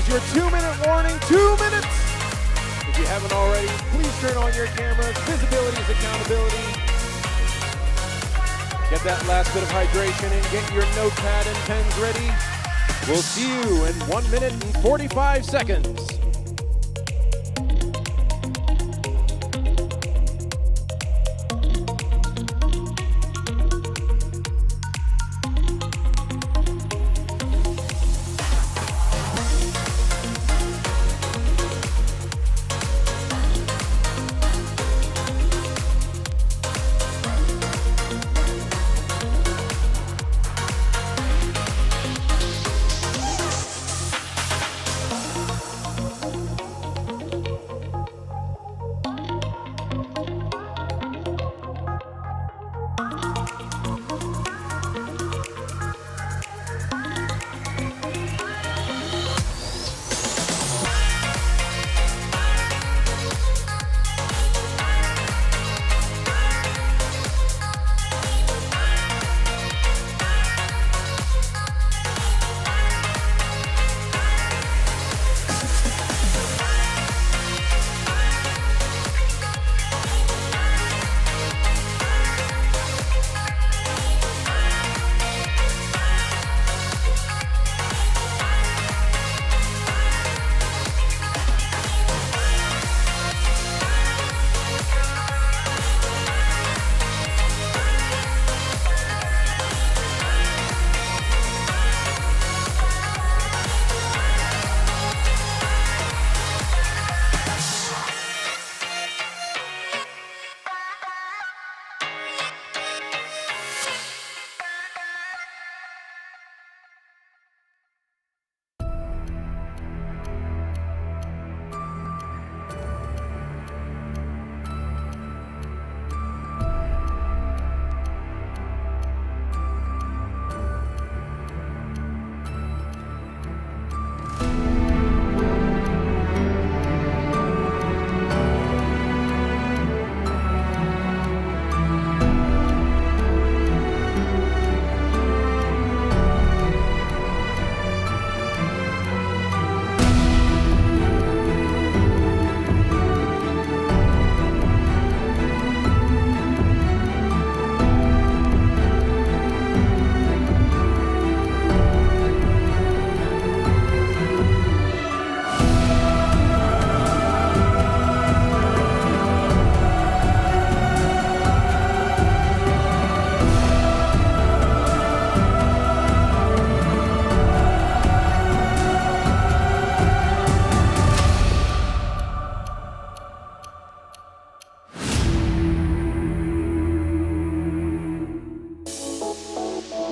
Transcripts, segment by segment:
is your 2-minute warning. 2 minutes! If you haven't already, please turn on your cameras. Visibility is accountability. Get that last bit of hydration and get your notepad and pens ready. We'll see you in 1 minute and 45 seconds.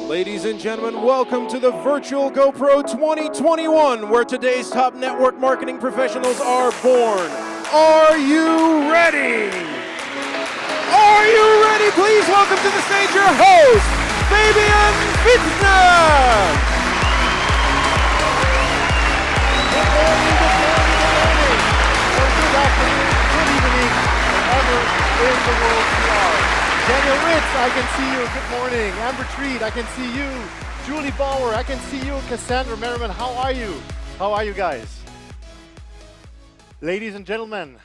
Ladies and gentlemen, welcome to the Virtual GoPro 2021, where today's top network marketing professionals are born. Are you ready? Are you ready? Please welcome to the stage your host, Fabian Fitzner. Good morning, or good afternoon, good evening, wherever in the world you are. Daniel Ritz, I can see you. Good morning. Amber Treat, I can see you. Julie Bauer, I can see you. Cassandra Merriman, how are you? How are you guys? Ladies and gentlemen,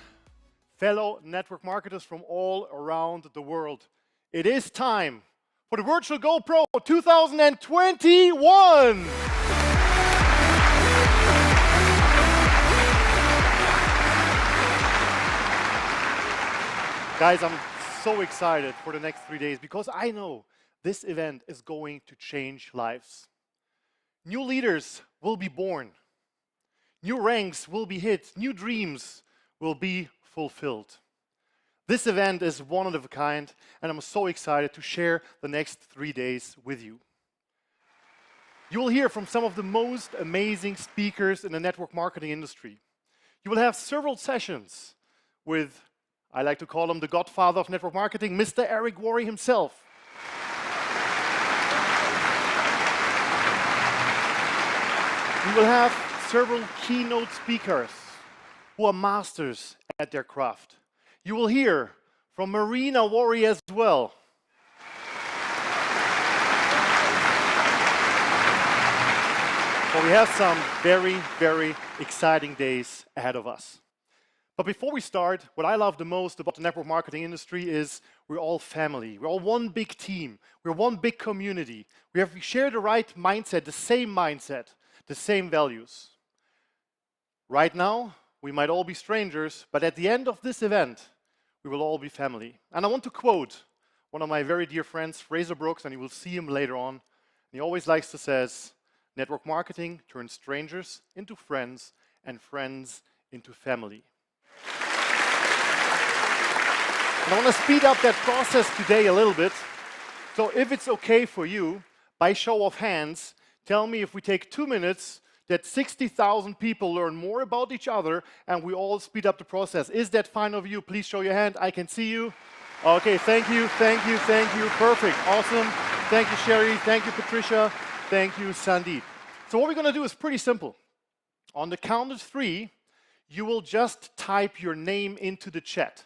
fellow network marketers from all around the world, it is time for the Virtual GoPro 2021. Guys, I'm so excited for the next 3 days because I know this event is going to change lives. New leaders will be born. New ranks will be hit. New dreams will be fulfilled. This event is one of a kind, and I'm so excited to share the next 3 days with you. You will hear from some of the most amazing speakers in the network marketing industry. You will have several sessions with, I like to call him the godfather of network marketing, Mr. Eric Worre himself. We will have several keynote speakers who are masters at their craft. You will hear from Marina Worre as well. So we have some very, very exciting days ahead of us. But before we start, what I love the most about the network marketing industry is we're all family. We're all one big team. We're one big community. We share the right mindset, the same values. Right now, we might all be strangers, but at the end of this event, we will all be family. And I want to quote one of my very dear friends, Fraser Brooks, and you will see him later on. He always likes to say, network marketing turns strangers into friends and friends into family. And I want to speed up that process today a little bit. So if it's okay for you, by show of hands, tell me if we take 2 minutes, that 60,000 people learn more about each other and we all speed up the process. Is that fine with you? Please show your hand. I can see you. Okay, thank you, thank you, thank you. Perfect, awesome. Thank you, Sherry. Thank you, Patricia. Thank you, Sandeep. So what we're going to do is pretty simple. On the count of 3, you will just type your name into the chat.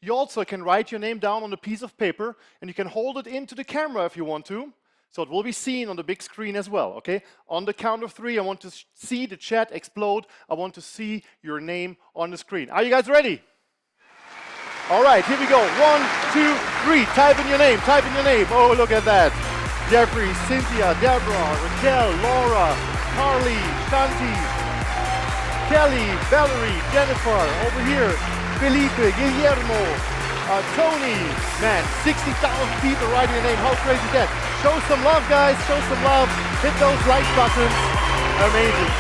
You also can write your name down on a piece of paper, and you can hold it into the camera if you want to. So it will be seen on the big screen as well, okay? On the count of 3, I want to see the chat explode. I want to see your name on the screen. Are you guys ready? All right, here we go. 1, 2, 3. Type in your name. Type in your name. Oh, look at that. Jeffrey, Cynthia, Deborah, Raquel, Laura, Carly, Shanti, Kelly, Valerie, Jennifer, over here, Felipe, Guillermo, Tony. Man, 60,000 people writing your name. How crazy is that? Show some love, guys. Show some love. Hit those like buttons. Amazing.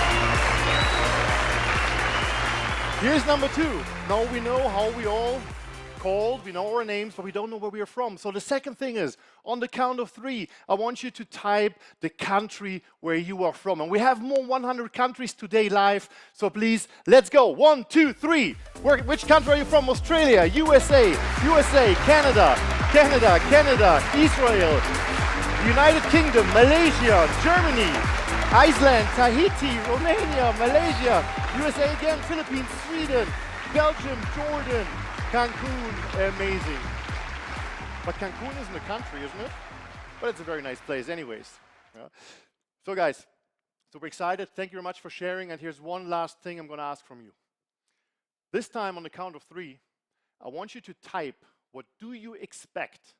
Here's number 2. Now we know how we all called, we know our names, but we don't know where we are from. So the second thing is, on the count of 3, I want you to type the country where you are from. And we have more 100 countries today live, so please, let's go. 1, 2, 3. Which country are you from? Australia, USA, Canada, Israel, United Kingdom, Malaysia, Germany, Iceland, Tahiti, Romania, Malaysia, USA again, Philippines, Sweden, Belgium, Jordan, Cancun, amazing. But Cancun isn't a country, isn't it? But it's a very nice place anyways. Yeah. So guys, super excited. Thank you very much for sharing. And here's one last thing I'm going to ask from you. This time on the count of 3, I want you to type, what do you expect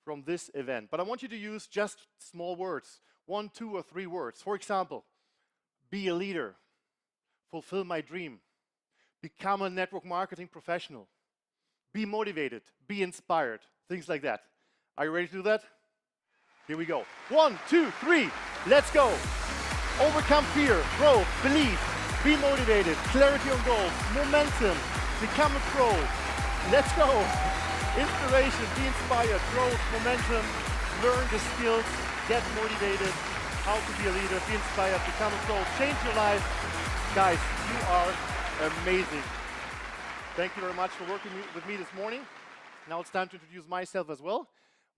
from this event? But I want you to use just small words, 1, 2, or 3 words. For example, be a leader, fulfill my dream, become a network marketing professional, be motivated, be inspired, things like that. Are you ready to do that? Here we go. 1, 2, 3, let's go. Overcome fear, grow, believe, be motivated, clarity on goals, momentum, become a pro. Let's go. Inspiration, be inspired, growth, momentum, learn the skills, get motivated, how to be a leader, be inspired, become a pro, change your life. Guys, you are amazing. Thank you very much for working with me this morning. Now it's time to introduce myself as well.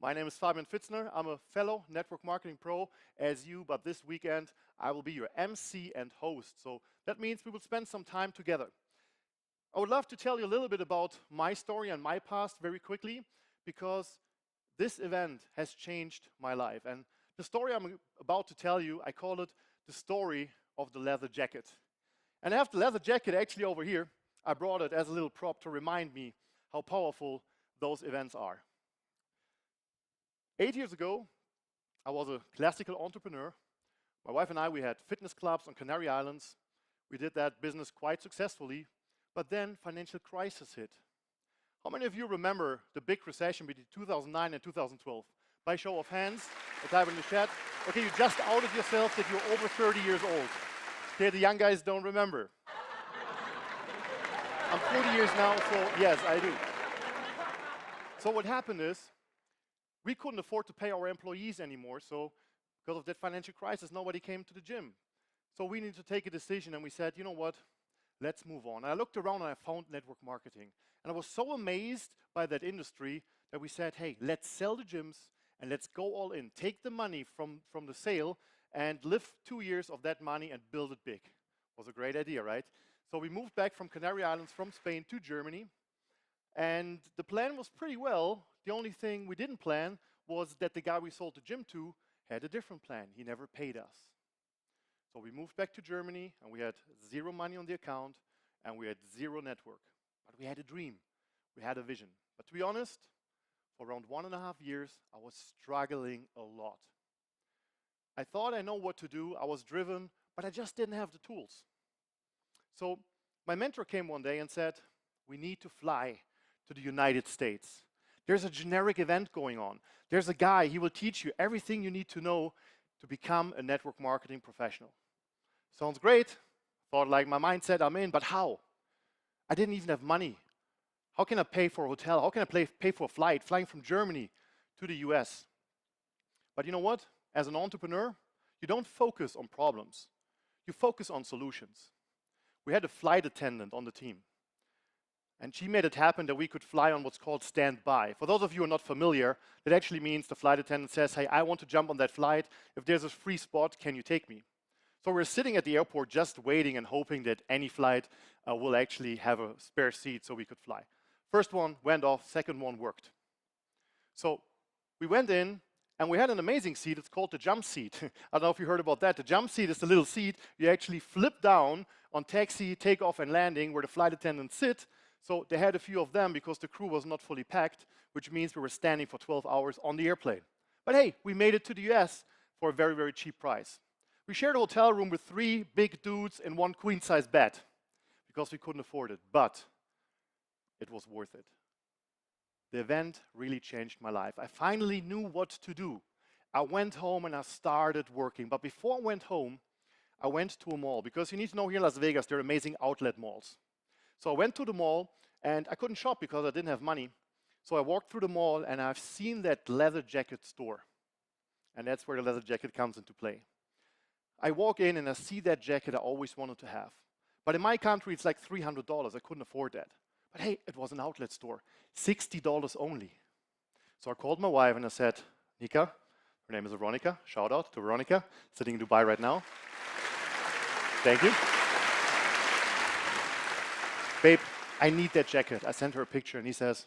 My name is Fabian Fitzner. I'm a fellow network marketing pro as you, but this weekend I will be your MC and host. So that means we will spend some time together. I would love to tell you a little bit about my story and my past very quickly, because this event has changed my life. And the story I'm about to tell you, I call it the story of the leather jacket. And I have the leather jacket actually over here. I brought it as a little prop to remind me how powerful those events are. 8 years ago, I was a classical entrepreneur. My wife and I, we had fitness clubs on Canary Islands. We did that business quite successfully, but then financial crisis hit. How many of you remember the big recession between 2009 and 2012? By show of hands, or type in the chat. Okay, you just outed yourself that you're over 30 years old. Okay, the young guys don't remember. I'm 40 years now, so yes, I do. So what happened is, we couldn't afford to pay our employees anymore, so because of that financial crisis, nobody came to the gym. So we needed to take a decision, and we said, you know what, let's move on. And I looked around and I found network marketing. And I was so amazed by that industry that we said, hey, let's sell the gyms and let's go all in. Take the money from the sale and live 2 years of that money and build it big. Was a great idea, right? So we moved back from Canary Islands, from Spain to Germany. And the plan was pretty well. The only thing we didn't plan was that the guy we sold the gym to had a different plan. He never paid us. So we moved back to Germany, and we had zero money on the account, and we had zero network. But we had a dream. We had a vision. But to be honest, for around 1.5 years, I was struggling a lot. I thought I know what to do. I was driven, but I just didn't have the tools. So my mentor came one day and said, we need to fly to the United States. There's a generic event going on. There's a guy, he will teach you everything you need to know to become a network marketing professional. Sounds great. Thought like my mindset, I'm in, but how? I didn't even have money. How can I pay for a hotel? How can I pay for a flight, flying from Germany to the US? But you know what? As an entrepreneur, you don't focus on problems. You focus on solutions. We had a flight attendant on the team. And she made it happen that we could fly on what's called standby. For those of you who are not familiar, that actually means the flight attendant says, hey, I want to jump on that flight. If there's a free spot, can you take me? So we're sitting at the airport just waiting and hoping that any flight will actually have a spare seat so we could fly. First one went off, second one worked. So we went in, and we had an amazing seat. It's called the jump seat. I don't know if you heard about that. The jump seat is the little seat you actually flip down on taxi, takeoff, and landing where the flight attendants sit. So they had a few of them because the crew was not fully packed, which means we were standing for 12 hours on the airplane. But hey, we made it to the US for a very, very cheap price. We shared a hotel room with 3 big dudes and 1 queen-size bed because we couldn't afford it, but it was worth it. The event really changed my life. I finally knew what to do. I went home and I started working. But before I went home, I went to a mall because you need to know here in Las Vegas, there are amazing outlet malls. So I went to the mall and I couldn't shop because I didn't have money. So I walked through the mall and I've seen that leather jacket store. And that's where the leather jacket comes into play. I walk in and I see that jacket I always wanted to have. But in my country, it's like $300. I couldn't afford that. But hey, it was an outlet store, $60 only. So I called my wife and I said, Nika, her name is Veronica, shout out to Veronica, sitting in Dubai right now. Thank you. Babe, I need that jacket. I sent her a picture and he says,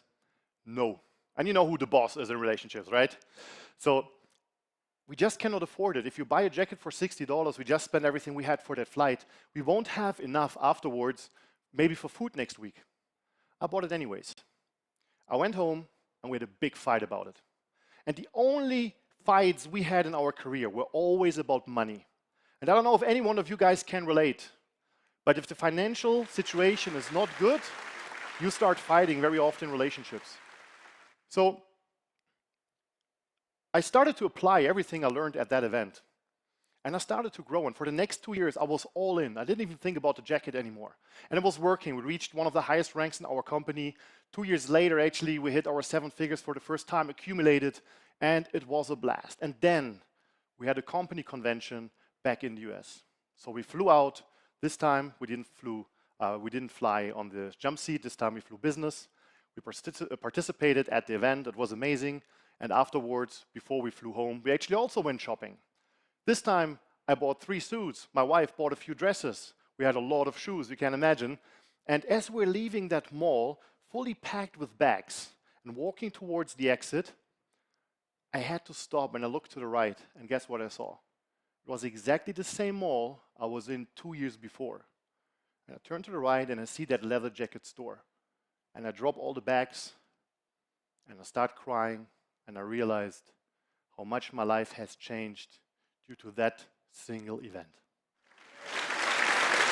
no. And you know who the boss is in relationships, right? So we just cannot afford it. If you buy a jacket for $60, we just spend everything we had for that flight. We won't have enough afterwards, maybe for food next week. I bought it anyways. I went home and we had a big fight about it. And the only fights we had in our career were always about money. And I don't know if any one of you guys can relate, but if the financial situation is not good, you start fighting very often in relationships. So I started to apply everything I learned at that event. And I started to grow, and for the next 2 years, I was all in. I didn't even think about the jacket anymore. And it was working. We reached one of the highest ranks in our company. 2 years later, actually, we hit our 7 figures for the first time, accumulated, and it was a blast. And then we had a company convention back in the US. So we flew out. This time, we didn't fly on the jump seat. This time, we flew business. We participated at the event. It was amazing. And afterwards, before we flew home, we actually also went shopping. This time, I bought 3 suits. My wife bought a few dresses. We had a lot of shoes, you can imagine. And as we're leaving that mall, fully packed with bags, and walking towards the exit, I had to stop and I looked to the right, and guess what I saw? It was exactly the same mall I was in 2 years before. And I turned to the right and I see that leather jacket store. And I drop all the bags, and I start crying, and I realized how much my life has changed due to that single event.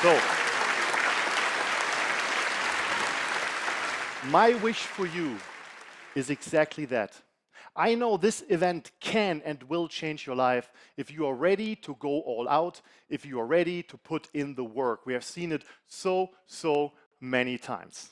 So, my wish for you is exactly that. I know this event can and will change your life if you are ready to go all out, if you are ready to put in the work. We have seen it so many times.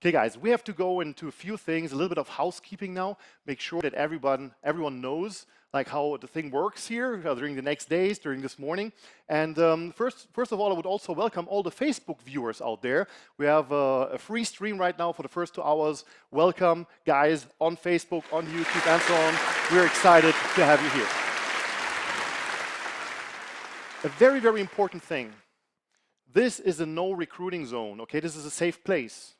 Okay, guys, we have to go into a few things, a little bit of housekeeping now, make sure that everyone knows like how the thing works here during the next days, during this morning. And first of all, I would also welcome all the Facebook viewers out there. We have a free stream right now for the first 2 hours. Welcome, guys, on Facebook, on YouTube, and so on. We're excited to have you here. A very, very important thing. This is a no recruiting zone, okay? This is a safe place.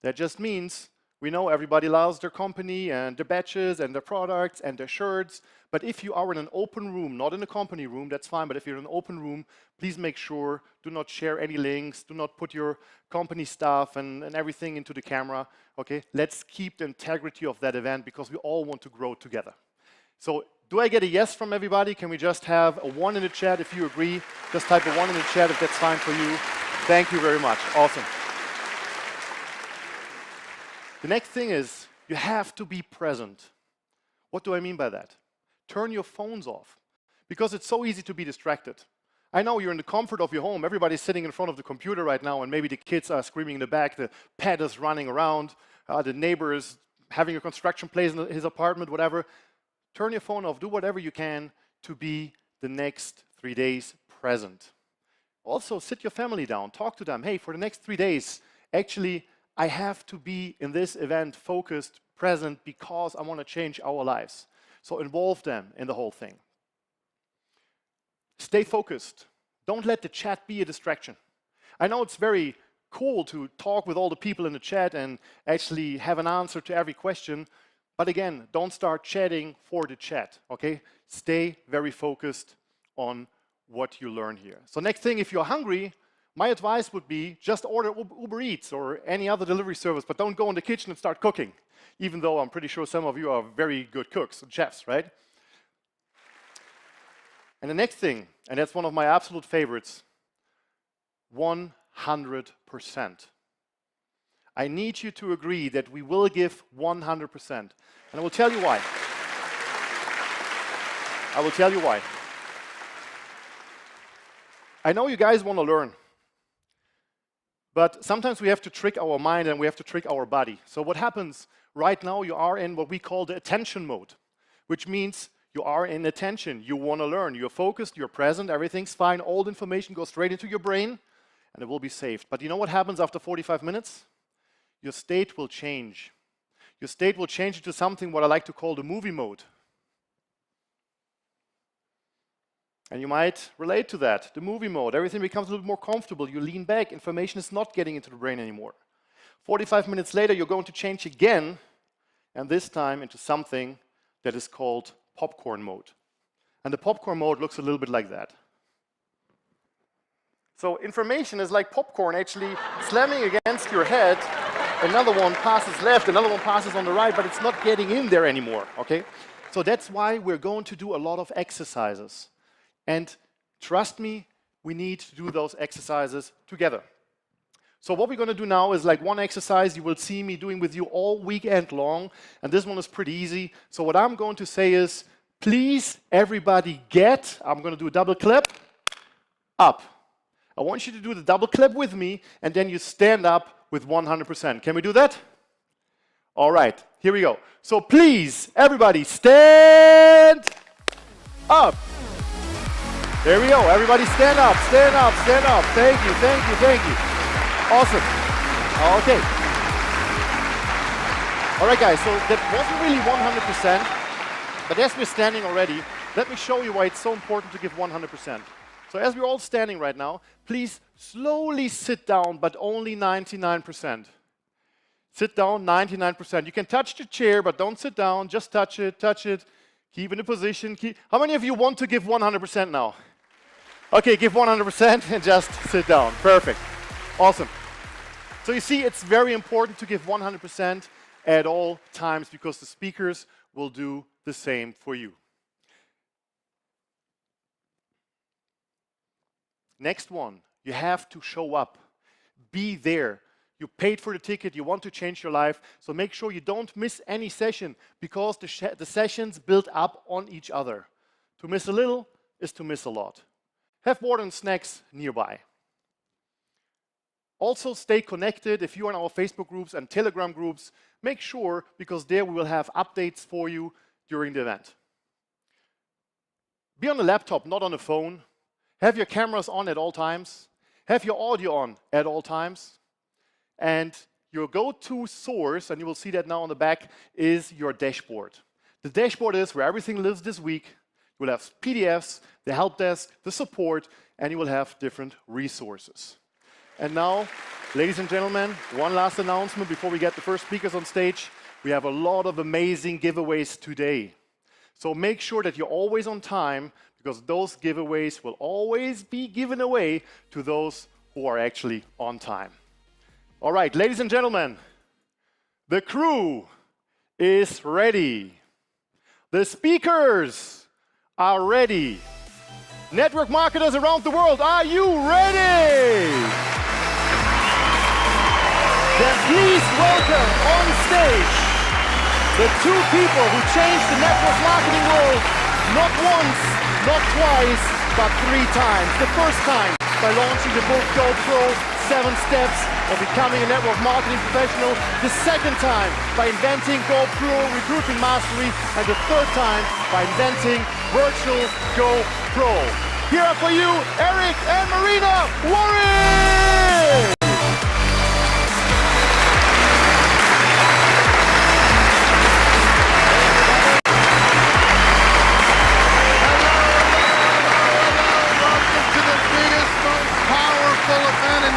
That just means We know everybody loves their company and their badges and their products and their shirts. But if you are in an open room, not in a company room, that's fine. But if you're in an open room, please make sure, do not share any links, do not put your company stuff and everything into the camera. Okay, let's keep the integrity of that event because we all want to grow together. So do I get a yes from everybody? Can we just have a 1 in the chat if you agree? Just type a 1 in the chat if that's fine for you. Thank you very much. Awesome. The next thing is you have to be present. What do I mean by that? Turn your phones off because it's so easy to be distracted. I know you're in the comfort of your home. Everybody's sitting in front of the computer right now, and maybe the kids are screaming in the back, the pet is running around, the neighbor is having a construction place in his apartment, whatever. Turn your phone off. Do whatever you can to be the next 3 days present. Also, sit your family down. Talk to them. Hey, for the next 3 days, actually, I have to be in this event focused, present, because I want to change our lives. So involve them in the whole thing. Stay focused. Don't let the chat be a distraction. I know it's very cool to talk with all the people in the chat and actually have an answer to every question. But again, don't start chatting for the chat, okay? Stay very focused on what you learn here. So next thing, if you're hungry, my advice would be just order Uber Eats or any other delivery service, but don't go in the kitchen and start cooking, even though I'm pretty sure some of you are very good cooks and chefs, right? And the next thing, and that's one of my absolute favorites, 100%. I need you to agree that we will give 100%. And I will tell you why. I will tell you why. I know you guys want to learn. But sometimes we have to trick our mind and we have to trick our body. So what happens right now, you are in what we call the attention mode, which means you are in attention. You want to learn. You're focused. You're present. Everything's fine. All the information goes straight into your brain and it will be saved. But you know what happens after 45 minutes? Your state will change. Your state will change into something what I like to call the movie mode. And you might relate to that, the movie mode. Everything becomes a little more comfortable. You lean back. Information is not getting into the brain anymore. 45 minutes later, you're going to change again, and this time into something that is called popcorn mode. And the popcorn mode looks a little bit like that. So information is like popcorn actually slamming against your head. Another one passes left, another one passes on the right, but it's not getting in there anymore, okay? So that's why we're going to do a lot of exercises. And trust me, we need to do those exercises together. So what we're going to do now is like one exercise you will see me doing with you all weekend long. And this one is pretty easy. So what I'm going to say is, please, everybody I'm going to do a double clap, up. I want you to do the double clap with me, and then you stand up with 100%. Can we do that? All right, here we go. So please, everybody, stand up. There we go. Everybody stand up, stand up, stand up. Thank you, thank you, thank you. Awesome. Okay. All right, guys, so that wasn't really 100%, but as we're standing already, let me show you why it's so important to give 100%. So as we're all standing right now, please slowly sit down, but only 99%. Sit down, 99%. You can touch the chair, but don't sit down. Just touch it, keep in the position. How many of you want to give 100% now? Okay, give 100% and just sit down. Perfect. Awesome. So you see, it's very important to give 100% at all times because the speakers will do the same for you. Next one, you have to show up. Be there. You paid for the ticket, you want to change your life, so make sure you don't miss any session because the sessions build up on each other. To miss a little is to miss a lot. Have water and snacks nearby. Also stay connected. If you're in our Facebook groups and Telegram groups, make sure, because there we will have updates for you during the event. Be on the laptop, not on the phone. Have your cameras on at all times. Have your audio on at all times. And your go-to source, and you will see that now on the back, is your dashboard. The dashboard is where everything lives this week. You will have PDFs, the help desk, the support, and you will have different resources. And now, ladies and gentlemen, one last announcement before we get the first speakers on stage. We have a lot of amazing giveaways today. So make sure that you're always on time, because those giveaways will always be given away to those who are actually on time. All right, ladies and gentlemen, the crew is ready. The speakers are ready. Network marketers around the world, are you ready? Then please welcome on stage the two people who changed the network marketing world not once, not twice, but 3 times. The first time by launching the book GoPro 7 Steps of Becoming a Network Marketing Professional. The second time by inventing GoPro Recruiting Mastery. And the third time by inventing Virtual GoPro. Here are for you, Eric and Marina Warwick!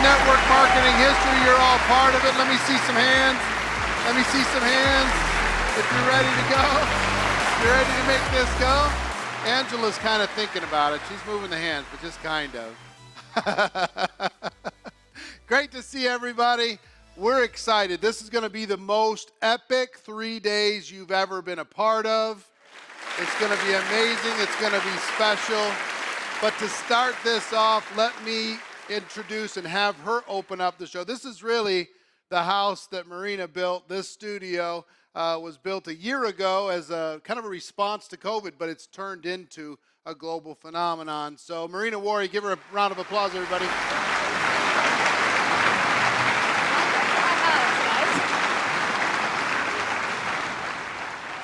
Network marketing history, you're all part of it. Let me see some hands. Let me see some hands. If you're ready to go, you're ready to make this go. Angela's kind of thinking about it. She's moving the hands, but just kind of. Great to see everybody. We're excited. This is going to be the most epic 3 days you've ever been a part of. It's going to be amazing. It's going to be special. But to start this off, let me introduce and have her open up the show. This is really the house that Marina built. This studio was built a year ago as a kind of a response to COVID, but it's turned into a global phenomenon. So Marina Warwick, give her a round of applause, everybody.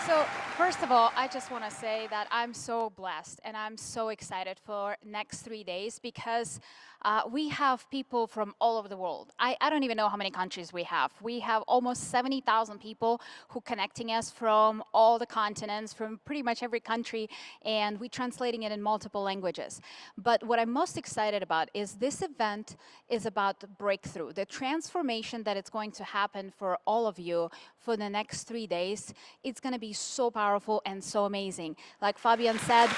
So first of all, I just want to say that I'm so blessed and I'm so excited for next 3 days because we have people from all over the world. I don't even know how many countries we have. We have almost 70,000 people who connecting us from all the continents, from pretty much every country, and we're translating it in multiple languages. But what I'm most excited about is this event is about the breakthrough, the transformation that it's going to happen for all of you for the next 3 days. It's going to be so powerful and so amazing. Like Fabian said,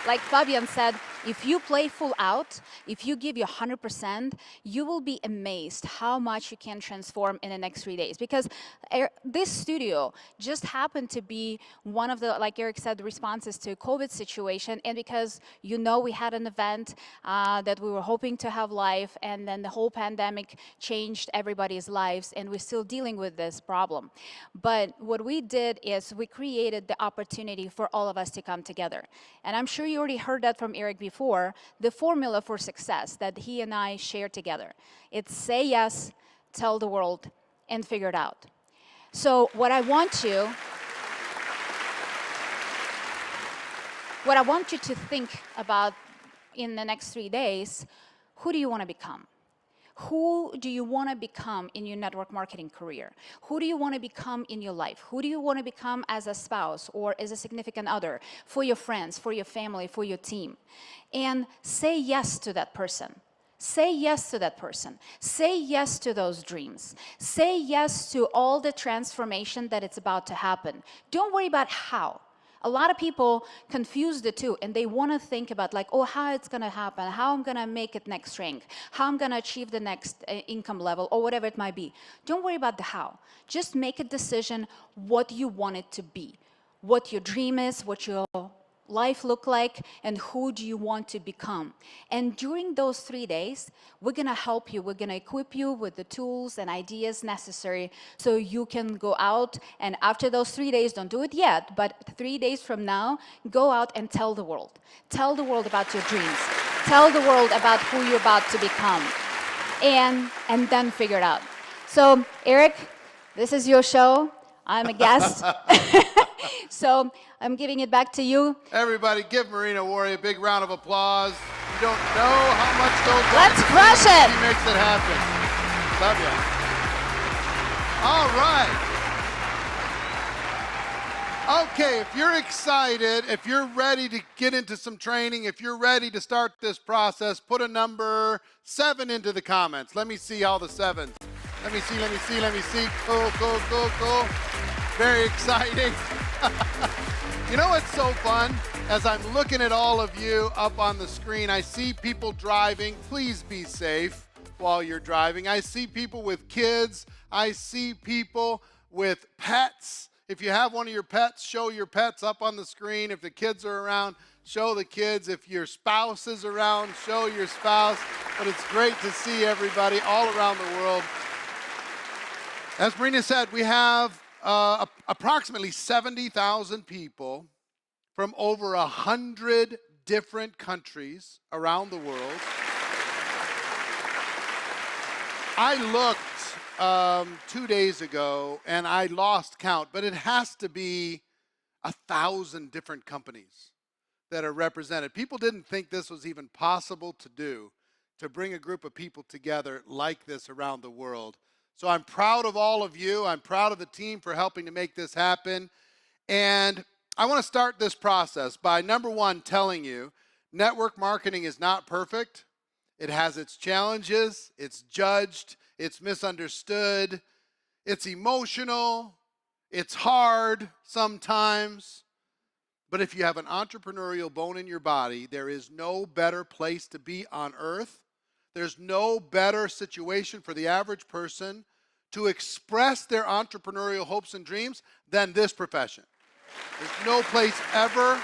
like Fabian said, if you play full out, if you give your 100%, you will be amazed how much you can transform in the next 3 days. Because this studio just happened to be one of the, like Eric said, the responses to COVID situation. And because, you know, we had an event that we were hoping to have live, and then the whole pandemic changed everybody's lives, and we're still dealing with this problem. But what we did is we created the opportunity for all of us to come together. And I'm sure you already heard that from Eric before. The formula for success that he and I share together. It's say yes, tell the world, and figure it out. So what I want you to think about in the next 3 days, who do you want to become? Who do you want to become in your network marketing career? Who do you want to become in your life? Who do you want to become as a spouse or as a significant other, for your friends, for your family, for your team? And say yes to that person. Say yes to that person. Say yes to those dreams. Say yes to all the transformation that it's about to happen. Don't worry about how. A lot of people confuse the two, and they want to think about like, oh, how it's going to happen, how I'm going to make it next rank, how I'm going to achieve the next income level, or whatever it might be. Don't worry about the how. Just make a decision what you want it to be, what your dream is, what your life look like, and who do you want to become. And during those 3 days, we're going to help you. We're going to equip you with the tools and ideas necessary so you can go out, and after those 3 days, don't do it yet, but 3 days from now, go out and tell the world. Tell the world about your dreams. Tell the world about who you're about to become, and then figure it out. So, Eric, this is your show. I'm a guest. So I'm giving it back to you. Everybody, give Marina Warwick a big round of applause. You don't know how much goes on. Let's crush it. She makes it happen. Love you. All right. Okay, if you're excited, if you're ready to get into some training, if you're ready to start this process, put a number 7 into the comments. Let me see all the 7s. Let me see. Cool. Very exciting. You know what's so fun? As I'm looking at all of you up on the screen, I see people driving. Please be safe while you're driving. I see people with kids. I see people with pets. If you have one of your pets, show your pets up on the screen. If the kids are around, show the kids. If your spouse is around, show your spouse. But it's great to see everybody all around the world. As Marina said, we have approximately 70,000 people from over 100 different countries around the world. I looked 2 days ago and I lost count, but it has to be 1,000 different companies that are represented. People didn't think this was even possible to do, to bring a group of people together like this around the world. So I'm proud of all of you. I'm proud of the team for helping to make this happen. And I want to start this process by, number one, telling you network marketing is not perfect. It has its challenges, it's judged, it's misunderstood, it's emotional, it's hard sometimes. But if you have an entrepreneurial bone in your body, there is no better place to be on earth. There's no better situation for the average person to express their entrepreneurial hopes and dreams than this profession. There's no place ever.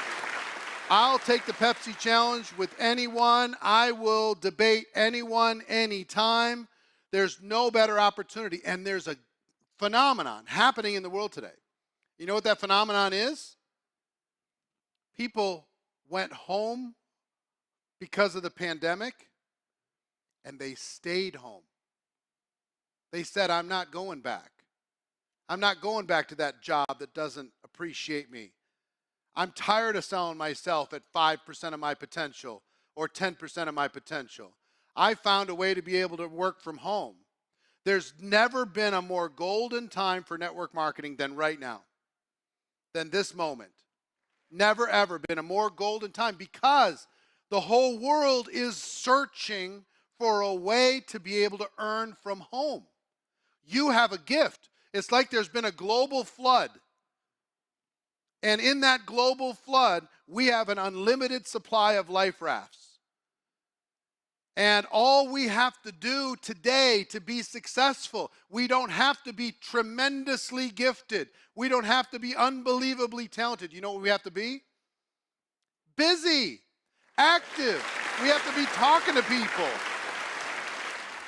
I'll take the Pepsi challenge with anyone. I will debate anyone, anytime. There's no better opportunity. And there's a phenomenon happening in the world today. You know what that phenomenon is? People went home because of the pandemic, and they stayed home. They said, I'm not going back. I'm not going back to that job that doesn't appreciate me. I'm tired of selling myself at 5% of my potential or 10% of my potential. I found a way to be able to work from home. There's never been a more golden time for network marketing than right now, than this moment. Never, ever been a more golden time, because the whole world is searching for a way to be able to earn from home. You have a gift. It's like there's been a global flood. And in that global flood, we have an unlimited supply of life rafts. And all we have to do today to be successful, we don't have to be tremendously gifted. We don't have to be unbelievably talented. You know what we have to be? Busy, active. We have to be talking to people.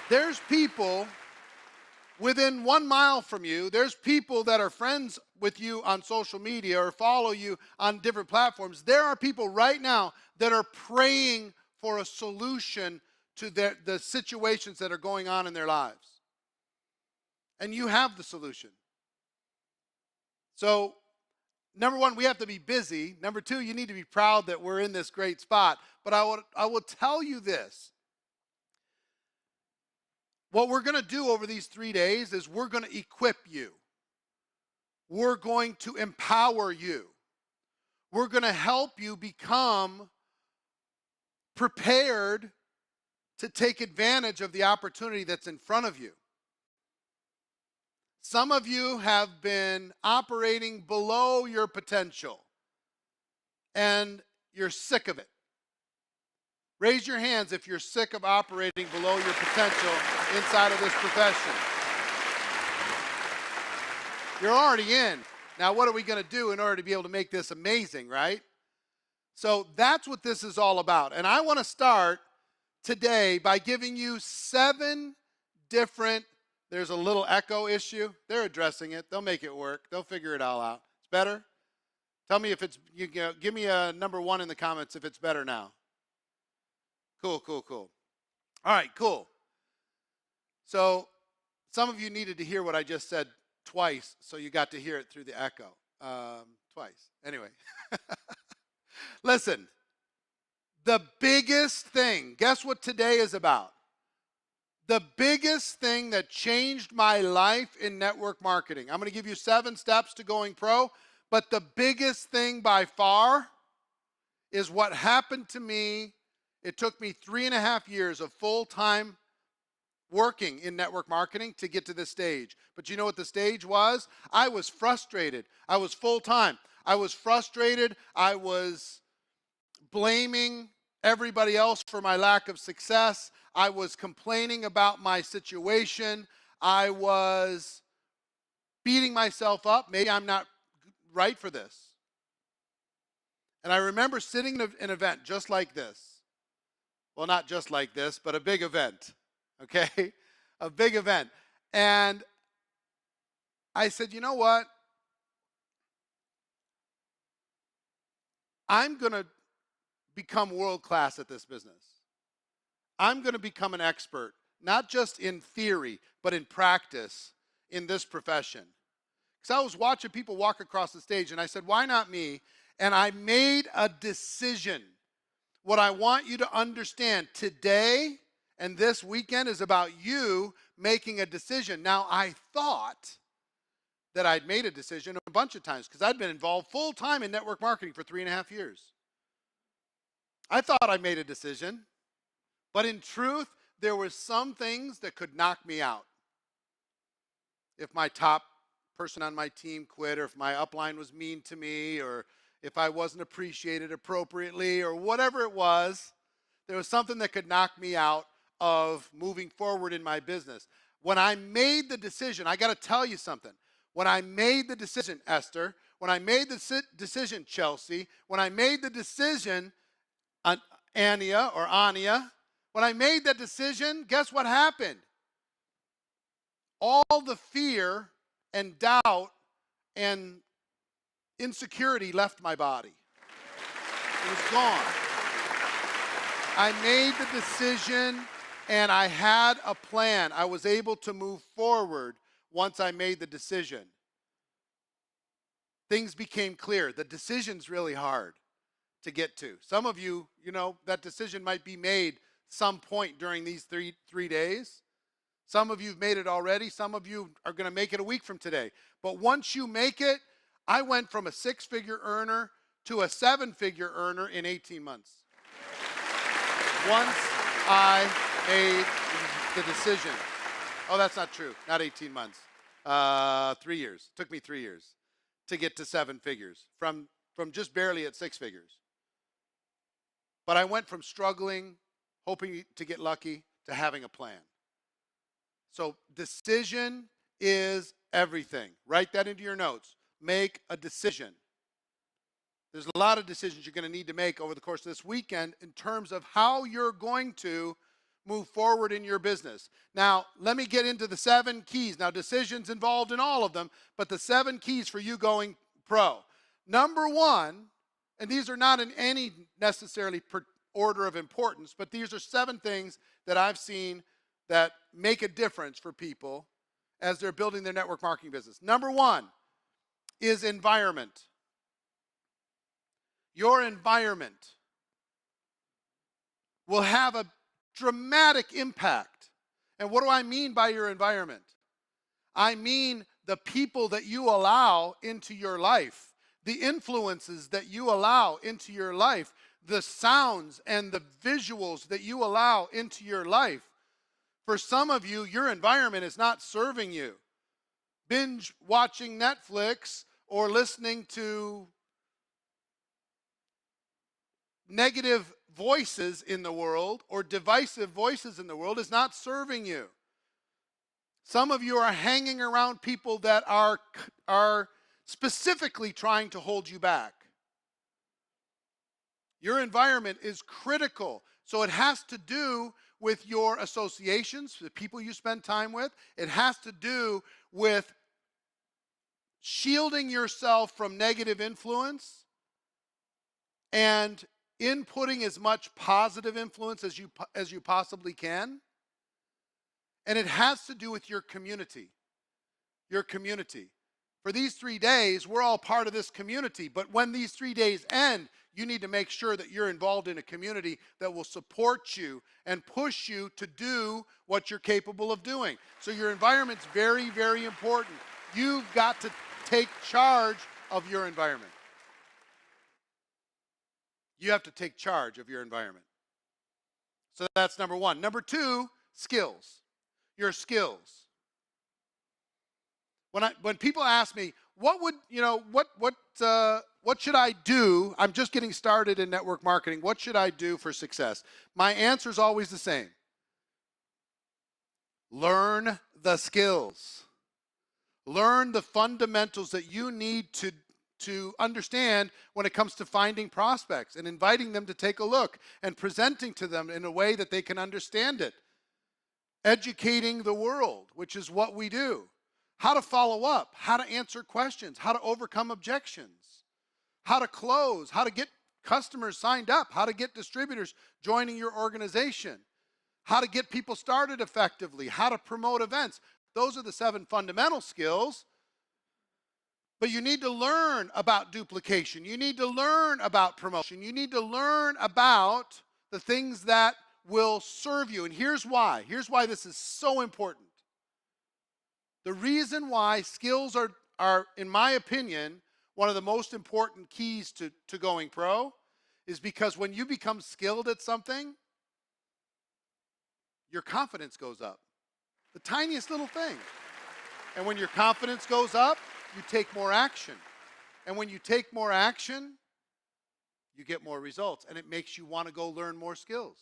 There's people within 1 mile from you. There's people that are friends with you on social media or follow you on different platforms. There are people right now that are praying for a solution to the situations that are going on in their lives. And you have the solution. So, number one, we have to be busy. Number two, you need to be proud that we're in this great spot. But I will tell you this. What we're going to do over these 3 days is we're going to equip you. We're going to empower you. We're going to help you become prepared to take advantage of the opportunity that's in front of you. Some of you have been operating below your potential, and you're sick of it. Raise your hands if you're sick of operating below your potential inside of this profession. You're already in. Now, what are we going to do in order to be able to make this amazing, right? So that's what this is all about. And I want to start today by giving you 7 different, there's a little echo issue. They're addressing it. They'll make it work. They'll figure it all out. It's better? Tell me if it's, give me a number 1 in the comments if it's better now. Cool. All right, cool. So some of you needed to hear what I just said twice, so you got to hear it through the echo. Twice. Anyway. Listen, the biggest thing, guess what today is about? The biggest thing that changed my life in network marketing. I'm going to give you 7 steps to going pro, But the biggest thing by far is what happened to me. It took me 3.5 years of full-time working in network marketing to get to this stage. But you know what the stage was? I was frustrated. I was full-time. I was frustrated. I was blaming everybody else for my lack of success. I was complaining about my situation. I was beating myself up. Maybe I'm not right for this. And I remember sitting in an event just like this. Well, not just like this, but a big event, okay? A big event. And I said, you know what? I'm going to become world class at this business. I'm going to become an expert, not just in theory, but in practice in this profession. Because I was watching people walk across the stage and I said, why not me? And I made a decision. What I want you to understand today and this weekend is about you making a decision. Now, I thought that I'd made a decision a bunch of times because I'd been involved full time in network marketing for 3.5 years. I thought I made a decision, but in truth, there were some things that could knock me out. If my top person on my team quit, or if my upline was mean to me, or if I wasn't appreciated appropriately, or whatever it was, there was something that could knock me out of moving forward in my business. When I made the decision, I got to tell you something. When I made the decision, Esther, when I made the decision, Chelsea, when I made the decision, Ania, when I made that decision, guess what happened? All the fear and doubt and insecurity left my body. It was gone. I made the decision and I had a plan. I was able to move forward once I made the decision. Things became clear. The decision's really hard to get to. Some of you, that decision might be made some point during these three days. Some of you have made it already. Some of you are going to make it a week from today. But once you make it, I went from a 6-figure earner to a 7-figure earner in 18 months. Once I made the decision. Oh, that's not true. Not 18 months. 3 years. It took me 3 years to get to 7 figures from just barely at 6 figures. But I went from struggling, hoping to get lucky, to having a plan. So decision is everything. Write that into your notes. Make a decision. There's a lot of decisions you're going to need to make over the course of this weekend in terms of how you're going to move forward in your business. Now, let me get into the 7 keys. Now, decisions involved in all of them, but the 7 keys for you going pro. Number 1, and these are not in any necessarily order of importance, but these are 7 things that I've seen that make a difference for people as they're building their network marketing business. Number 1 is environment. Your environment will have a dramatic impact. And what do I mean by your environment? I mean the people that you allow into your life, the influences that you allow into your life, the sounds and the visuals that you allow into your life. For some of you, your environment is not serving you. Binge watching Netflix or listening to negative voices in the world or divisive voices in the world is not serving you. Some of you are hanging around people that are specifically trying to hold you back. Your environment is critical. So it has to do with your associations, the people you spend time with. It has to do with shielding yourself from negative influence and inputting as much positive influence as you possibly can. And it has to do with your community. Your community. For these 3 days, we're all part of this community. But when these 3 days end, you need to make sure that you're involved in a community that will support you and push you to do what you're capable of doing. So your environment's very, very important. You've got to take charge of your environment. You have to take charge of your environment. So that's number one. Number two, skills. Your skills. When people ask me, what should I do? I'm just getting started in network marketing. What should I do for success? My answer is always the same. Learn the skills. Learn the fundamentals that you need to understand when it comes to finding prospects and inviting them to take a look and presenting to them in a way that they can understand it. Educating the world, which is what we do. How to follow up, how to answer questions, how to overcome objections, how to close, how to get customers signed up, how to get distributors joining your organization, how to get people started effectively, how to promote events. Those are the 7 fundamental skills. But you need to learn about duplication. You need to learn about promotion. You need to learn about the things that will serve you. And here's why. Here's why this is so important. The reason why skills are, in my opinion, one of the most important keys to going pro is because when you become skilled at something, your confidence goes up. The tiniest little thing. And when your confidence goes up, you take more action. And when you take more action, you get more results. And it makes you want to go learn more skills.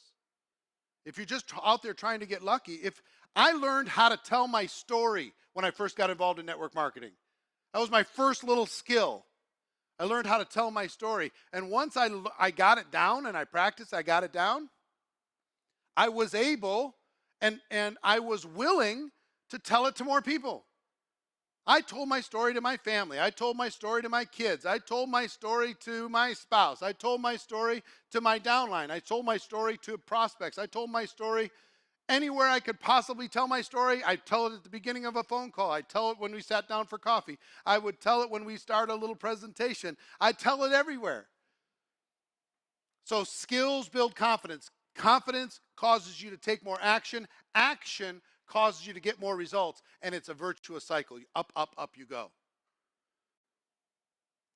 If you're just out there trying to get lucky, if I learned how to tell my story when I first got involved in network marketing. That was my first little skill. I learned how to tell my story. And once I got it down and I practiced, I got it down, I was able and I was willing to tell it to more people. I told my story to my family. I told my story to my kids. I told my story to my spouse. I told my story to my downline. I told my story to prospects. I told my story anywhere I could possibly tell my story. I tell it at the beginning of a phone call. I tell it when we sat down for coffee. I would tell it when we started a little presentation. I tell it everywhere. So skills build confidence. Confidence causes you to take more action. Action causes you to get more results, and it's a virtuous cycle. Up, up, up you go.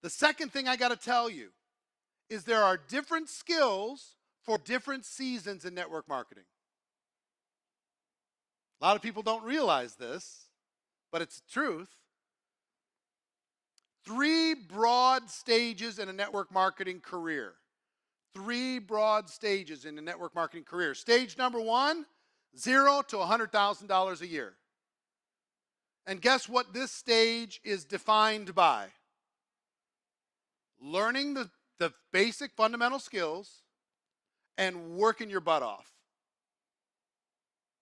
The second thing I got to tell you is there are different skills for different seasons in network marketing. A lot of people don't realize this, but it's the truth. 3 broad stages in a network marketing career. 3 broad stages in a network marketing career. Stage number 1, $0 to $100,000 a year. And guess what this stage is defined by? Learning the basic fundamental skills and working your butt off.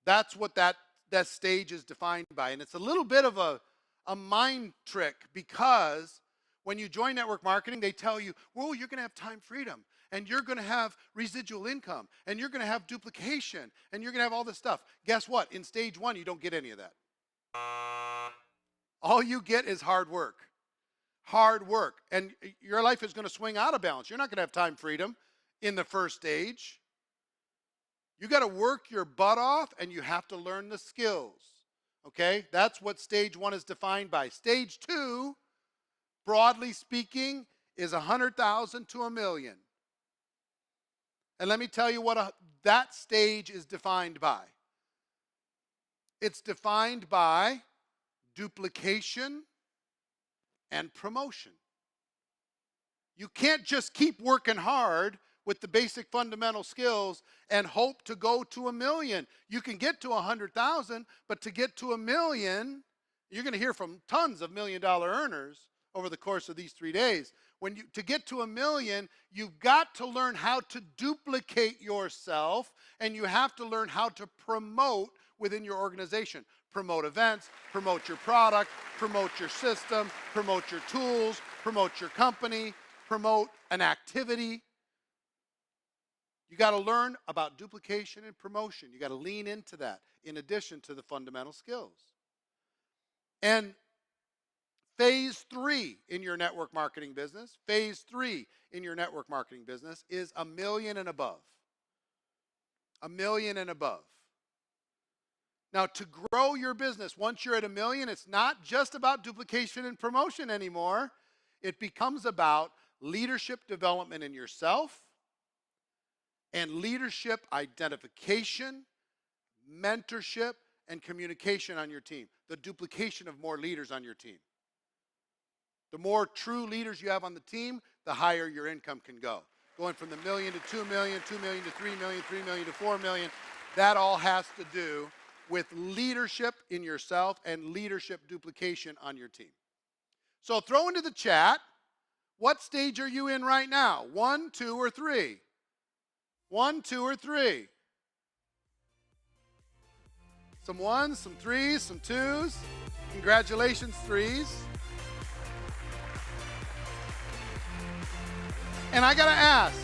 That's what that stage is defined by. And it's a little bit of a mind trick because when you join network marketing, they tell you, well, you're going to have time freedom. And you're going to have residual income, and you're going to have duplication, and you're going to have all this stuff. Guess what? In stage 1, you don't get any of that. All you get is hard work. Hard work. And your life is going to swing out of balance. You're not going to have time freedom in the first stage. You got to work your butt off, and you have to learn the skills. Okay? That's what stage 1 is defined by. Stage 2, broadly speaking, is $100,000 to $1 million. And let me tell you what that stage is defined by. It's defined by duplication and promotion. You can't just keep working hard with the basic fundamental skills and hope to go to $1 million. You can get to 100,000, but to get to $1 million, you're going to hear from tons of $1 million earners over the course of these 3 days. To get to $1 million, you've got to learn how to duplicate yourself, and you have to learn how to promote within your organization. Promote events, promote your product, promote your system, promote your tools, promote your company, promote an activity. You got to learn about duplication and promotion. You got to lean into that in addition to the fundamental skills. And phase 3 in your network marketing business, phase 3 in your network marketing business is $1 million and above. $1 million and above. Now, to grow your business, once you're at $1 million, it's not just about duplication and promotion anymore. it becomes about leadership development in yourself and leadership identification, mentorship, and communication on your team. The duplication of more leaders on your team. The more true leaders you have on the team, the higher your income can go. Going from the million to 2 million, 2 million to 3 million, 3 million to 4 million, that all has to do with leadership in yourself and leadership duplication on your team. So throw into the chat, what stage are you in right now? 1, 2, or 3? 1, 2, or 3? Some 1s, some 3s, some 2s. Congratulations, 3s. And I gotta ask,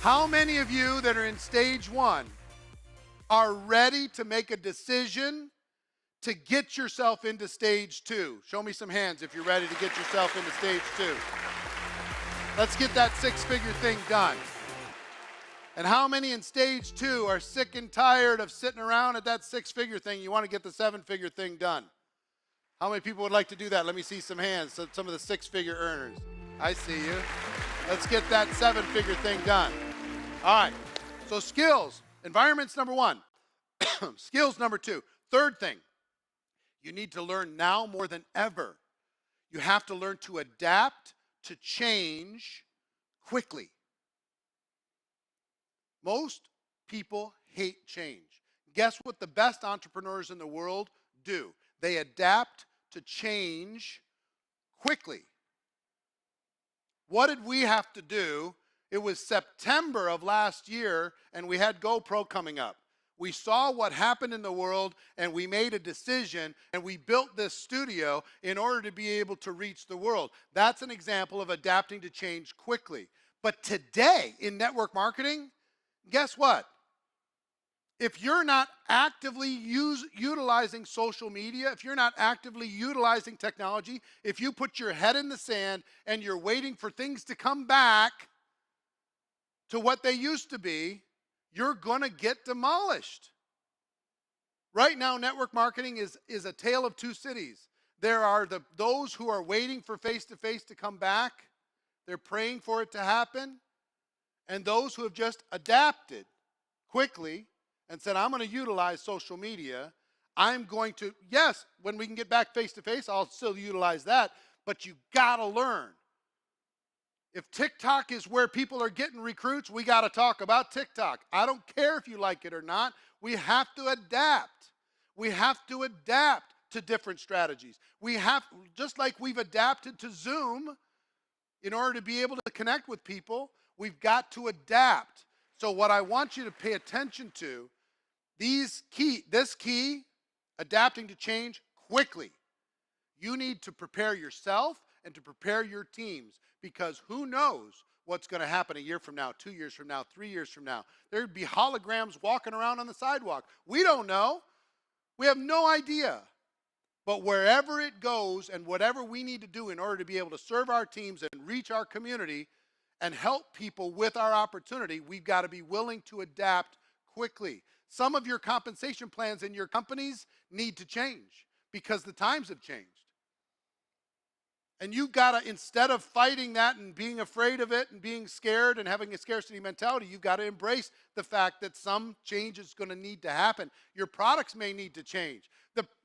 how many of you that are in stage 1 are ready to make a decision to get yourself into stage 2? Show me some hands if you're ready to get yourself into stage 2. Let's get that 6-figure thing done. And how many in stage 2 are sick and tired of sitting around at that 6-figure thing? You want to get the 7-figure thing done. How many people would like to do that? Let me see some hands, some of the 6-figure earners. I see you. Let's get that 7-figure thing done. All right, so skills. Environment's number 1. Skills number 2. Third thing, you need to learn now more than ever. You have to learn to adapt to change quickly. Most people hate change. Guess what the best entrepreneurs in the world do? They adapt to change quickly. What did we have to do? It was September of last year, and we had GoPro coming up. We saw what happened in the world, and we made a decision, and we built this studio in order to be able to reach the world. That's an example of adapting to change quickly. But today, in network marketing, guess what? If you're not actively utilizing social media, if you're not actively utilizing technology, if you put your head in the sand and you're waiting for things to come back to what they used to be, you're going to get demolished. Right now, network marketing is a tale of two cities. There are those who are waiting for face-to-face to come back. They're praying for it to happen. And those who have just adapted quickly and said, I'm going to utilize social media. I'm going to, yes, when we can get back face-to-face, I'll still utilize that. But you got to learn. If TikTok is where people are getting recruits, we got to talk about TikTok. I don't care if you like it or not. We have to adapt. We have to adapt to different strategies. We have, just like we've adapted to Zoom in order to be able to connect with people, we've got to adapt. So what I want you to pay attention to, this key, adapting to change quickly. You need to prepare yourself and to prepare your teams, because who knows what's going to happen a year from now, 2 years from now, 3 years from now. There'd be holograms walking around on the sidewalk. We don't know. We have no idea. But wherever it goes and whatever we need to do in order to be able to serve our teams and reach our community and help people with our opportunity, we've got to be willing to adapt quickly. Some of your compensation plans in your companies need to change because the times have changed. And you've got to, instead of fighting that and being afraid of it and being scared and having a scarcity mentality, you've got to embrace the fact that some change is going to need to happen. Your products may need to change.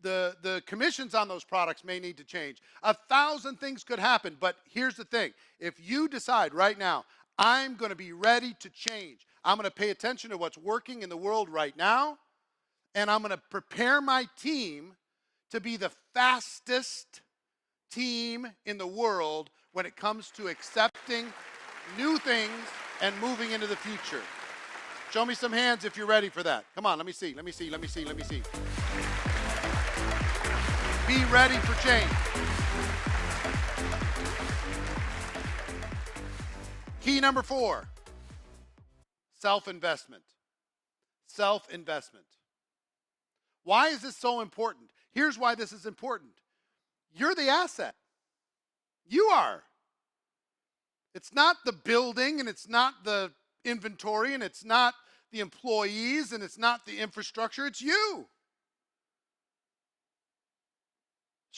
The commissions on those products may need to change. 1,000 things could happen, but here's the thing. If you decide right now, I'm going to be ready to change, I'm going to pay attention to what's working in the world right now, and I'm going to prepare my team to be the fastest team in the world when it comes to accepting new things and moving into the future. Show me some hands if you're ready for that. Come on, let me see. Be ready for change. Key number 4, self-investment. Self-investment. Why is this so important? Here's why this is important. You're the asset. You are. It's not the building, and it's not the inventory, and it's not the employees, and it's not the infrastructure. It's you.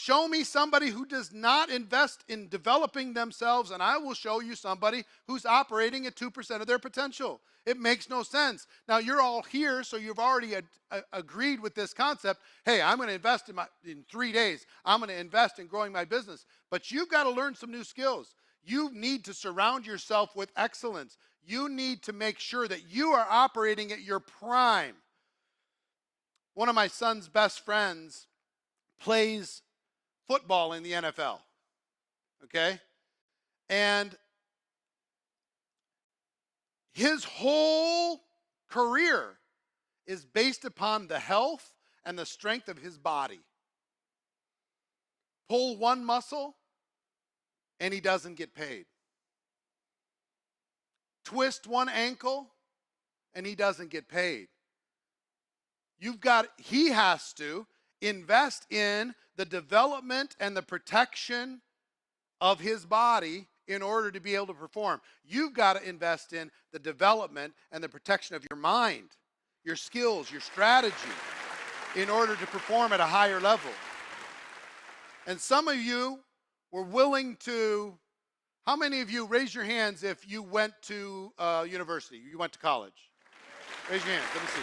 Show me somebody who does not invest in developing themselves, and I will show you somebody who's operating at 2% of their potential. It makes no sense. Now, you're all here, so you've already agreed with this concept. Hey, I'm going to invest in 3 days. I'm going to invest in growing my business. But you've got to learn some new skills. You need to surround yourself with excellence. You need to make sure that you are operating at your prime. One of my son's best friends plays football in the NFL, okay? And his whole career is based upon the health and the strength of his body. Pull one muscle, and he doesn't get paid. Twist one ankle, and he doesn't get paid. He has to invest in the development and the protection of his body in order to be able to perform. You've got to invest in the development and the protection of your mind, your skills, your strategy, in order to perform at a higher level. And some of you were willing to, how many of you, raise your hands if you went to university, you went to college? Raise your hands, let me see.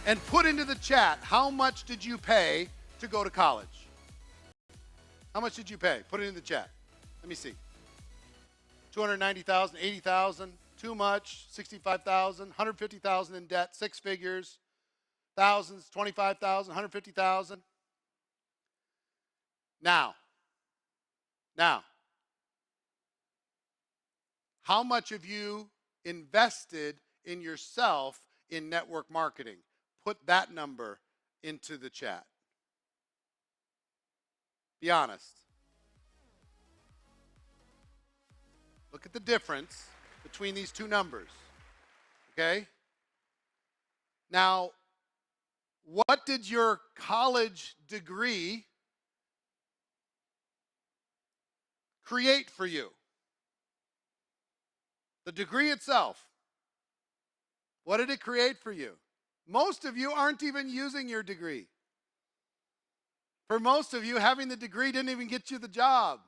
And put into the chat, how much did you pay to go to college? How much did you pay? Put it in the chat. Let me see. 290,000, 80,000, too much, 65,000, 150,000 in debt, 6 figures, thousands, 25,000, 150,000. Now, how much have you invested in yourself in network marketing? Put that number into the chat. Be honest. Look at the difference between these two numbers. Okay? Now, what did your college degree create for you? The degree itself. What did it create for you? Most of you aren't even using your degree. For most of you, having the degree didn't even get you the job.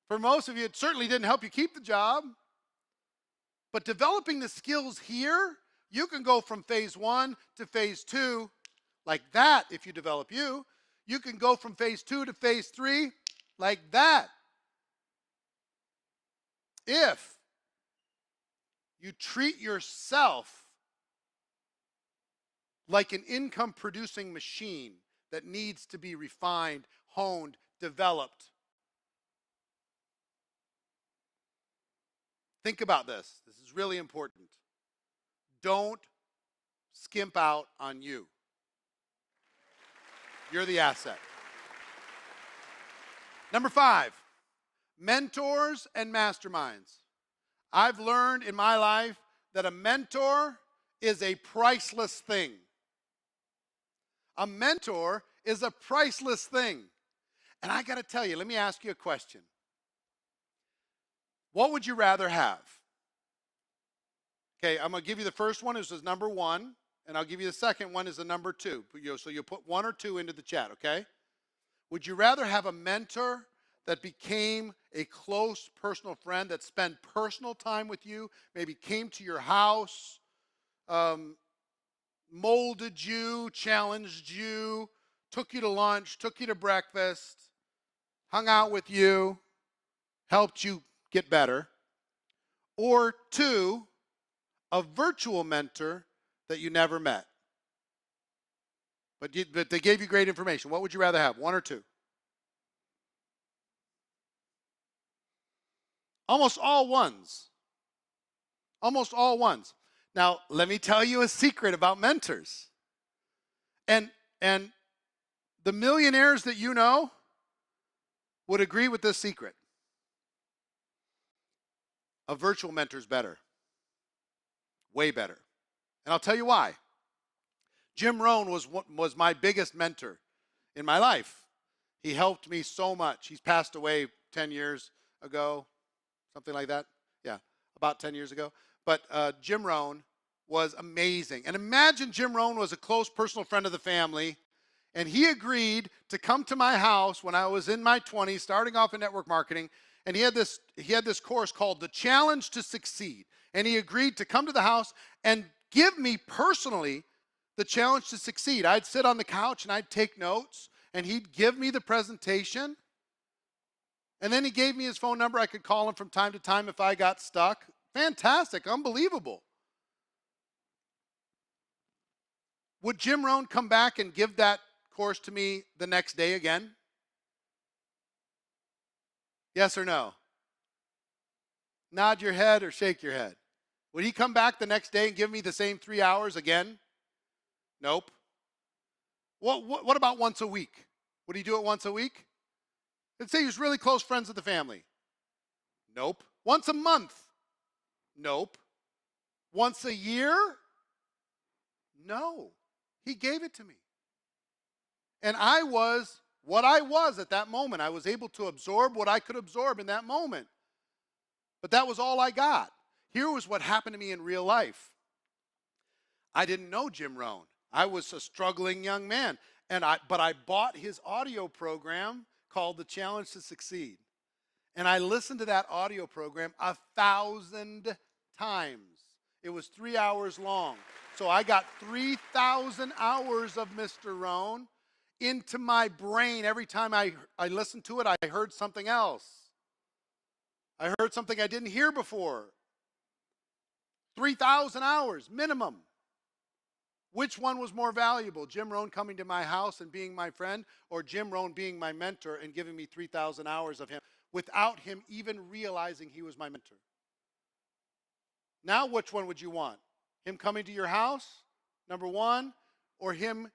For most of you, it certainly didn't help you keep the job. But developing the skills here, you can go from phase 1 to phase 2 like that if you develop you. You can go from phase 2 to phase 3 like that. If you treat yourself like an income-producing machine that needs to be refined, honed, developed. Think about this. This is really important. Don't skimp out on you. You're the asset. Number 5, mentors and masterminds. I've learned in my life that a mentor is a priceless thing. A mentor is a priceless thing. And I got to tell you, let me ask you a question. What would you rather have? Okay, I'm going to give you the first one as number 1, and I'll give you the second one as a number 2. So you'll put 1 or 2 into the chat, okay? Would you rather have a mentor that became a close personal friend, that spent personal time with you, maybe came to your house, molded you, challenged you, took you to lunch, took you to breakfast, hung out with you, helped you get better? Or 2, a virtual mentor that you never met, but they gave you great information? What would you rather have, 1 or 2? Almost all ones. Almost all ones. Now, let me tell you a secret about mentors. And the millionaires that you know would agree with this secret. A virtual mentor is better. Way better. And I'll tell you why. Jim Rohn was my biggest mentor in my life. He helped me so much. He's passed away 10 years ago, something like that. Yeah, about 10 years ago. But Jim Rohn was amazing. And imagine Jim Rohn was a close personal friend of the family, and he agreed to come to my house when I was in my 20s, starting off in network marketing, and he had this course called The Challenge to Succeed. And he agreed to come to the house and give me personally the challenge to succeed. I'd sit on the couch and I'd take notes, and he'd give me the presentation. And then he gave me his phone number. I could call him from time to time if I got stuck. Fantastic, unbelievable. Would Jim Rohn come back and give that course to me the next day again? Yes or no? Nod your head or shake your head. Would he come back the next day and give me the same 3 hours again? Nope. What about once a week? Would he do it once a week? Let's say he was really close friends with the family. Nope. Once a month? Nope. Once a year? No. He gave it to me. And I was what I was at that moment. I was able to absorb what I could absorb in that moment. But that was all I got. Here was what happened to me in real life. I didn't know Jim Rohn. I was a struggling young man. But I bought his audio program called The Challenge to Succeed. And I listened to that audio program 1,000 times. It was 3 hours long. So I got 3,000 hours of Mr. Rohn into my brain. Every time I listened to it, I heard something else. I heard something I didn't hear before. 3,000 hours minimum. Which one was more valuable? Jim Rohn coming to my house and being my friend, or Jim Rohn being my mentor and giving me 3,000 hours of him without him even realizing he was my mentor? Now, which one would you want? Him coming to your house, number one, or him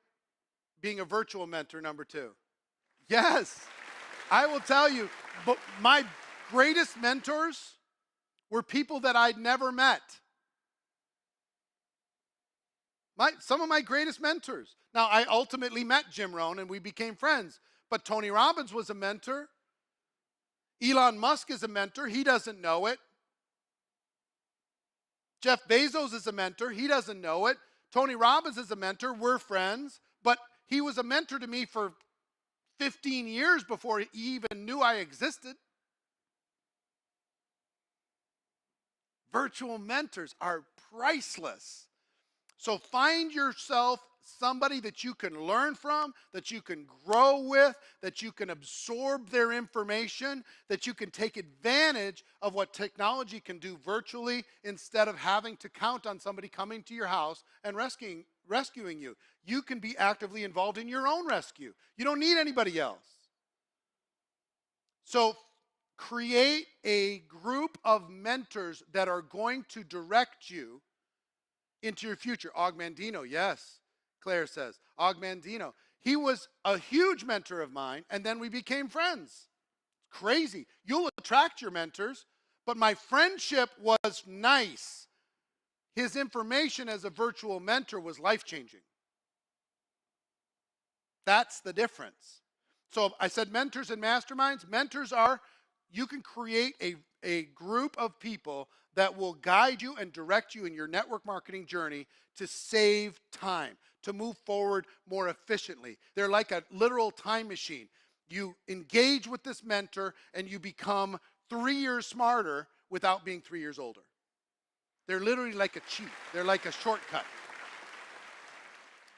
being a virtual mentor, number two? Yes, I will tell you, but my greatest mentors were people that I'd never met. Some of my greatest mentors. Now, I ultimately met Jim Rohn and we became friends, but Tony Robbins was a mentor. Elon Musk is a mentor. He doesn't know it. Jeff Bezos is a mentor. He doesn't know it. Tony Robbins is a mentor. We're friends, but he was a mentor to me for 15 years before he even knew I existed. Virtual mentors are priceless. So find yourself somebody that you can learn from, that you can grow with, that you can absorb their information, that you can take advantage of what technology can do virtually instead of having to count on somebody coming to your house and rescuing you. You can be actively involved in your own rescue. You don't need anybody else. So create a group of mentors that are going to direct you into your future. Og Mandino, yes, Claire says. Og Mandino. He was a huge mentor of mine, and then we became friends. Crazy. You'll attract your mentors, but my friendship was nice. His information as a virtual mentor was life-changing. That's the difference. So I said mentors and masterminds. Mentors are, you can create a group of people that will guide you and direct you in your network marketing journey to save time, to move forward more efficiently. They're like a literal time machine. You engage with this mentor and you become 3 years smarter without being 3 years older. They're literally like a cheat. They're like a shortcut.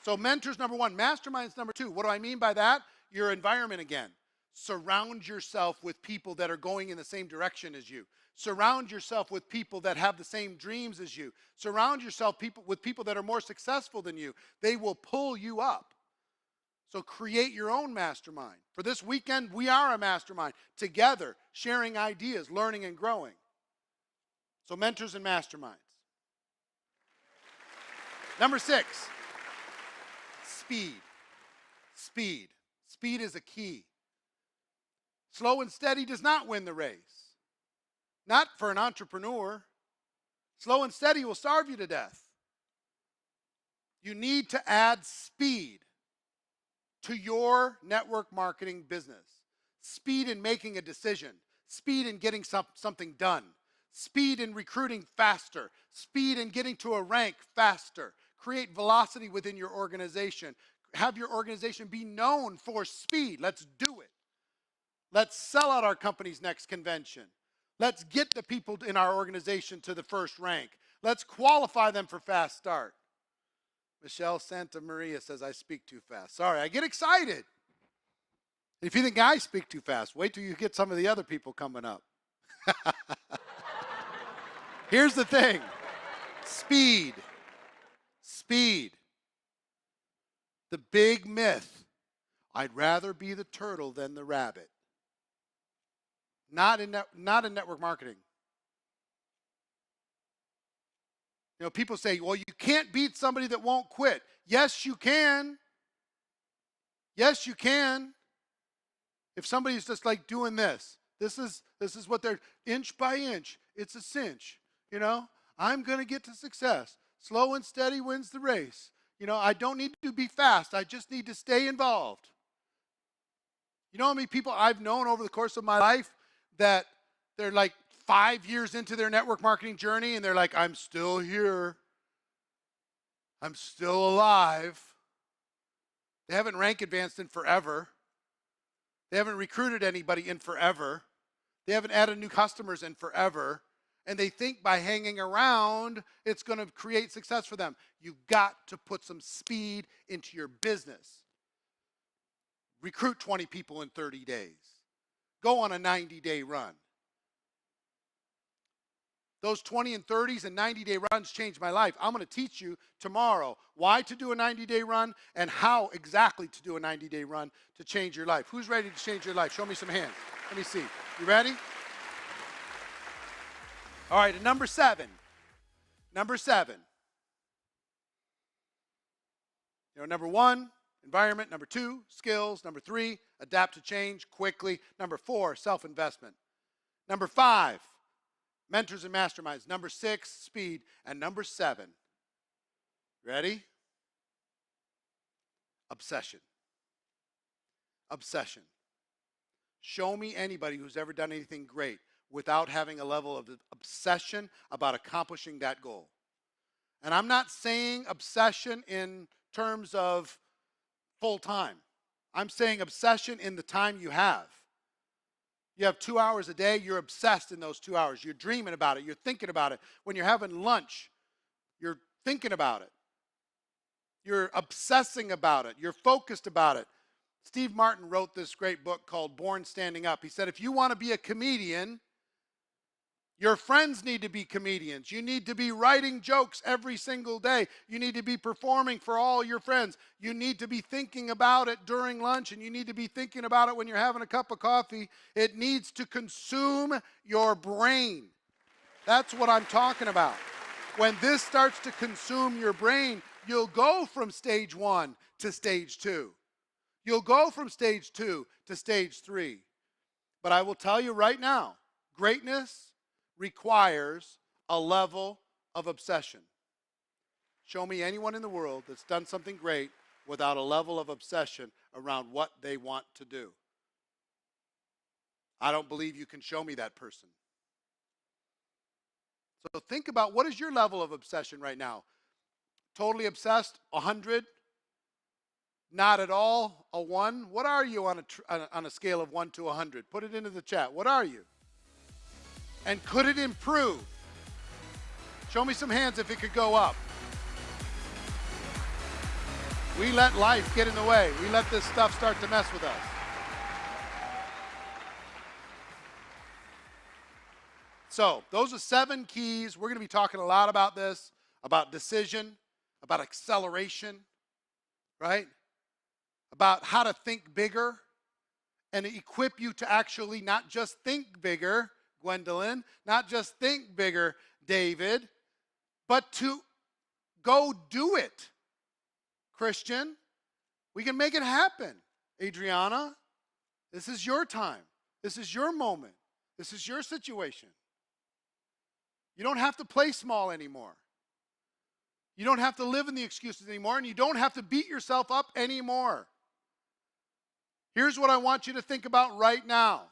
So mentors, number one. Masterminds, number two. What do I mean by that? Your environment again. Surround yourself with people that are going in the same direction as you. Surround yourself with people that have the same dreams as you. Surround yourself with people that are more successful than you. They will pull you up. So create your own mastermind. For this weekend, we are a mastermind. Together, sharing ideas, learning and growing. So mentors and masterminds. Number 6, speed. Speed. Speed is a key. Slow and steady does not win the race. Not for an entrepreneur. Slow and steady will starve you to death. You need to add speed to your network marketing business. Speed in making a decision. Speed in getting something done. Speed in recruiting faster. Speed in getting to a rank faster. Create velocity within your organization. Have your organization be known for speed. Let's do it. Let's sell out our company's next convention. Let's get the people in our organization to the first rank. Let's qualify them for fast start. Michelle Santa Maria says I speak too fast. Sorry, I get excited. If you think I speak too fast, wait till you get some of the other people coming up. Here's the thing. Speed. Speed. The big myth. I'd rather be the turtle than the rabbit. Not in network marketing. You know, people say, well, you can't beat somebody that won't quit. Yes, you can. Yes, you can. If somebody's just like doing this is what they're inch by inch. It's a cinch. You know, I'm going to get to success. Slow and steady wins the race. You know, I don't need to be fast. I just need to stay involved. You know how many people I've known over the course of my life that they're like 5 years into their network marketing journey and they're like, I'm still here. I'm still alive. They haven't rank advanced in forever. They haven't recruited anybody in forever. They haven't added new customers in forever. And they think by hanging around, it's going to create success for them. You've got to put some speed into your business. Recruit 20 people in 30 days. Go on a 90-day run. Those 20 and 30s and 90-day runs changed my life. I'm going to teach you tomorrow why to do a 90-day run and how exactly to do a 90-day run to change your life. Who's ready to change your life? Show me some hands. Let me see. You ready? All right, and number 7. Number 7. You know, number 1, environment. Number 2, skills. Number 3, adapt to change quickly. Number 4, self-investment. Number 5, mentors and masterminds. Number 6, speed. And number 7, ready? Obsession. Obsession. Show me anybody who's ever done anything great without having a level of obsession about accomplishing that goal. And I'm not saying obsession in terms of full time. I'm saying obsession in the time you have. You have 2 hours a day, you're obsessed in those 2 hours. You're dreaming about it, you're thinking about it. When you're having lunch, you're thinking about it. You're obsessing about it, you're focused about it. Steve Martin wrote this great book called Born Standing Up. He said, if you want to be a comedian, your friends need to be comedians. You need to be writing jokes every single day. You need to be performing for all your friends. You need to be thinking about it during lunch, and you need to be thinking about it when you're having a cup of coffee. It needs to consume your brain. That's what I'm talking about. When this starts to consume your brain, you'll go from stage 1 to stage 2. You'll go from stage 2 to stage 3. But I will tell you right now, greatness requires a level of obsession. Show me anyone in the world that's done something great without a level of obsession around what they want to do. I don't believe you can show me that person. So think about, what is your level of obsession right now? Totally obsessed, 100? Not at all, a 1? What are you on a scale of 1 to 100? Put it into the chat. What are you? And could it improve? Show me some hands if it could go up. We let life get in the way. We let this stuff start to mess with us. So those are 7 keys. We're going to be talking a lot about this, about decision, about acceleration, right? About how to think bigger and equip you to actually not just think bigger, Gwendolyn, not just think bigger, David, but to go do it. Christian, we can make it happen. Adriana, this is your time. This is your moment. This is your situation. You don't have to play small anymore. You don't have to live in the excuses anymore, and you don't have to beat yourself up anymore. Here's what I want you to think about right now.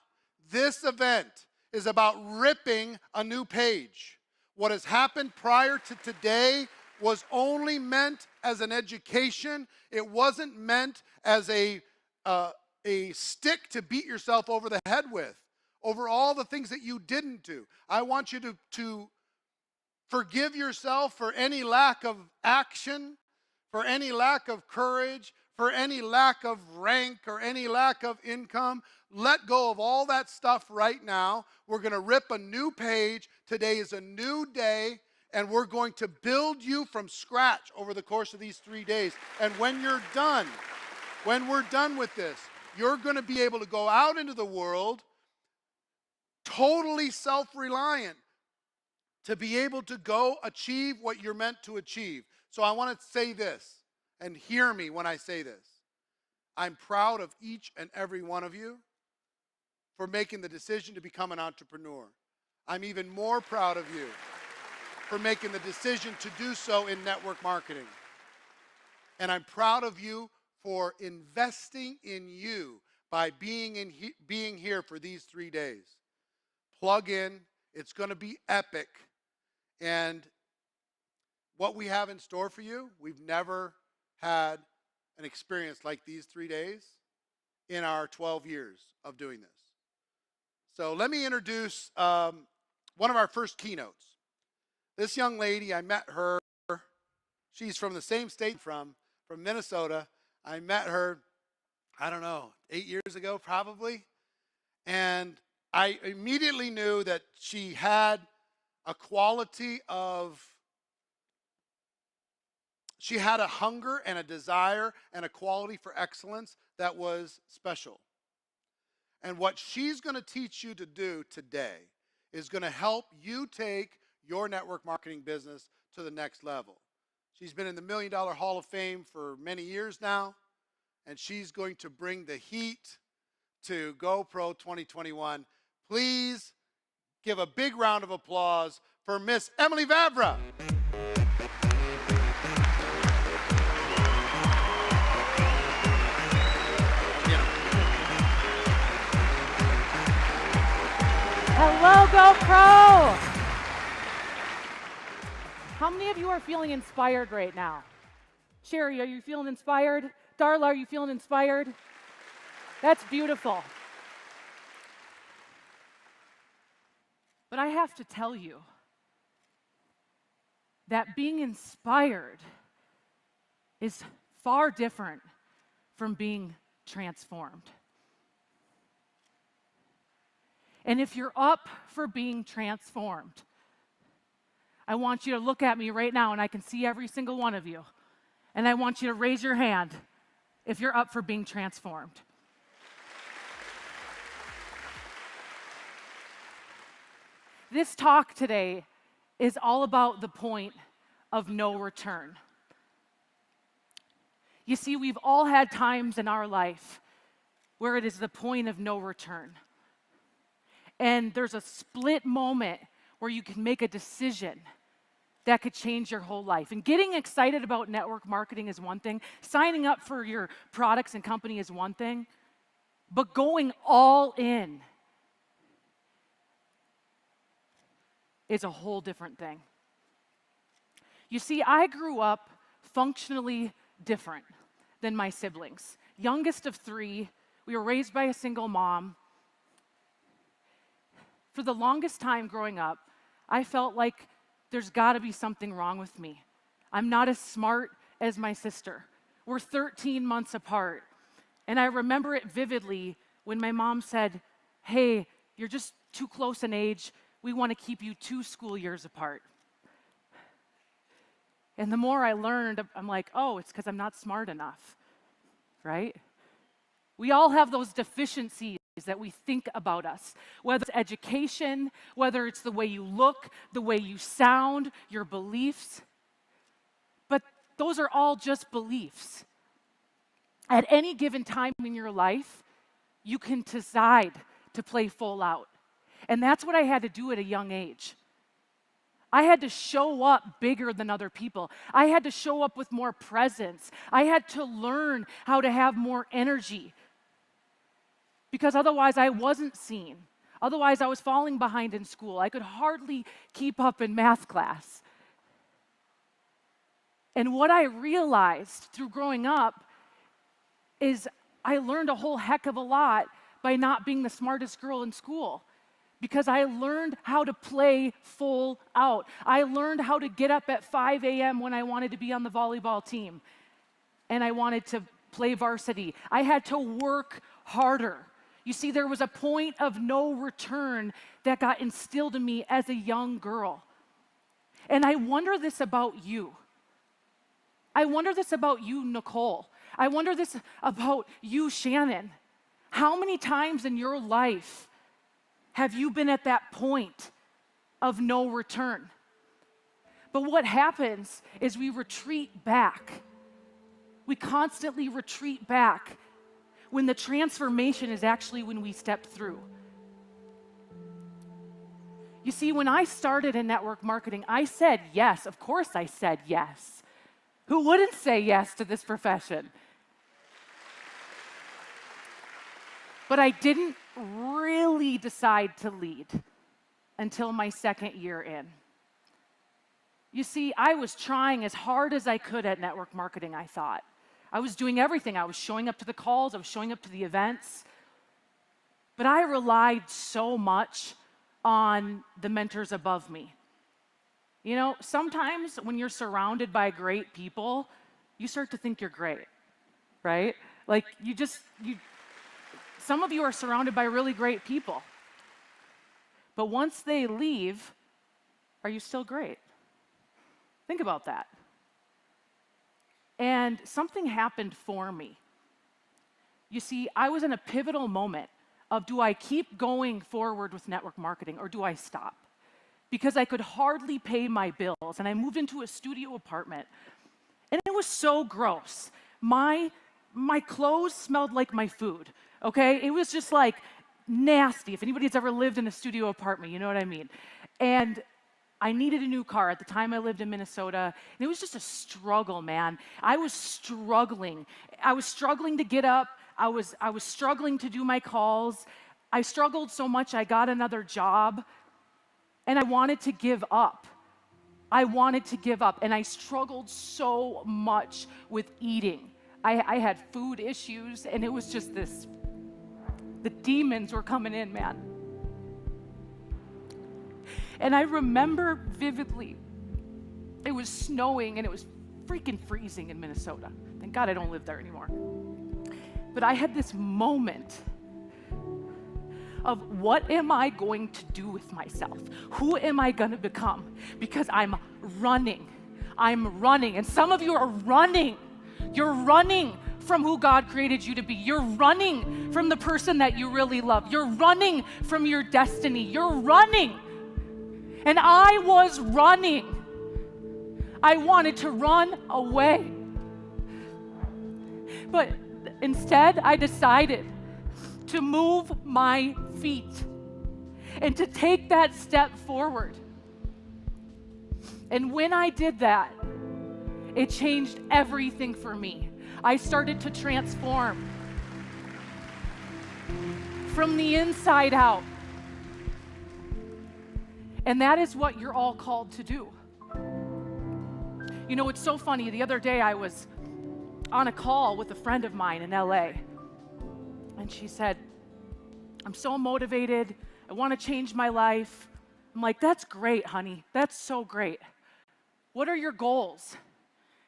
This event is about ripping a new page. What has happened prior to today was only meant as an education. It wasn't meant as a stick to beat yourself over the head with, over all the things that you didn't do. I want you to forgive yourself for any lack of action, for any lack of courage, for any lack of rank or any lack of income. Let go of all that stuff right now. We're going to rip a new page. Today is a new day, and we're going to build you from scratch over the course of these 3 days. And when you're done, when we're done with this, you're going to be able to go out into the world totally self-reliant to be able to go achieve what you're meant to achieve. So I want to say this, and hear me when I say this. I'm proud of each and every one of you for making the decision to become an entrepreneur. I'm even more proud of you for making the decision to do so in network marketing. And I'm proud of you for investing in you by being here for these 3 days. Plug in. It's going to be epic. And what we have in store for you, we've never had an experience like these 3 days in our 12 years of doing this. So let me introduce one of our first keynotes. This young lady, I met her. She's from the same state from Minnesota. I met her, I don't know, 8 years ago probably. And I immediately knew that she had a quality of, she had a hunger and a desire and a quality for excellence that was special. And what she's going to teach you to do today is going to help you take your network marketing business to the next level. She's been in the $1 Million Hall of Fame for many years now, and she's going to bring the heat to GoPro 2021. Please give a big round of applause for Miss Emily Vavra. Hello, GoPro! How many of you are feeling inspired right now? Sherry, are you feeling inspired? Darla, are you feeling inspired? That's beautiful. But I have to tell you that being inspired is far different from being transformed. And if you're up for being transformed, I want you to look at me right now, and I can see every single one of you. And I want you to raise your hand if you're up for being transformed. This talk today is all about the point of no return. You see, we've all had times in our life where it is the point of no return. And there's a split moment where you can make a decision that could change your whole life. And getting excited about network marketing is one thing. Signing up for your products and company is one thing. But going all in is a whole different thing. You see, I grew up functionally different than my siblings. Youngest of 3, we were raised by a single mom. For the longest time growing up, I felt like there's got to be something wrong with me. I'm not as smart as my sister. We're 13 months apart. And I remember it vividly when my mom said, "Hey, you're just too close in age. We want to keep you 2 school years apart." And the more I learned, I'm like, oh, it's because I'm not smart enough, right? We all have those deficiencies that we think about us, whether it's education, whether it's the way you look, the way you sound, your beliefs. But those are all just beliefs. At any given time in your life, you can decide to play full out. And that's what I had to do at a young age. I had to show up bigger than other people. I had to show up with more presence. I had to learn how to have more energy. Because otherwise I wasn't seen. Otherwise, I was falling behind in school. I could hardly keep up in math class. And what I realized through growing up is I learned a whole heck of a lot by not being the smartest girl in school, because I learned how to play full out. I learned how to get up at 5 a.m. when I wanted to be on the volleyball team and I wanted to play varsity. I had to work harder. You see, there was a point of no return that got instilled in me as a young girl. And I wonder this about you. I wonder this about you, Nicole. I wonder this about you, Shannon. How many times in your life have you been at that point of no return? But what happens is we retreat back. We constantly retreat back when the transformation is actually when we step through. You see, when I started in network marketing, I said yes. Of course I said yes. Who wouldn't say yes to this profession? But I didn't really decide to lead until my second year in. You see, I was trying as hard as I could at network marketing, I thought. I was doing everything. I was showing up to the calls, I was showing up to the events. But I relied so much on the mentors above me. You know, sometimes when you're surrounded by great people, you start to think you're great, right? Like some of you are surrounded by really great people. But once they leave, are you still great? Think about that. And something happened for me. You see, I was in a pivotal moment of, do I keep going forward with network marketing or do I stop? Because I could hardly pay my bills, and I moved into a studio apartment, and it was so gross. My clothes smelled like my food, okay? It was just like nasty. If anybody's ever lived in a studio apartment, you know what I mean. And I needed a new car. At the time, I lived in Minnesota, and it was just a struggle, man. I was struggling. I was struggling to get up. I was struggling to do my calls. I struggled so much, I got another job, and I wanted to give up. I wanted to give up, and I struggled so much with eating. I had food issues, and it was just this, the demons were coming in, man. And I remember vividly, it was snowing and it was freaking freezing in Minnesota. Thank God I don't live there anymore. But I had this moment of, what am I going to do with myself? Who am I going to become? Because I'm running. And some of you are running. You're running from who God created you to be. You're running from the person that you really love. You're running from your destiny. You're running. And I was running. I wanted to run away. But instead, I decided to move my feet and to take that step forward. And when I did that, it changed everything for me. I started to transform from the inside out. And that is what you're all called to do. You know, it's so funny. The other day I was on a call with a friend of mine in LA. And she said, I'm so motivated. I want to change my life. I'm like, that's great, honey. That's so great. What are your goals?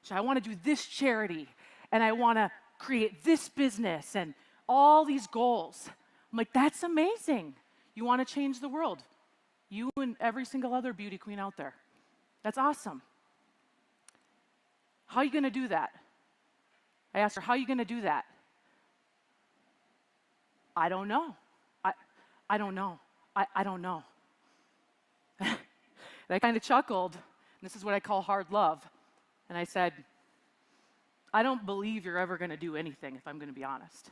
She said, I want to do this charity, and I want to create this business, and all these goals. I'm like, that's amazing. You want to change the world. You and every single other beauty queen out there. That's awesome. How are you going to do that? I asked her, how are you going to do that? I don't know. I don't know. I don't know. And I kind of chuckled. This is what I call hard love. And I said, I don't believe you're ever going to do anything, if I'm going to be honest.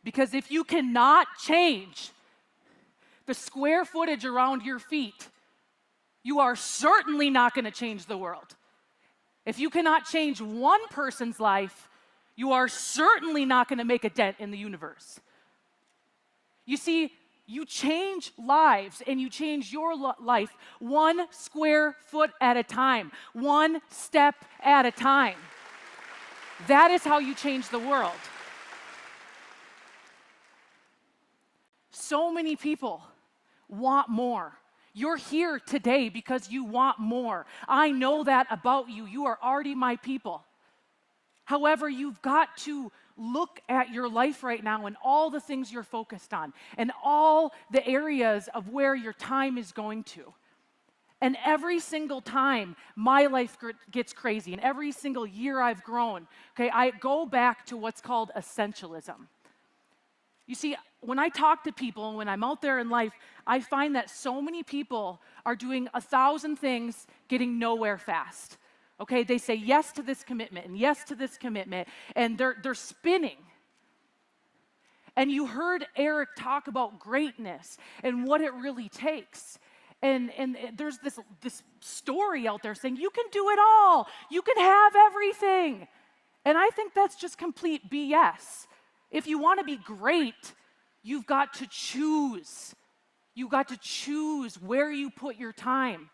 Because if you cannot change the square footage around your feet, you are certainly not going to change the world. If you cannot change one person's life, you are certainly not going to make a dent in the universe. You see, You change lives and you change your life 1 square foot at a time, 1 step at a time. That is how you change the world. So many people want more. You're here today because you want more. I know that about you. You are already my people. However, you've got to look at your life right now and all the things you're focused on and all the areas of where your time is going to. And every single time my life gets crazy and every single year I've grown, okay, I go back to what's called essentialism. You see, when I talk to people and when I'm out there in life, I find that so many people are doing 1,000 things, getting nowhere fast. Okay, they say yes to this commitment and yes to this commitment, and they're spinning. And you heard Eric talk about greatness and what it really takes. And there's this story out there saying you can do it all, you can have everything. And I think that's just complete BS. If you want to be great, you've got to choose. You've got to choose where you put your time.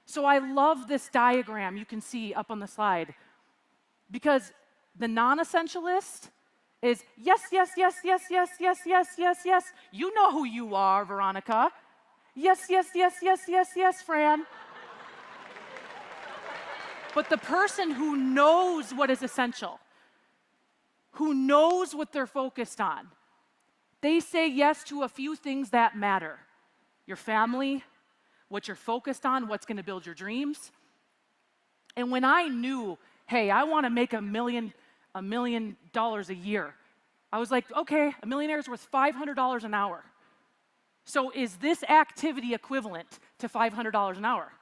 So I love this diagram you can see up on the slide, because the non-essentialist is yes, yes, yes, yes, yes, yes, yes, yes, yes. You know who you are, Veronica. Yes, yes, yes, yes, yes, yes, Fran. But the person who knows what is essential, who knows what they're focused on, they say yes to a few things that matter. Your family, what you're focused on, what's going to build your dreams. And when I knew, hey, I want to make $1 million a year, I was like, okay, a millionaire is worth $500 an hour. So is this activity equivalent to $500 an hour?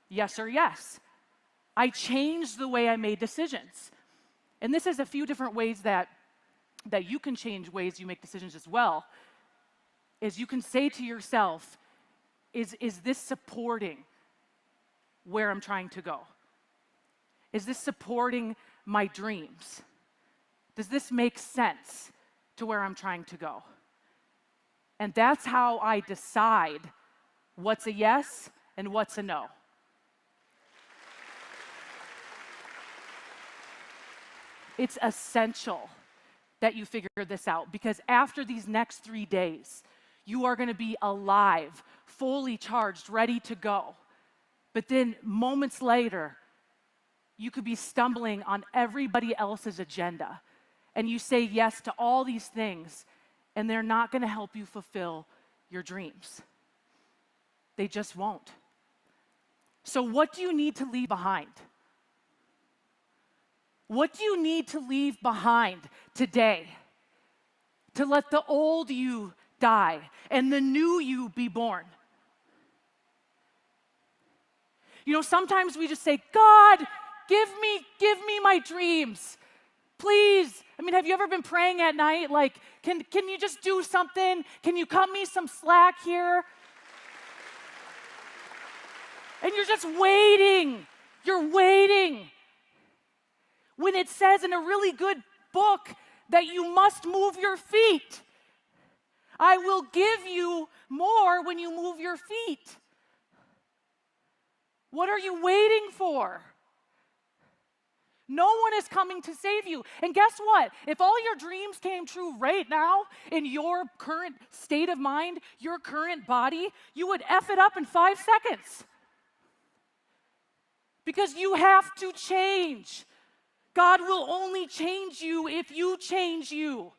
Yes or yes. I changed the way I made decisions. And this is a few different ways that you can change ways you make decisions as well. Is you can say to yourself, is this supporting where I'm trying to go? Is this supporting my dreams? Does this make sense to where I'm trying to go? And that's how I decide what's a yes and what's a no. It's essential that you figure this out, because after these next 3 days, you are going to be alive, fully charged, ready to go. But then moments later, you could be stumbling on everybody else's agenda. And you say yes to all these things, and they're not going to help you fulfill your dreams. They just won't. So what do you need to leave behind? What do you need to leave behind today to let the old you die and the new you be born? You know, sometimes we just say, God, give me my dreams. Please. I mean, have you ever been praying at night like, can you just do something? Can you cut me some slack here? And you're just waiting. You're waiting. When it says in a really good book that you must move your feet. I will give you more when you move your feet. What are you waiting for? No one is coming to save you. And guess what? If all your dreams came true right now, in your current state of mind, your current body, you would F it up in 5 seconds. Because you have to change. God will only change you if you change you.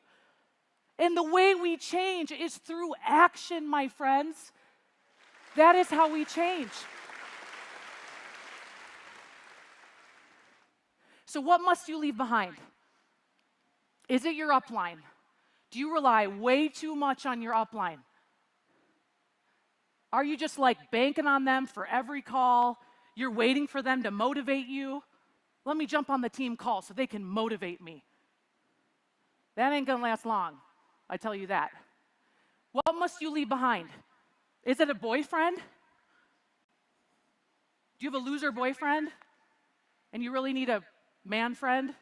And the way we change is through action, my friends. That is how we change. So what must you leave behind? Is it your upline? Do you rely way too much on your upline? Are you just like banking on them for every call? You're waiting for them to motivate you? Let me jump on the team call so they can motivate me. That ain't gonna last long, I tell you that. What must you leave behind? Is it a boyfriend? Do you have a loser boyfriend? And you really need a man friend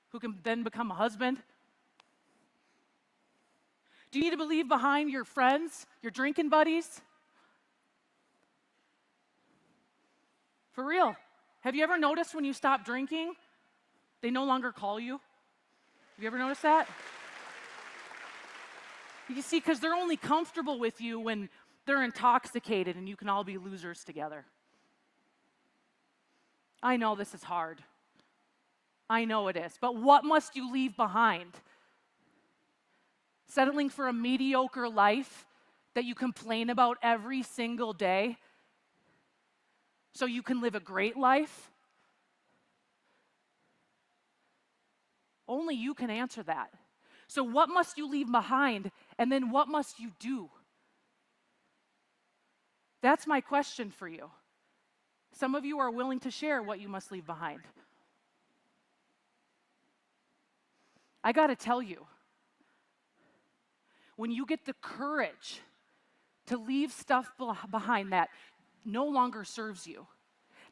who can then become a husband? Do you need to leave behind your friends, your drinking buddies? For real. Have you ever noticed when you stop drinking, they no longer call you? Have you ever noticed that? You see, because they're only comfortable with you when they're intoxicated and you can all be losers together. I know this is hard. I know it is. But what must you leave behind? Settling for a mediocre life that you complain about every single day so you can live a great life? Only you can answer that. So what must you leave behind, and then what must you do? That's my question for you. Some of you are willing to share what you must leave behind. I got to tell you, when you get the courage to leave stuff behind that no longer serves you,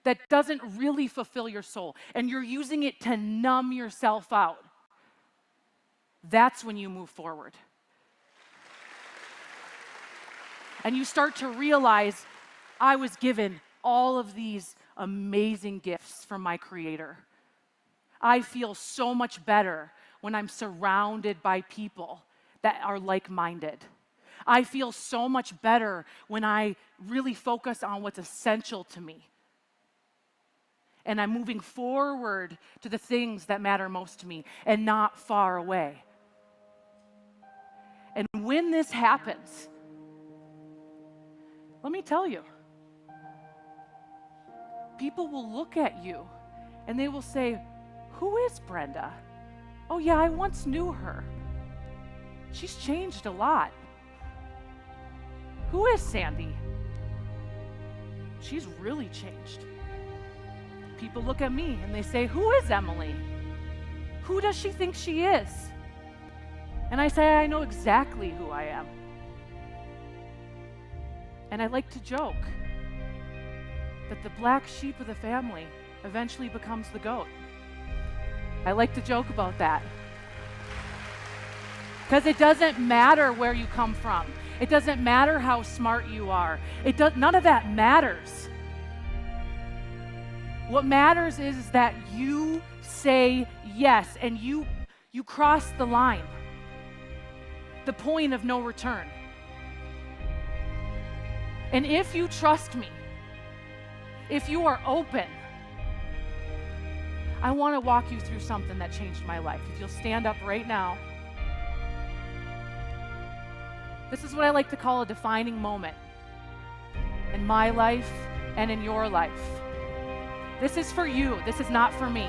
that doesn't really fulfill your soul, and you're using it to numb yourself out, that's when you move forward. And you start to realize, I was given all of these amazing gifts from my Creator. I feel so much better when I'm surrounded by people that are like-minded. I feel so much better when I really focus on what's essential to me. And I'm moving forward to the things that matter most to me and not far away. And when this happens, let me tell you, people will look at you and they will say, who is Brenda? Oh yeah, I once knew her. She's changed a lot. Who is Sandy? She's really changed. People look at me and they say, who is Emily? Who does she think she is? And I say, I know exactly who I am. And I like to joke that the black sheep of the family eventually becomes the goat. I like to joke about that. Because it doesn't matter where you come from. It doesn't matter how smart you are. None of that matters. What matters is that you say yes and you cross the line. The point of no return. And if you trust me, if you are open, I want to walk you through something that changed my life. If you'll stand up right now. This is what I like to call a defining moment in my life and in your life. This is for you. This is not for me.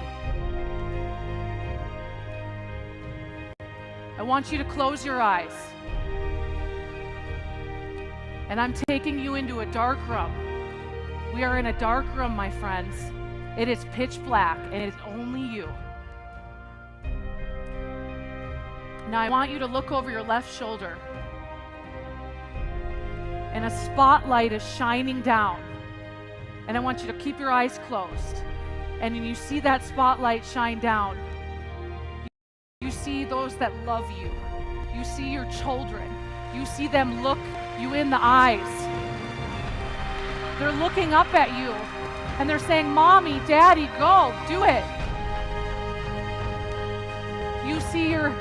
I want you to close your eyes. And I'm taking you into a dark room. We are in a dark room, my friends. It is pitch black, and it is only you. Now I want you to look over your left shoulder. And a spotlight is shining down. And I want you to keep your eyes closed. And when you see that spotlight shine down, you see those that love you. You see your children. You see them look you in the eyes. They're looking up at you and they're saying, Mommy, Daddy, go, do it. You see your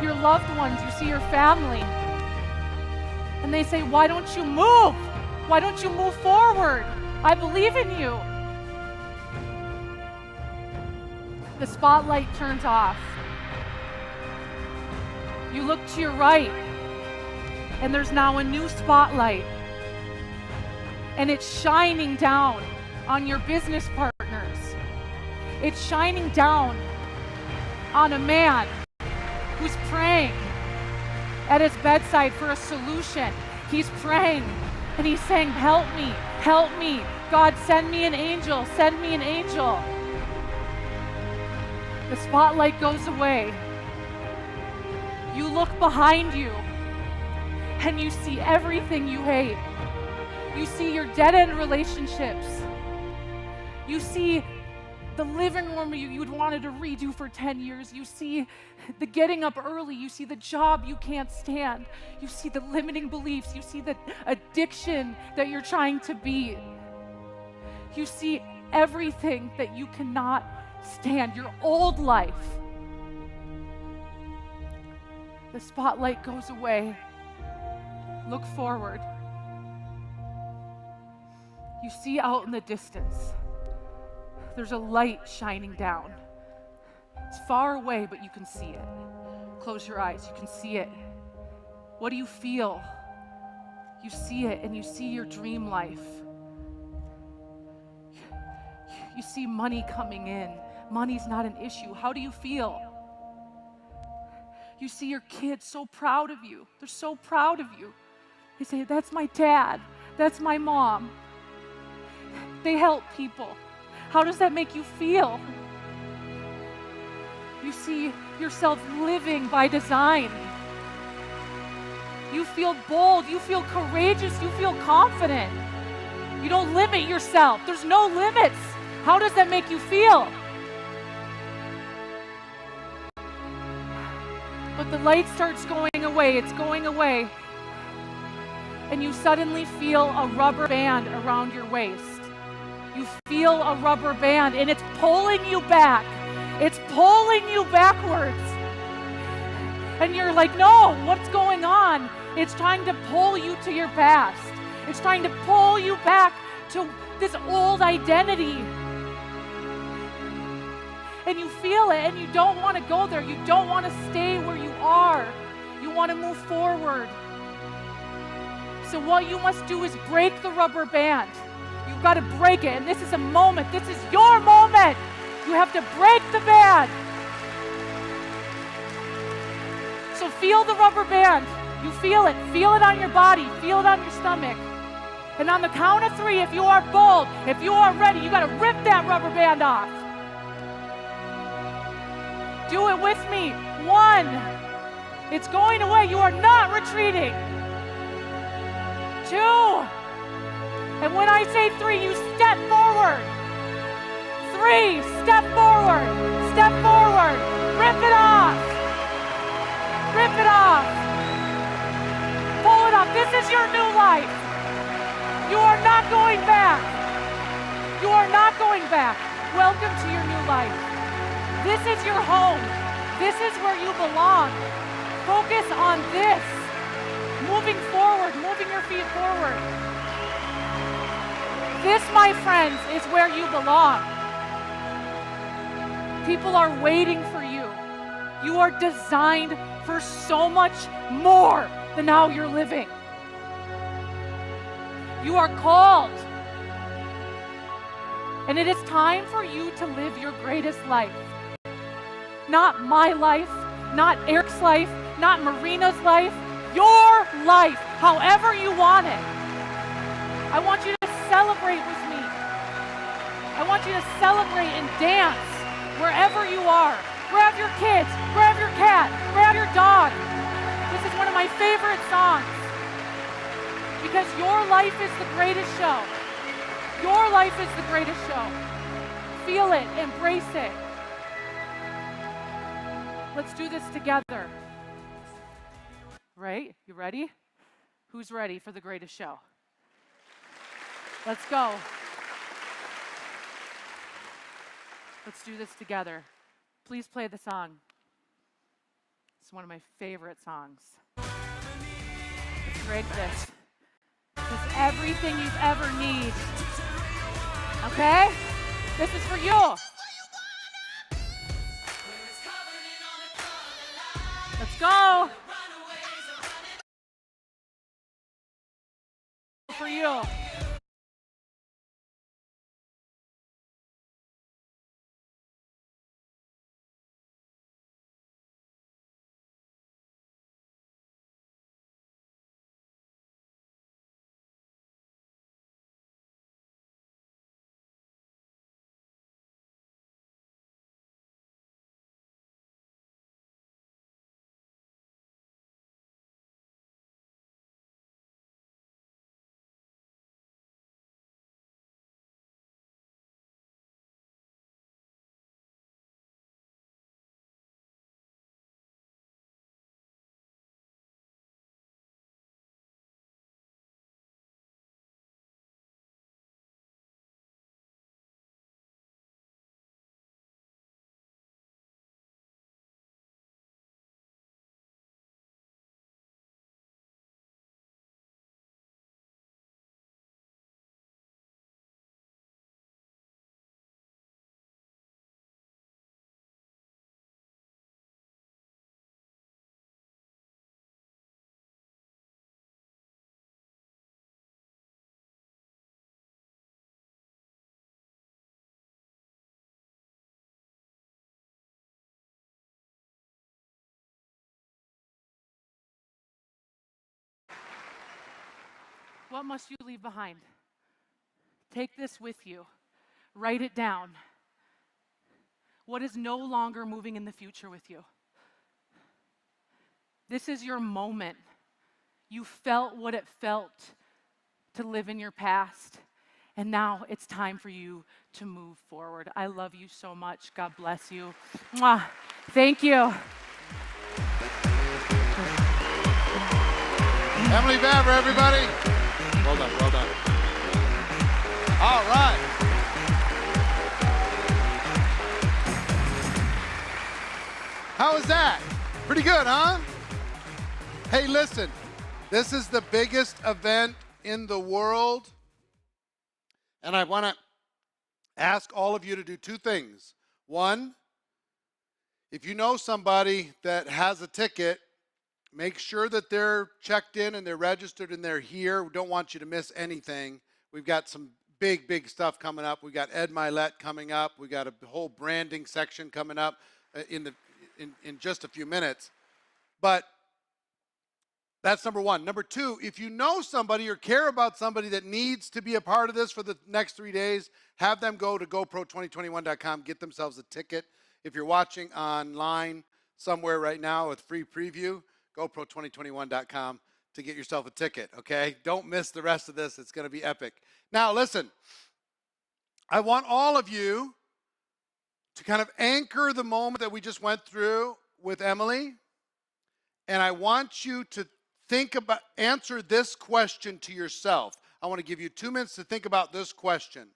loved ones, you see your family. And they say, why don't you move? Why don't you move forward? I believe in you. The spotlight turns off. You look to your right, and there's now a new spotlight. And it's shining down on your business partners. It's shining down on a man who's praying at his bedside for a solution. He's praying and he's saying, help me, help me. God, send me an angel, send me an angel. The spotlight goes away. You look behind you and you see everything you hate. You see your dead-end relationships. You see the living room you'd wanted to redo for 10 years. You see the getting up early. You see the job you can't stand. You see the limiting beliefs. You see the addiction that you're trying to beat. You see everything that you cannot stand, your old life. The spotlight goes away. Look forward. You see out in the distance, there's a light shining down. It's far away, but you can see it. Close your eyes, you can see it. What do you feel? You see it, and you see your dream life. You see money coming in. Money's not an issue. How do you feel? You see your kids so proud of you. They're so proud of you. They say, that's my dad. That's my mom. They help people. How does that make you feel? You see yourself living by design. You feel bold. You feel courageous. You feel confident. You don't limit yourself. There's no limits. How does that make you feel? But the light starts going away. It's going away. And you suddenly feel a rubber band around your waist. You feel a rubber band, and it's pulling you back. It's pulling you backwards. And you're like, no, what's going on? It's trying to pull you to your past. It's trying to pull you back to this old identity. And you feel it, and you don't want to go there. You don't want to stay where you are. You want to move forward. So what you must do is break the rubber band. You've got to break it, and this is a moment. This is your moment. You have to break the band. So feel the rubber band. You feel it. Feel it on your body. Feel it on your stomach. And on the count of 3, if you are bold, if you are ready, you got to rip that rubber band off. Do it with me. 1. It's going away. You are not retreating. 2. And when I say 3, you step forward. 3, step forward. Step forward. Rip it off. Rip it off. Pull it off. This is your new life. You are not going back. You are not going back. Welcome to your new life. This is your home. This is where you belong. Focus on this. Moving forward, moving your feet forward. This, my friends, is where you belong. People are waiting for you. You are designed for so much more than how you're living. You are called. And it is time for you to live your greatest life. Not my life, not Eric's life, not Marina's life, your life, however you want it. I want you to celebrate with me. I want you to celebrate and dance wherever you are. Grab your kids, grab your cat, grab your dog. This is one of my favorite songs because your life is the greatest show. Your life is the greatest show. Feel it, embrace it. Let's do this together. Right? You ready? Who's ready for the greatest show? Let's go. Let's do this together. Please play the song. It's one of my favorite songs. Let's break this. This is everything you've ever need. Okay? This is for you. Let's go. For you. What must you leave behind? Take this with you. Write it down. What is no longer moving in the future with you? This is your moment. You felt what it felt to live in your past, and now it's time for you to move forward. I love you so much. God bless you. Mwah. Thank you. Emily Vavra, everybody. Well done, well done. All right. How was that? Pretty good, huh? Hey, listen, this is the biggest event in the world, and I want to ask all of you to do two things. One, if you know somebody that has a ticket, make sure that they're checked in and they're registered and they're here. We don't want you to miss anything. We've got some big stuff coming up. We've got Ed Milet coming up. We've got a whole branding section coming up in just a few minutes. But that's number one. Number two, if you know somebody or care about somebody that needs to be a part of this for the next 3 days, have them go to GoPro2021.com, get themselves a ticket. If you're watching online somewhere right now with free preview, GoPro2021.com to get yourself a ticket, okay? Don't miss the rest of this. It's going to be epic. Now, listen, I want all of you to kind of anchor the moment that we just went through with Emily, and I want you to answer this question to yourself. I want to give you 2 minutes to think about this question.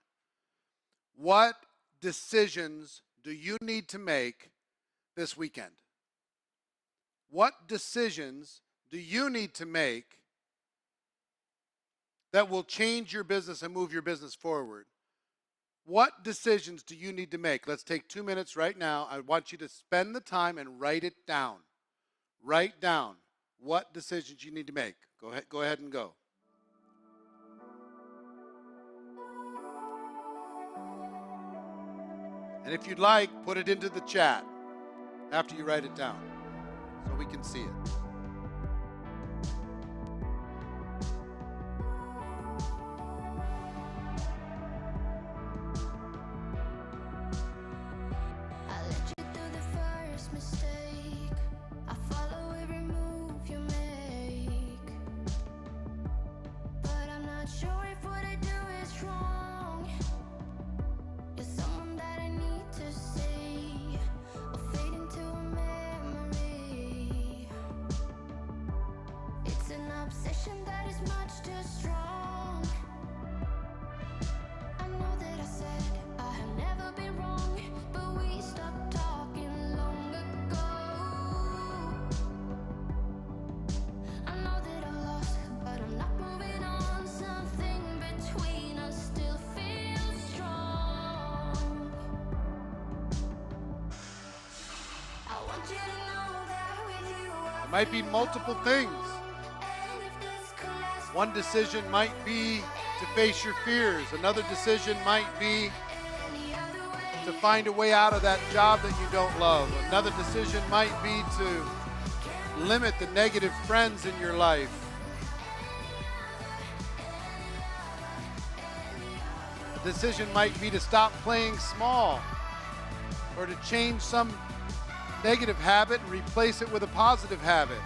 What decisions do you need to make this weekend? What decisions do you need to make that will change your business and move your business forward? What decisions do you need to make? Let's take 2 minutes right now. I want you to spend the time and write it down. Write down what decisions you need to make. Go ahead and go. And if you'd like, put it into the chat after you write it down so we can see it. I let you through the first mistake. I follow every move you make. But I'm not sure if what I do is wrong. You're someone that I need to see, or fade into a memory. It's an obsession that is much too strong. I know that I said I have never been wrong, but we stopped talking long ago. I know that I'm lost, but I'm not moving on. Something between us still feels strong. I want you to know that with you It might be multiple things. and if this could last One decision might be to face your fears. Another decision might be any other way. to find a way out of that job that you don't love. Another decision might be to limit the negative friends in your life. A decision might be to stop playing small, or to change some negative habit and replace it with a positive habit.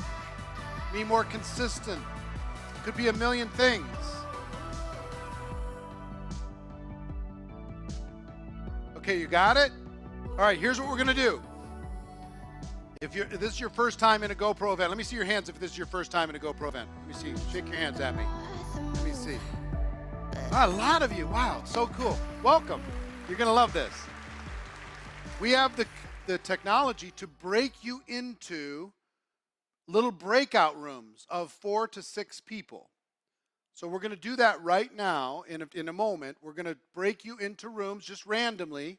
Be more consistent. Could be a million things. Okay, you got it? All right, here's what we're going to do. If this is your first time in a GoPro event, let me see your hands if this is your first time in a GoPro event. Let me see. Shake your hands at me. Let me see. A lot of you. Wow, so cool. Welcome. You're going to love this. We have the technology to break you into little breakout rooms of 4 to 6 people. So we're going to do that right now in a moment. We're going to break you into rooms just randomly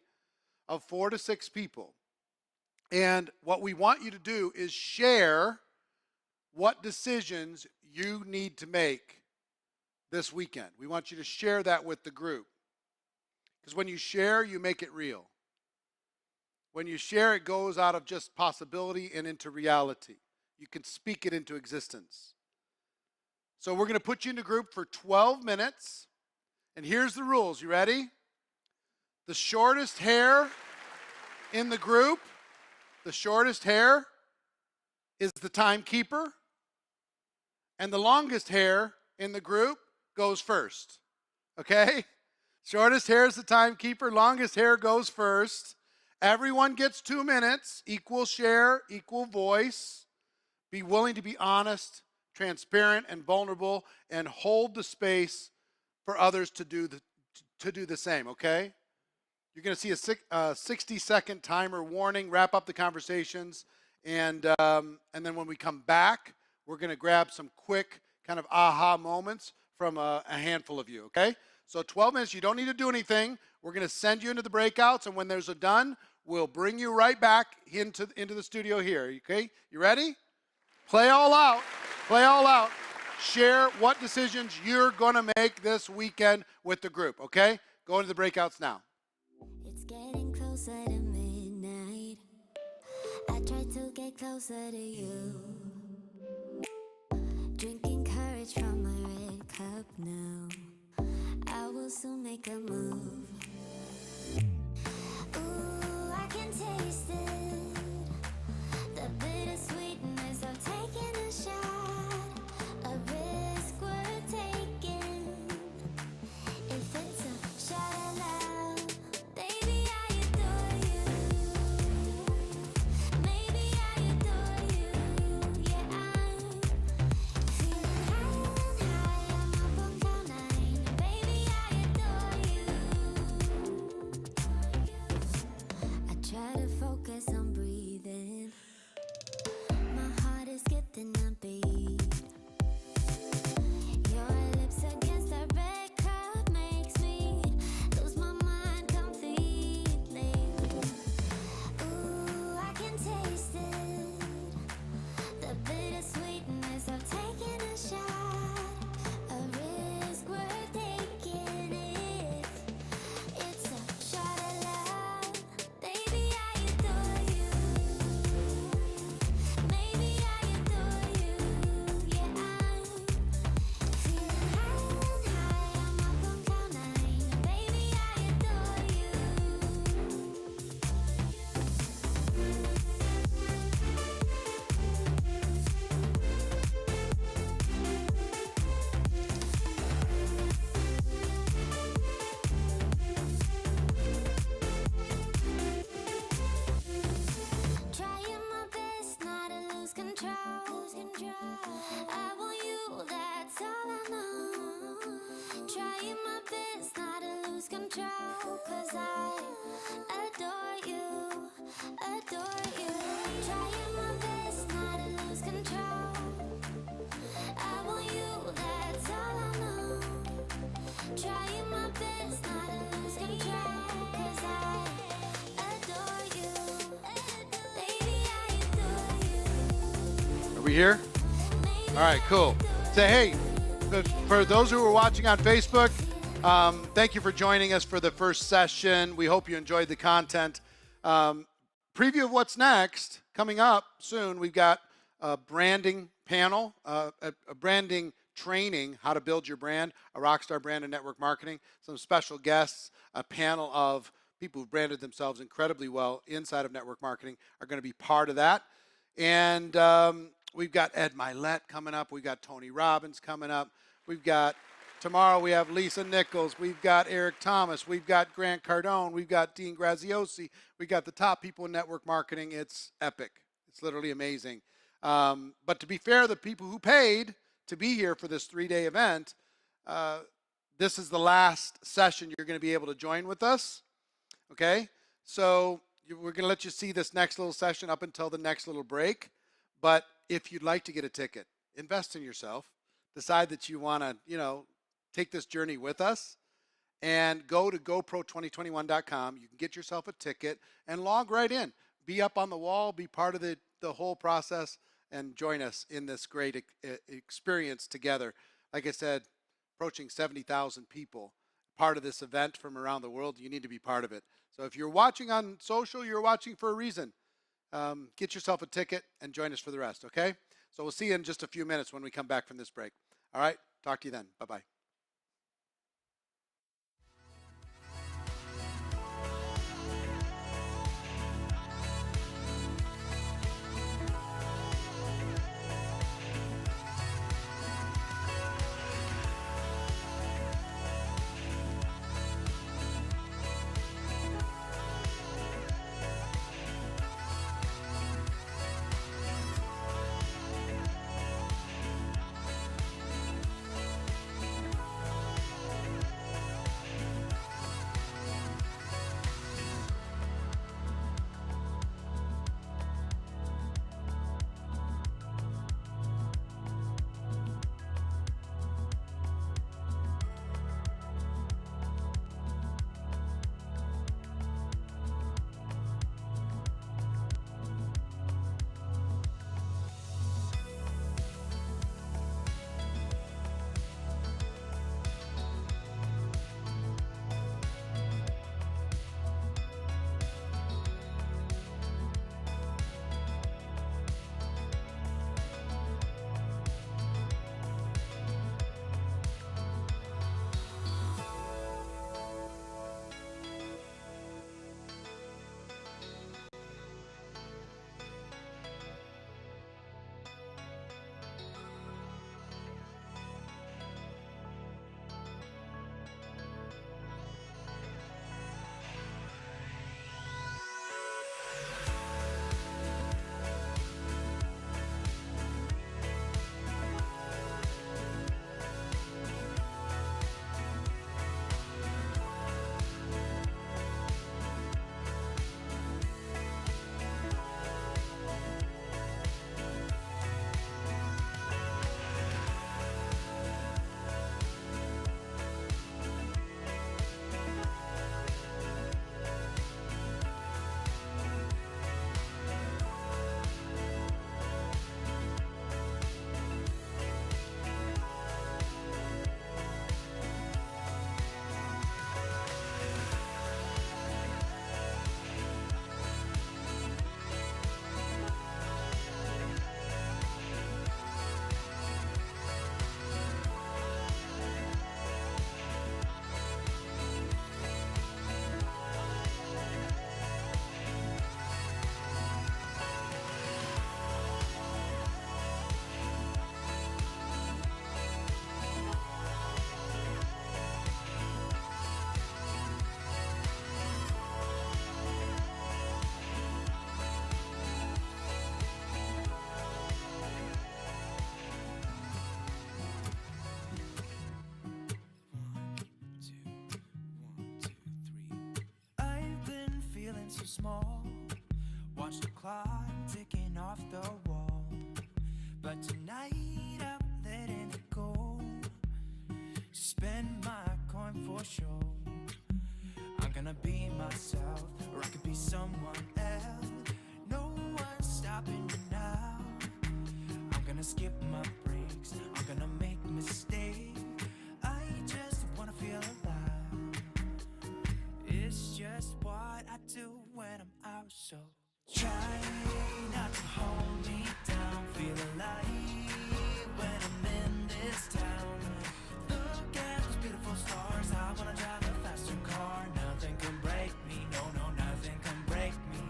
of 4 to 6 people. And what we want you to do is share what decisions you need to make this weekend. We want you to share that with the group. Because when you share, you make it real. When you share, it goes out of just possibility and into reality. You can speak it into existence. So we're going to put you in a group for 12 minutes. And here's the rules. You ready? The shortest hair in the group, the shortest hair is the timekeeper. And the longest hair in the group goes first. Okay? Shortest hair is the timekeeper, longest hair goes first. Everyone gets 2 minutes, equal share, equal voice. Be willing to be honest, transparent, and vulnerable, and hold the space for others to do the same, okay? You're going to see a 60-second timer warning, wrap up the conversations, and then when we come back, we're going to grab some quick kind of aha moments from a handful of you, okay? So 12 minutes, you don't need to do anything. We're going to send you into the breakouts, and when there's a done, we'll bring you right back into the studio here, okay? You ready? Play all out. Play all out. Share what decisions you're going to make this weekend with the group, okay? Go into the breakouts now. It's getting closer to midnight. I try to get closer to you. Drinking courage from my red cup now. I will soon make a move. Ooh, I can taste it. The bittersweetness of taking a shot. A risk worth taking. If it's a shot of love, baby, I adore you. Maybe I adore you. Yeah, I'm feeling high, I'm up on cloud nine. Baby, I adore you. I try to focus on breathing. My heart is skipping a beat. Your lips against the red cup makes me lose my mind completely. Ooh, I can taste it. The bittersweetness of taking a shot. A risk worth taking if it's a shot of love. Baby, I adore you. Maybe I adore you. Yeah, I'm feeling high, I'm up on cloud nine. Baby, I adore you. Trying my best not to lose control. I want you, that's all I know. Trying my best not to lose control. 'Cause I adore you, adore you. Trying my best not to lose control. I want you, that's all I know. Trying my best not to lose control. 'Cause I adore you. Baby, I adore you. Are we here? All right, cool. Say, hey, for those who are watching on Facebook, thank you for joining us for the first session. We hope you enjoyed the content. Preview of what's next, coming up soon, we've got a branding panel, a branding training, how to build your brand, a rockstar brand in network marketing, some special guests, a panel of people who've branded themselves incredibly well inside of network marketing are going to be part of that. And we've got Ed Milet coming up. We've got Tony Robbins coming up. We've got, tomorrow we have Lisa Nichols. We've got Eric Thomas. We've got Grant Cardone. We've got Dean Graziosi. We've got the top people in network marketing. It's epic. It's literally amazing. But to be fair, the people who paid to be here for this 3-day event, this is the last session you're going to be able to join with us. Okay? So we're going to let you see this next little session up until the next little break. But if you'd like to get a ticket, invest in yourself. Decide that you want to, take this journey with us, and go to GoPro2021.com. You can get yourself a ticket and log right in. Be up on the wall, be part of the whole process, and join us in this great experience together. Like I said, approaching 70,000 people, part of this event from around the world. You need to be part of it. So if you're watching on social, you're watching for a reason. Get yourself a ticket and join us for the rest, okay? So we'll see you in just a few minutes when we come back from this break. All right, talk to you then. Bye-bye. So small, watch the clock ticking off the wall. But tonight I'm letting it go. Spend my coin for sure. I'm gonna be myself, or I could be someone else. No one's stopping me now. I'm gonna skip my breaks, I'm gonna make mistakes. I just wanna feel alive. It's just what I do when I'm out, so try not to hold me down. Feel alive when I'm in this town. Look at those beautiful stars. I wanna drive a faster car. Nothing can break me, no, no, nothing can break me.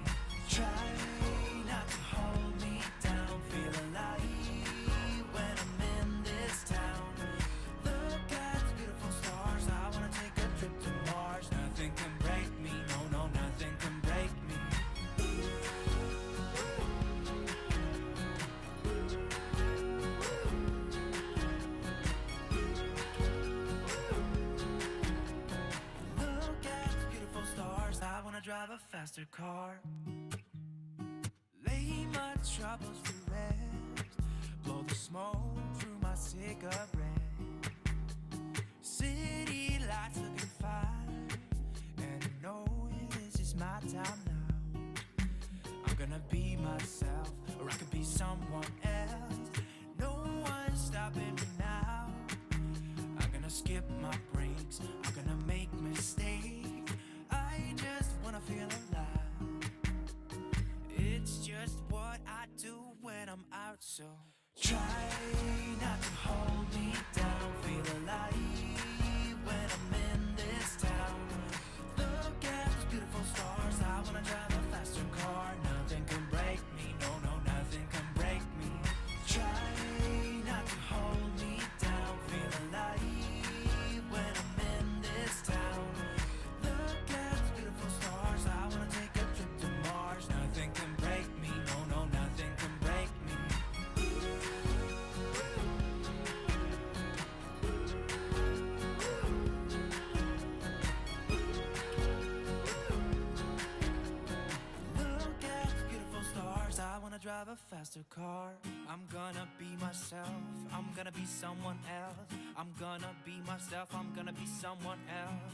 Try not to hold me down. Feel alive when I'm in this town. Look at those beautiful stars. I wanna take a trip to Mars. Nothing can break me, no, no, nothing can break me. Look at the beautiful stars. I wanna drive a faster car. Lay my troubles to rest. Blow the smoke through my cigarette. City lights looking fine, and I know this is my time now. I'm gonna be myself, or I could be someone else. No one's stopping me now. I'm gonna skip my breaks, I'm gonna make mistakes. I just wanna feel alive. It's just what I do when I'm out, so Try not to hold me down. Feel alive when I'm in this town. Look at those beautiful stars. I wanna drive a faster car. Nothing can break me. No, no, nothing can break me. Try not to hold me down. Feel alive when I'm in this town. Look at those beautiful stars. I wanna take a trip to Mars. Nothing can break me. No, no, nothing can break me. Look at the beautiful stars. I wanna drive a faster car. I'm gonna be myself. I'm gonna be someone else. I'm gonna be myself. I'm gonna be someone else.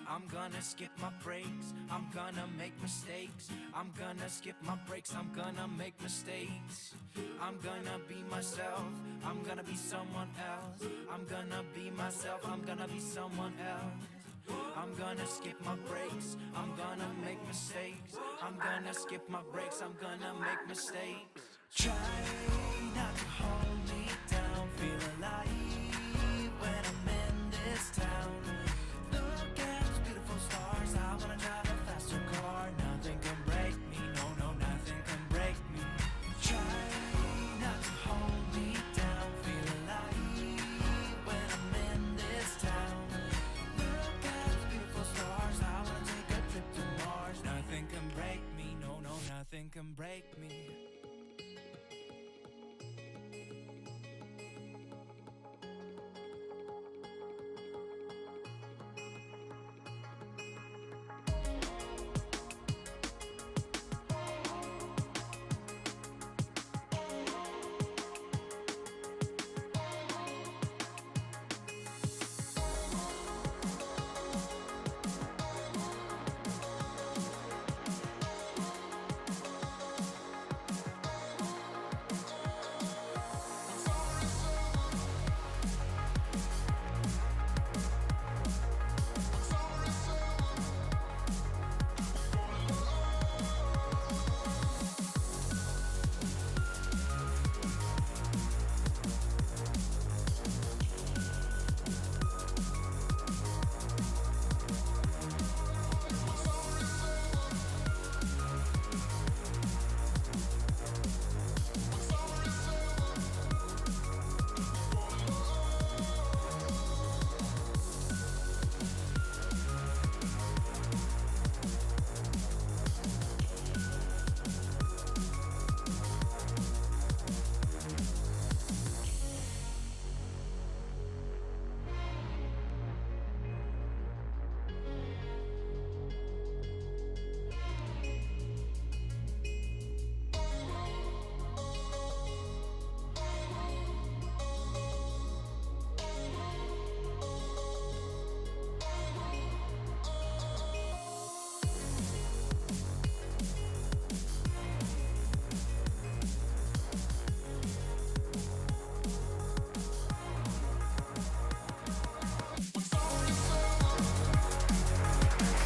I'm gonna skip my breaks. I'm gonna make mistakes. I'm gonna skip my breaks. I'm gonna make mistakes. I'm gonna be myself. I'm gonna be someone else. I'm gonna be myself. I'm gonna be someone else. I'm gonna skip my breaks. I'm gonna make mistakes. I'm gonna skip my breaks. I'm gonna make mistakes. Try not to hold me down. Feel alive when I'm in this town. Look at those beautiful stars. I wanna drive a faster car. Nothing can break me. No, no, nothing can break me. Try not to hold me down. Feel alive when I'm in this town. Look at those beautiful stars. I wanna take a trip to Mars. Nothing can break me. No, no, nothing can break me.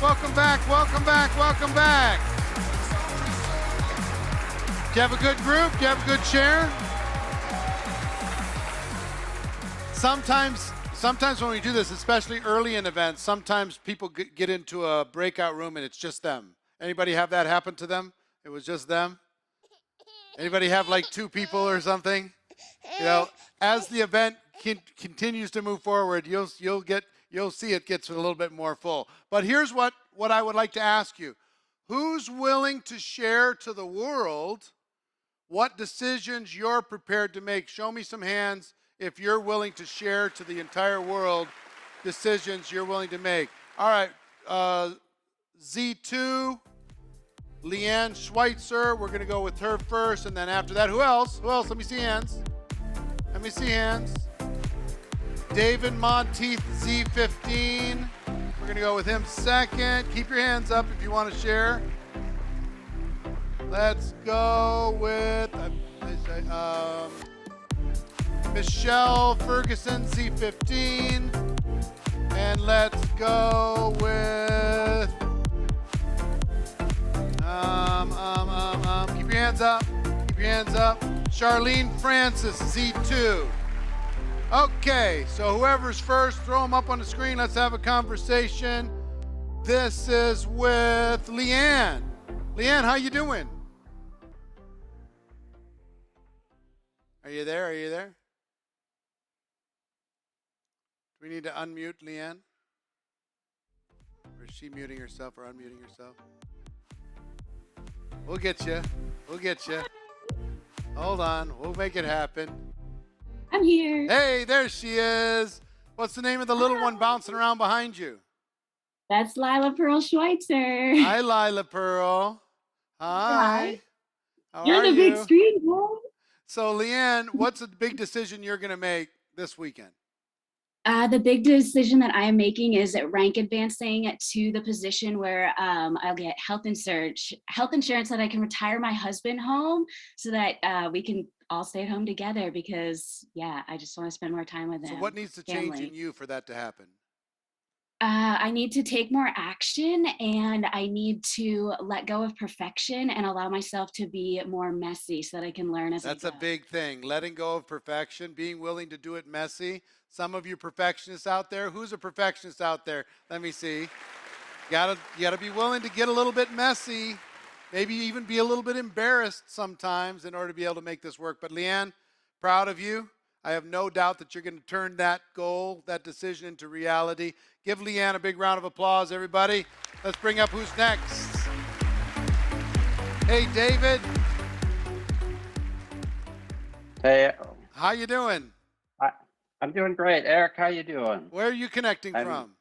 Welcome back, welcome back, welcome back. Do you have a good group? Do you have a good share? Sometimes when we do this, especially early in events, sometimes people get into a breakout room and it's just them. Anybody have that happen to them? It was just them? Anybody have like two people or something? You know, as the event continues to move forward, you'll see it gets a little bit more full. But here's what I would like to ask you. Who's willing to share to the world what decisions you're prepared to make? Show me some hands if you're willing to share to the entire world decisions you're willing to make. All right, Z2, Leanne Schweitzer, we're gonna go with her first, and then after that, who else? Who else? Let me see hands. Let me see hands. David Monteith, Z15. We're gonna go with him second. Keep your hands up if you want to share. Let's go with Michelle Ferguson, Z15. And let's go with keep your hands up. Keep your hands up. Charlene Francis, Z2. Okay, so whoever's first, throw them up on the screen. Let's have a conversation. This is with Leanne. Leanne, how you doing? Are you there? Are you there? Do we need to unmute Leanne? Or is she muting herself or unmuting herself? We'll get you. We'll get you. Hold on. We'll make it happen. I'm here. Hey, there she is. What's the name of the little one bouncing around behind you? That's Lila Pearl Schweitzer. Hi, Lila Pearl. Hi. How You're are the big you? screen boy. So, Leanne, what's a big decision you're going to make this weekend? The big decision that I am making is rank advancing to the position where I'll get health insurance that I can retire my husband home so that we can all stay at home together because, yeah, I just want to spend more time with him. So, what needs to change family. in you for that to happen? I need to take more action and I need to let go of perfection and allow myself to be more messy so that I can learn as I That's a go. big thing. Letting go of perfection, being willing to do it messy. Some of you perfectionists out there, who's a perfectionist out there? Let me see. You gotta be willing to get a little bit messy, maybe even be a little bit embarrassed sometimes in order to be able to make this work. But Leanne, proud of you. I have no doubt that you're going to turn that goal, that decision into reality. Give Leanne a big round of applause, everybody. Let's bring up who's next. Hey, David. Hey, How you doing? I'm doing great. Eric, how you doing? Where are you connecting from?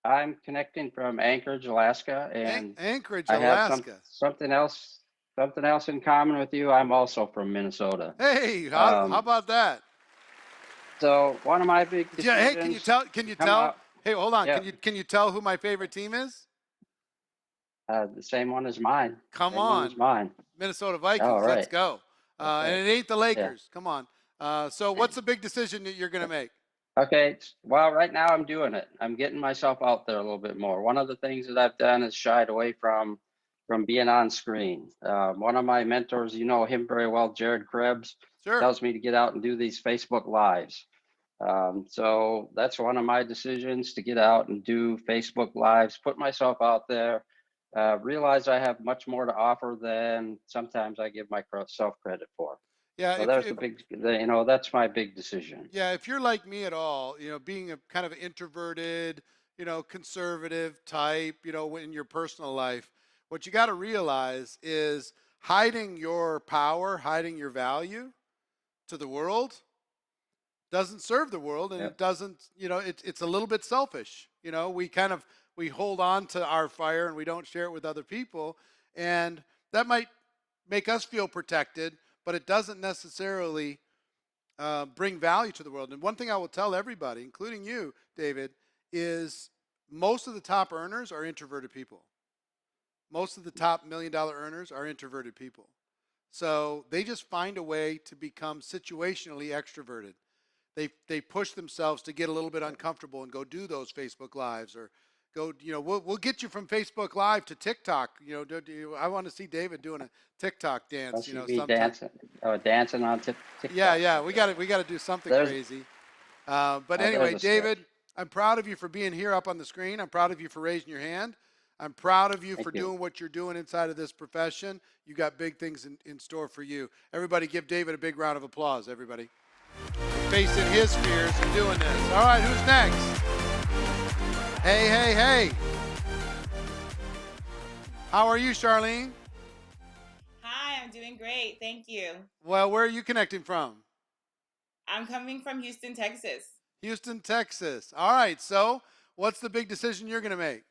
I'm connecting from Anchorage, Alaska, and Anchorage, I have Alaska. something else in common with you. I'm also from Minnesota. Hey, how about that? So one of my big decisions. Yeah, hey, can you tell? out- Hey, hold on. Yeah. Can you tell who my favorite team is? The same one as mine. Come Same one as on. mine. Minnesota Vikings. All right. Let's go. Okay. And it ain't the Lakers. Come on. So what's the big decision that you're going to make? Okay. Well, right now I'm doing it. I'm getting myself out there a little bit more. One of the things that I've done is shied away from being on screen. One of my mentors, you know him very well, Jared Krebs, Sure. tells me to get out and do these Facebook Lives. So that's one of my decisions, to get out and do Facebook Lives, put myself out there, realize I have much more to offer than sometimes I give myself credit for. Yeah. So there's that's my big decision. Yeah, if you're like me at all, being a kind of introverted, conservative type, in your personal life, what you got to realize is hiding your power, hiding your value to the world doesn't serve the world, and Yep. it doesn't, it's a little bit selfish. We hold on to our fire and we don't share it with other people, and that might make us feel protected, but it doesn't necessarily bring value to the world. And one thing I will tell everybody, including you, David, is most of the top earners are introverted people. Most of the top $1 million earners are introverted people. So they just find a way to become situationally extroverted. They push themselves to get a little bit uncomfortable and go do those Facebook Lives, or go, we'll get you from Facebook Live to TikTok. I want to see David doing a TikTok dance, Don't you be sometime. dancing on TikTok. Yeah, we got to do something There's- crazy. But there's anyway, a stretch. David, I'm proud of you for being here up on the screen. I'm proud of you for raising your hand. I'm proud of you Thank for you. doing what you're doing inside of this profession. You got big things in store for you. Everybody give David a big round of applause, everybody. Facing his fears and doing this. All right, who's next? Hey. How are you, Charlene? Hi, I'm doing great. Thank you. Well, where are you connecting from? I'm coming from Houston, Texas. Houston, Texas. All right, so what's the big decision you're going to make?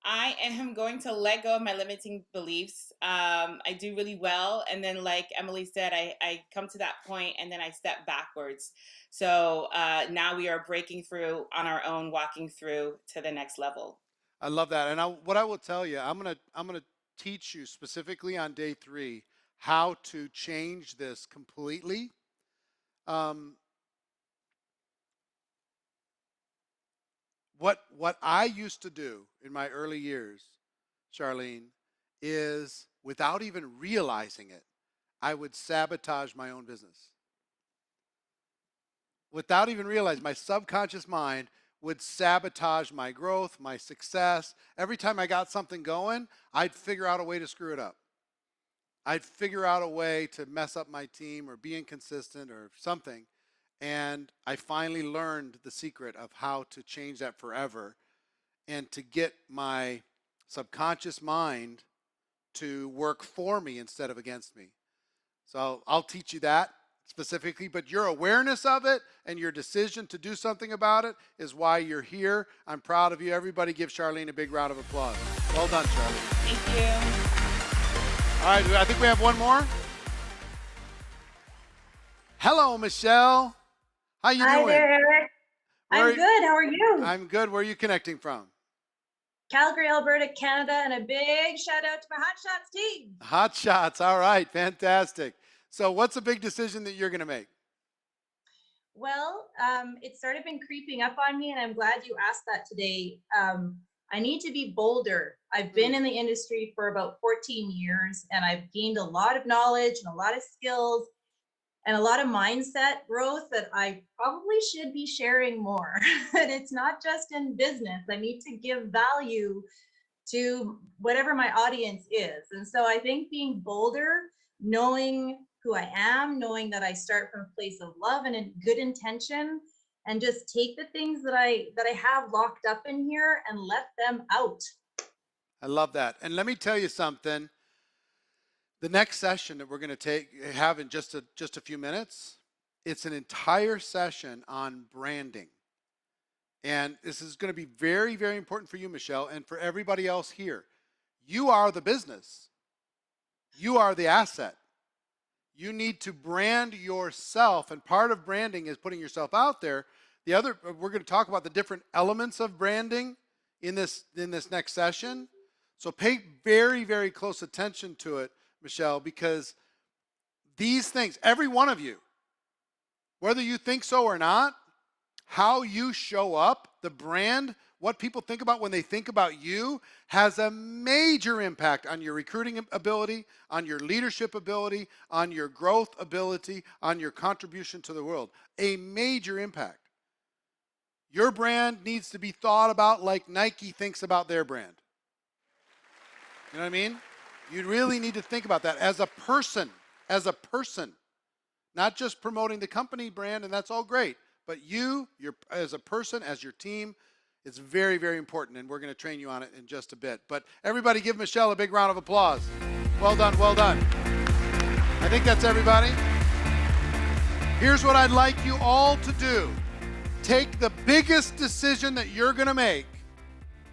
I am going to let go of my limiting beliefs. I do really well. And then, like Emily said, I come to that point and then I step backwards. So now we are breaking through on our own, walking through to the next level. I love that. And what I will tell you, I'm gonna teach you specifically on day 3 how to change this completely. What I used to do in my early years, Charlene, is without even realizing it, I would sabotage my own business. Without even realizing, my subconscious mind would sabotage my growth, my success. Every time I got something going, I'd figure out a way to screw it up. I'd figure out a way to mess up my team or be inconsistent or something. And I finally learned the secret of how to change that forever and to get my subconscious mind to work for me instead of against me. So I'll teach you that specifically, but your awareness of it and your decision to do something about it is why you're here. I'm proud of you. Everybody give Charlene a big round of applause. Well done, Charlene. Thank you. All right, I think we have one more. Hello, Michelle. How you doing? Hi there, Eric. I'm good. How are you? I'm good. Where are you connecting from? Calgary, Alberta, Canada, and a big shout out to my Hot Shots team. Hot Shots. All right. Fantastic. So what's a big decision that you're going to make? Well, it's sort of been creeping up on me, and I'm glad you asked that today. I need to be bolder. I've been in the industry for about 14 years, and I've gained a lot of knowledge and a lot of skills and a lot of mindset growth that I probably should be sharing more. And it's not just in business. I need to give value to whatever my audience is. And so I think being bolder, knowing who I am, knowing that I start from a place of love and a good intention, and just take the things that I have locked up in here and let them out. I love that. And let me tell you something. The next session that we're going to have in just a few minutes, it's an entire session on branding. And this is going to be very, very important for you, Michelle, and for everybody else here. You are the business. You are the asset. You need to brand yourself, and part of branding is putting yourself out there. We're going to talk about the different elements of branding in this next session. So pay very, very close attention to it, Michelle, because these things, every one of you, whether you think so or not, how you show up, the brand, what people think about when they think about you, has a major impact on your recruiting ability, on your leadership ability, on your growth ability, on your contribution to the world. A major impact. Your brand needs to be thought about like Nike thinks about their brand. You know what I mean? You really need to think about that as a person, not just promoting the company brand, and that's all great, but you're as a person, as your team, it's very, very important, and we're going to train you on it in just a bit. But everybody give Michelle a big round of applause. Well done, well done. I think that's everybody. Here's what I'd like you all to do. Take the biggest decision that you're going to make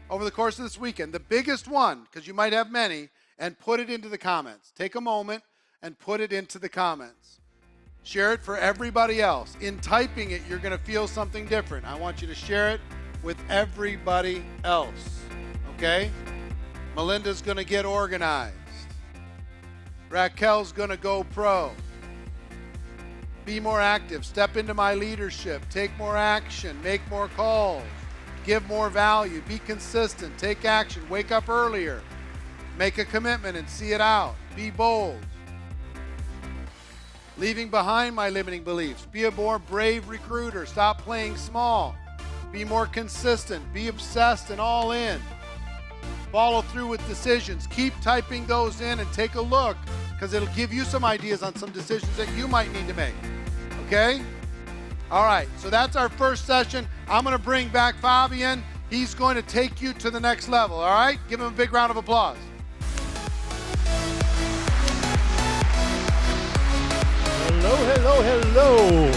over the course of this weekend, the biggest one, because you might have many, and put it into the comments. Take a moment and put it into the comments. Share it for everybody else. In typing it, you're going to feel something different. I want you to share it with everybody else, okay? Melinda's going to get organized. Raquel's going to go pro. Be more active. Step into my leadership. Take more action. Make more calls. Give more value. Be consistent. Take action. Wake up earlier. Make a commitment and see it out. Be bold. Leaving behind my limiting beliefs. Be a more brave recruiter. Stop playing small. Be more consistent. Be obsessed and all in. Follow through with decisions. Keep typing those in and take a look, because it'll give you some ideas on some decisions that you might need to make. Okay? All right, so that's our first session. I'm going to bring back Fabian. He's going to take you to the next level. All right? Give him a big round of applause. Hello, hello, hello.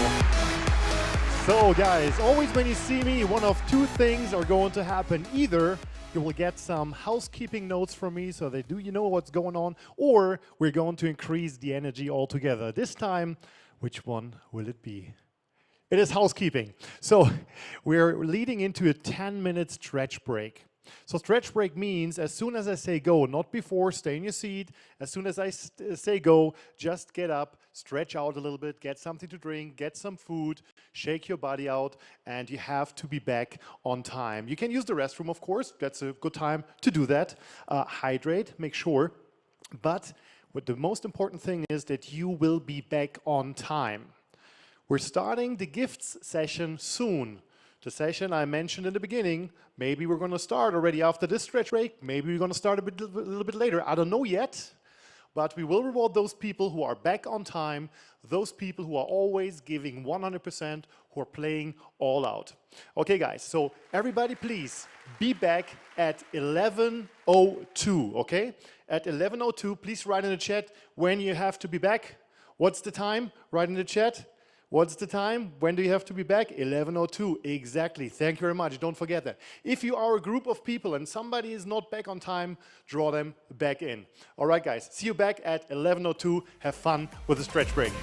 So guys, always when you see me, one of two things are going to happen. Either you will get some housekeeping notes from me so that you know what's going on, or we're going to increase the energy altogether. This time, which one will it be? It is housekeeping. So we're leading into a 10-minute stretch break. So stretch break means as soon as I say go, not before, stay in your seat. As soon as I say go, just get up, stretch out a little bit, get something to drink, get some food, shake your body out, and you have to be back on time. You can use the restroom, of course. That's a good time to do that. Hydrate, make sure. But But the most important thing is that you will be back on time. We're starting the gifts session soon. The session I mentioned in the beginning, maybe we're going to start already after this stretch break, maybe we're going to start a little bit later, I don't know yet. But we will reward those people who are back on time, those people who are always giving 100%, who are playing all out. Okay, guys, so everybody please be back at 11:02, okay? At 11:02, please write in the chat when you have to be back. What's the time? Write in the chat. What's the time? When do you have to be back? 11:02, exactly. Thank you very much. Don't forget that. If you are a group of people and somebody is not back on time, draw them back in. All right, guys, see you back at 11:02. Have fun with the stretch break.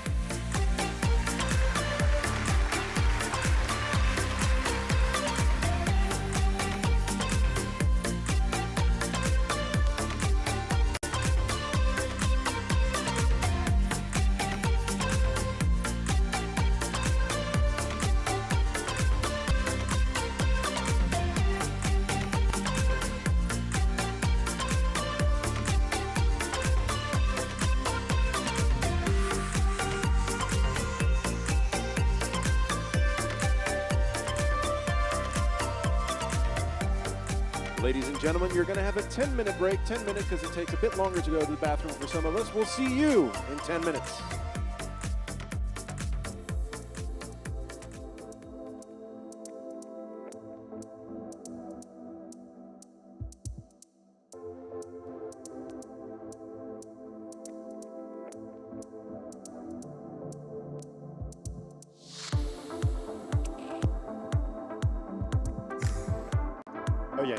Ladies and gentlemen, you're going to have a 10-minute break. 10 minutes because it takes a bit longer to go to the bathroom for some of us. We'll see you in 10 minutes. Oh, yeah.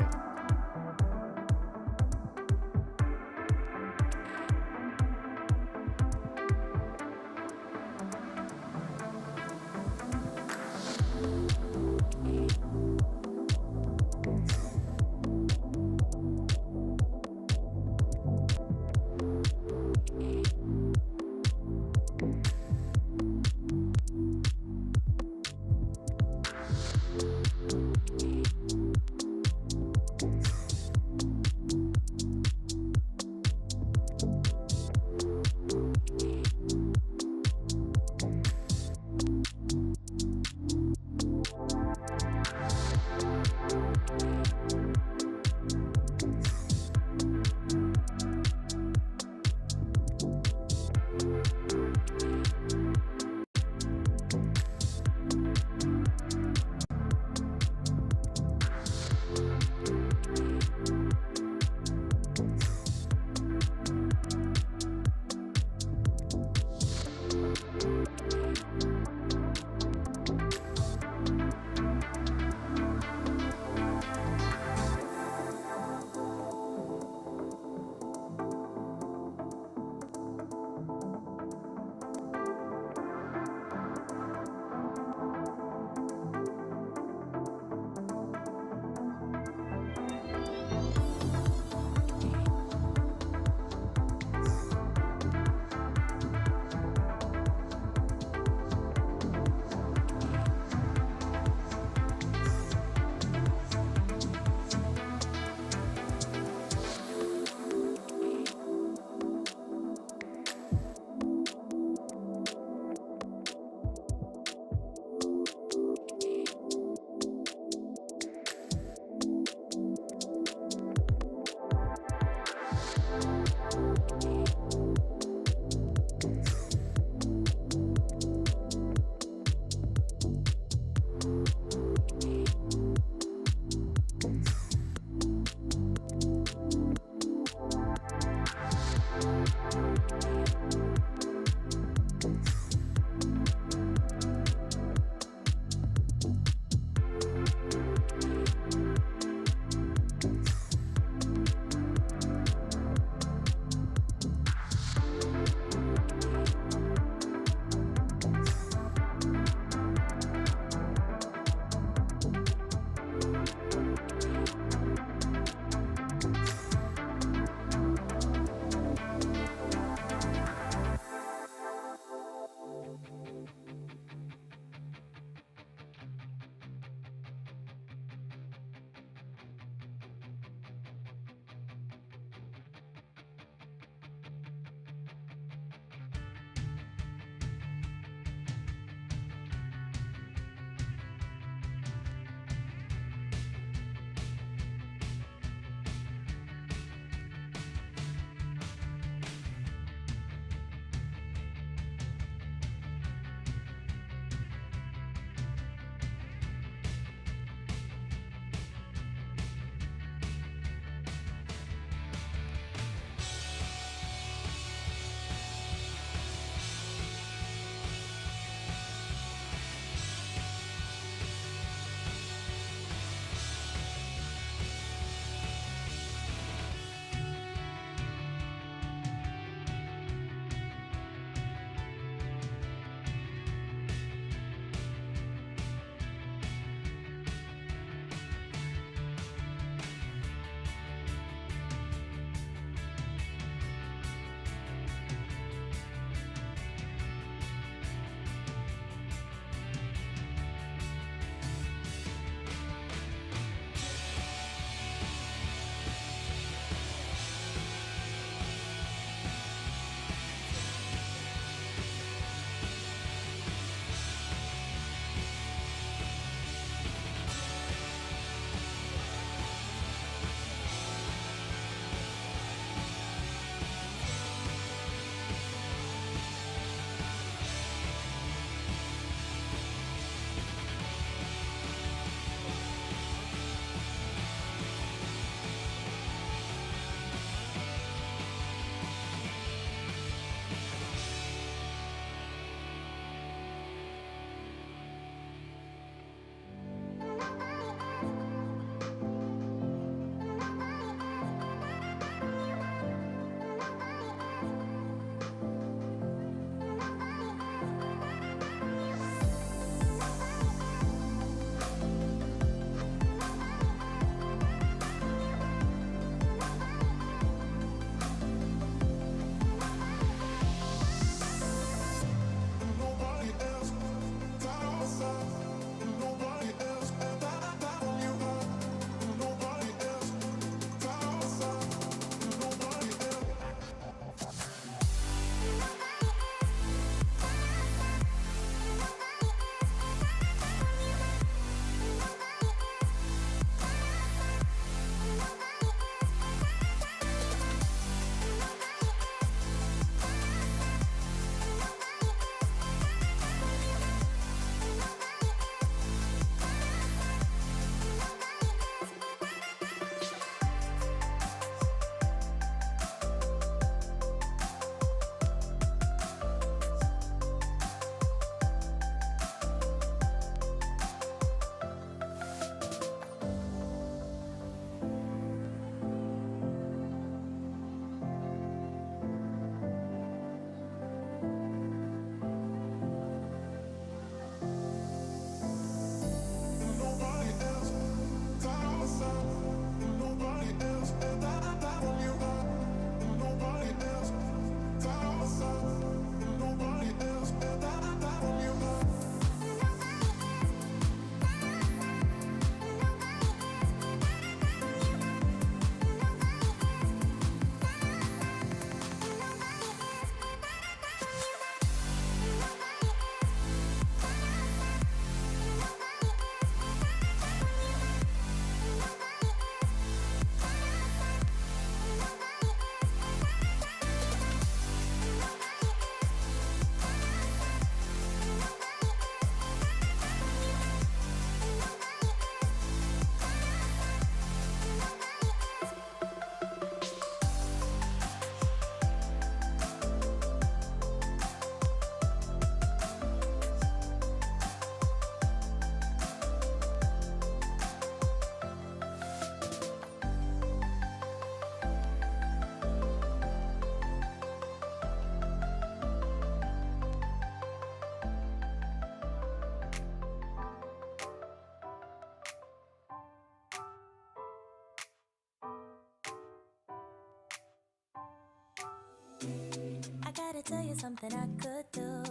I gotta tell you something I could do.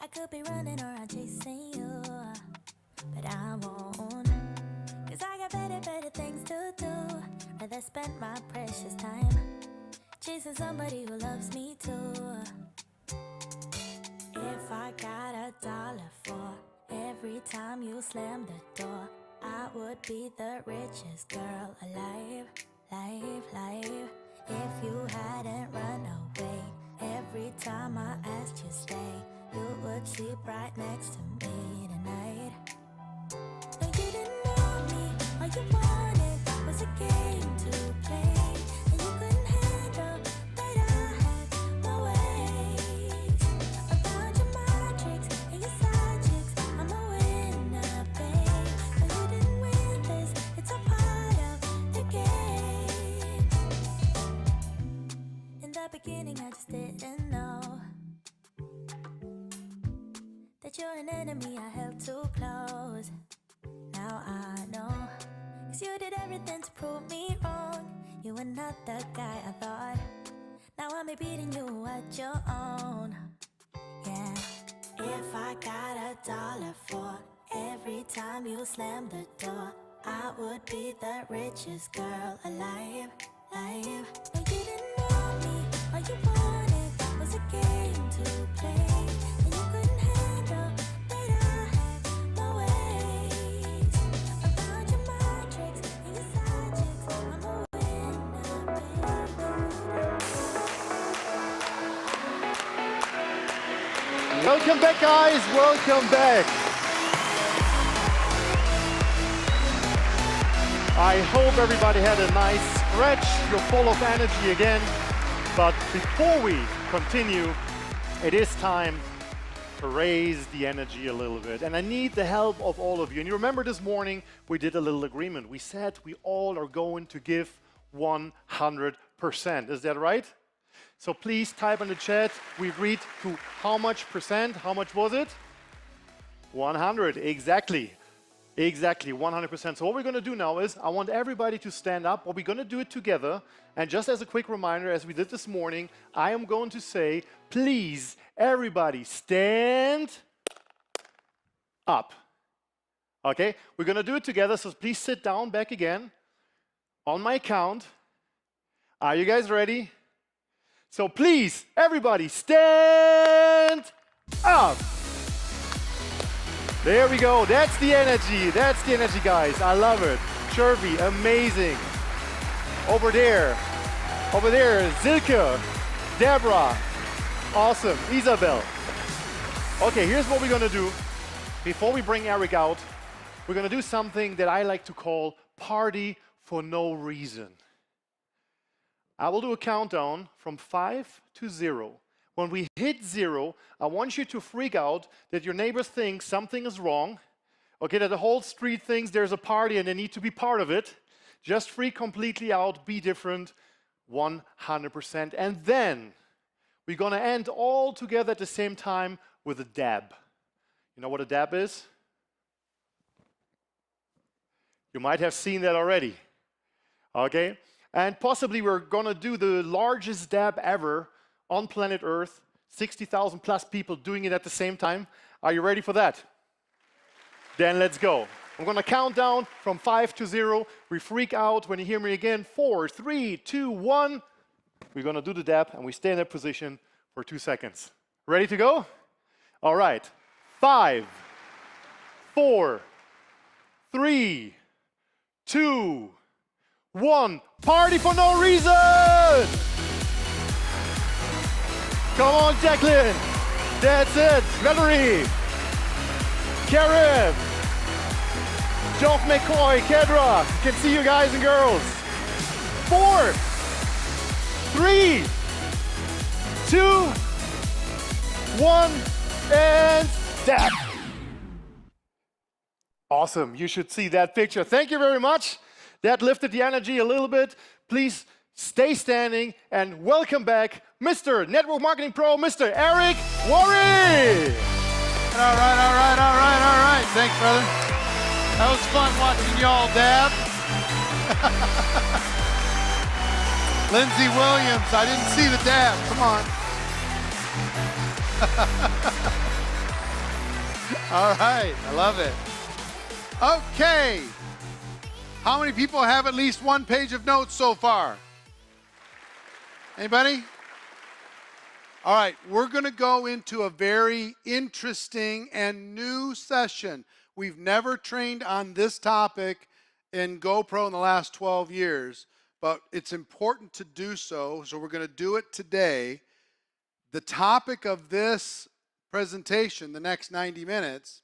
I could be running around chasing you, but I won't. Cause I got better things to do. Rather spend my precious time chasing somebody who loves me too. If I got $1 for every time you slam the door, I would be the richest girl alive, live. If you hadn't run away every time I asked you stay, you would sleep right next to me tonight. No, you didn't want me, all you wanted was a game to play, and you couldn't handle that I had my ways. I found your mind tricks and your side chicks, I'm a winner, babe. No, you didn't win this, it's a part of the game. In the beginning I just didn't know that you're an enemy I held too close. Now I know, cause you did everything to prove me wrong. You were not the guy I thought. Now I'm beating you at your own. Yeah. If I got $1 for every time you slam the door, I would be the richest girl alive, live. No, you didn't want me, all you wanted was a game to play, and you couldn't handle that I had my ways. I found your mind tricks and your side chicks, I'm a winner, baby. Welcome back, guys. Welcome back. I hope everybody had a nice stretch. You're full of energy again. But before we continue, it is time to raise the energy a little bit. And I need the help of all of you. And you remember this morning, we did a little agreement. We said we all are going to give 100%. Is that right? So please type in the chat. We agreed to how much percent? How much was it? 100, exactly. Exactly, 100%. So what we're going to do now is I want everybody to stand up. We're going to do it together. And just as a quick reminder, as we did this morning, I am going to say, please, everybody, stand up. Okay? We're going to do it together, so please sit down back again. On my count. Are you guys ready? So please, everybody, stand up. There we go. That's the energy. That's the energy, guys. I love it. Shervy, amazing. Over there, Silke, Deborah, awesome. Isabel. Okay, here's what we're gonna do. Before we bring Eric out, we're gonna do something that I like to call party for no reason. I will do a countdown from 5 to 0. When we hit 0, I want you to freak out that your neighbors think something is wrong, okay, that the whole street thinks there's a party and they need to be part of it. Just freak completely out, be different, 100%. And then we're going to end all together at the same time with a dab. You know what a dab is? You might have seen that already, okay? And possibly we're going to do the largest dab ever on planet Earth, 60,000 plus people doing it at the same time. Are you ready for that? Then let's go. I'm going to count down from 5 to 0. We freak out when you hear me again. 4, 3, 2, 1. We're going to do the dab, and we stay in that position for 2 seconds. Ready to go? All right. 5, 4, 3, 2, 1. Party for no reason! Come on, Jacqueline. That's it. Valerie. Karen. Joff McCoy, Kedra. Can see you guys and girls. 4, 3, 2, 1, and dab. Awesome. You should see that picture. Thank you very much. That lifted the energy a little bit. Please stay standing and welcome back Mr. Network Marketing Pro, Mr. Eric Worre. All right. Thanks, brother. That was fun watching y'all dab. Lindsay Williams, I didn't see the dab. Come on. All right, I love it. Okay. How many people have at least one page of notes so far? Anybody? All right, we're going to go into a very interesting and new session. We've never trained on this topic in GoPro in the last 12 years, but it's important to do so, so we're going to do it today. The topic of this presentation, the next 90 minutes,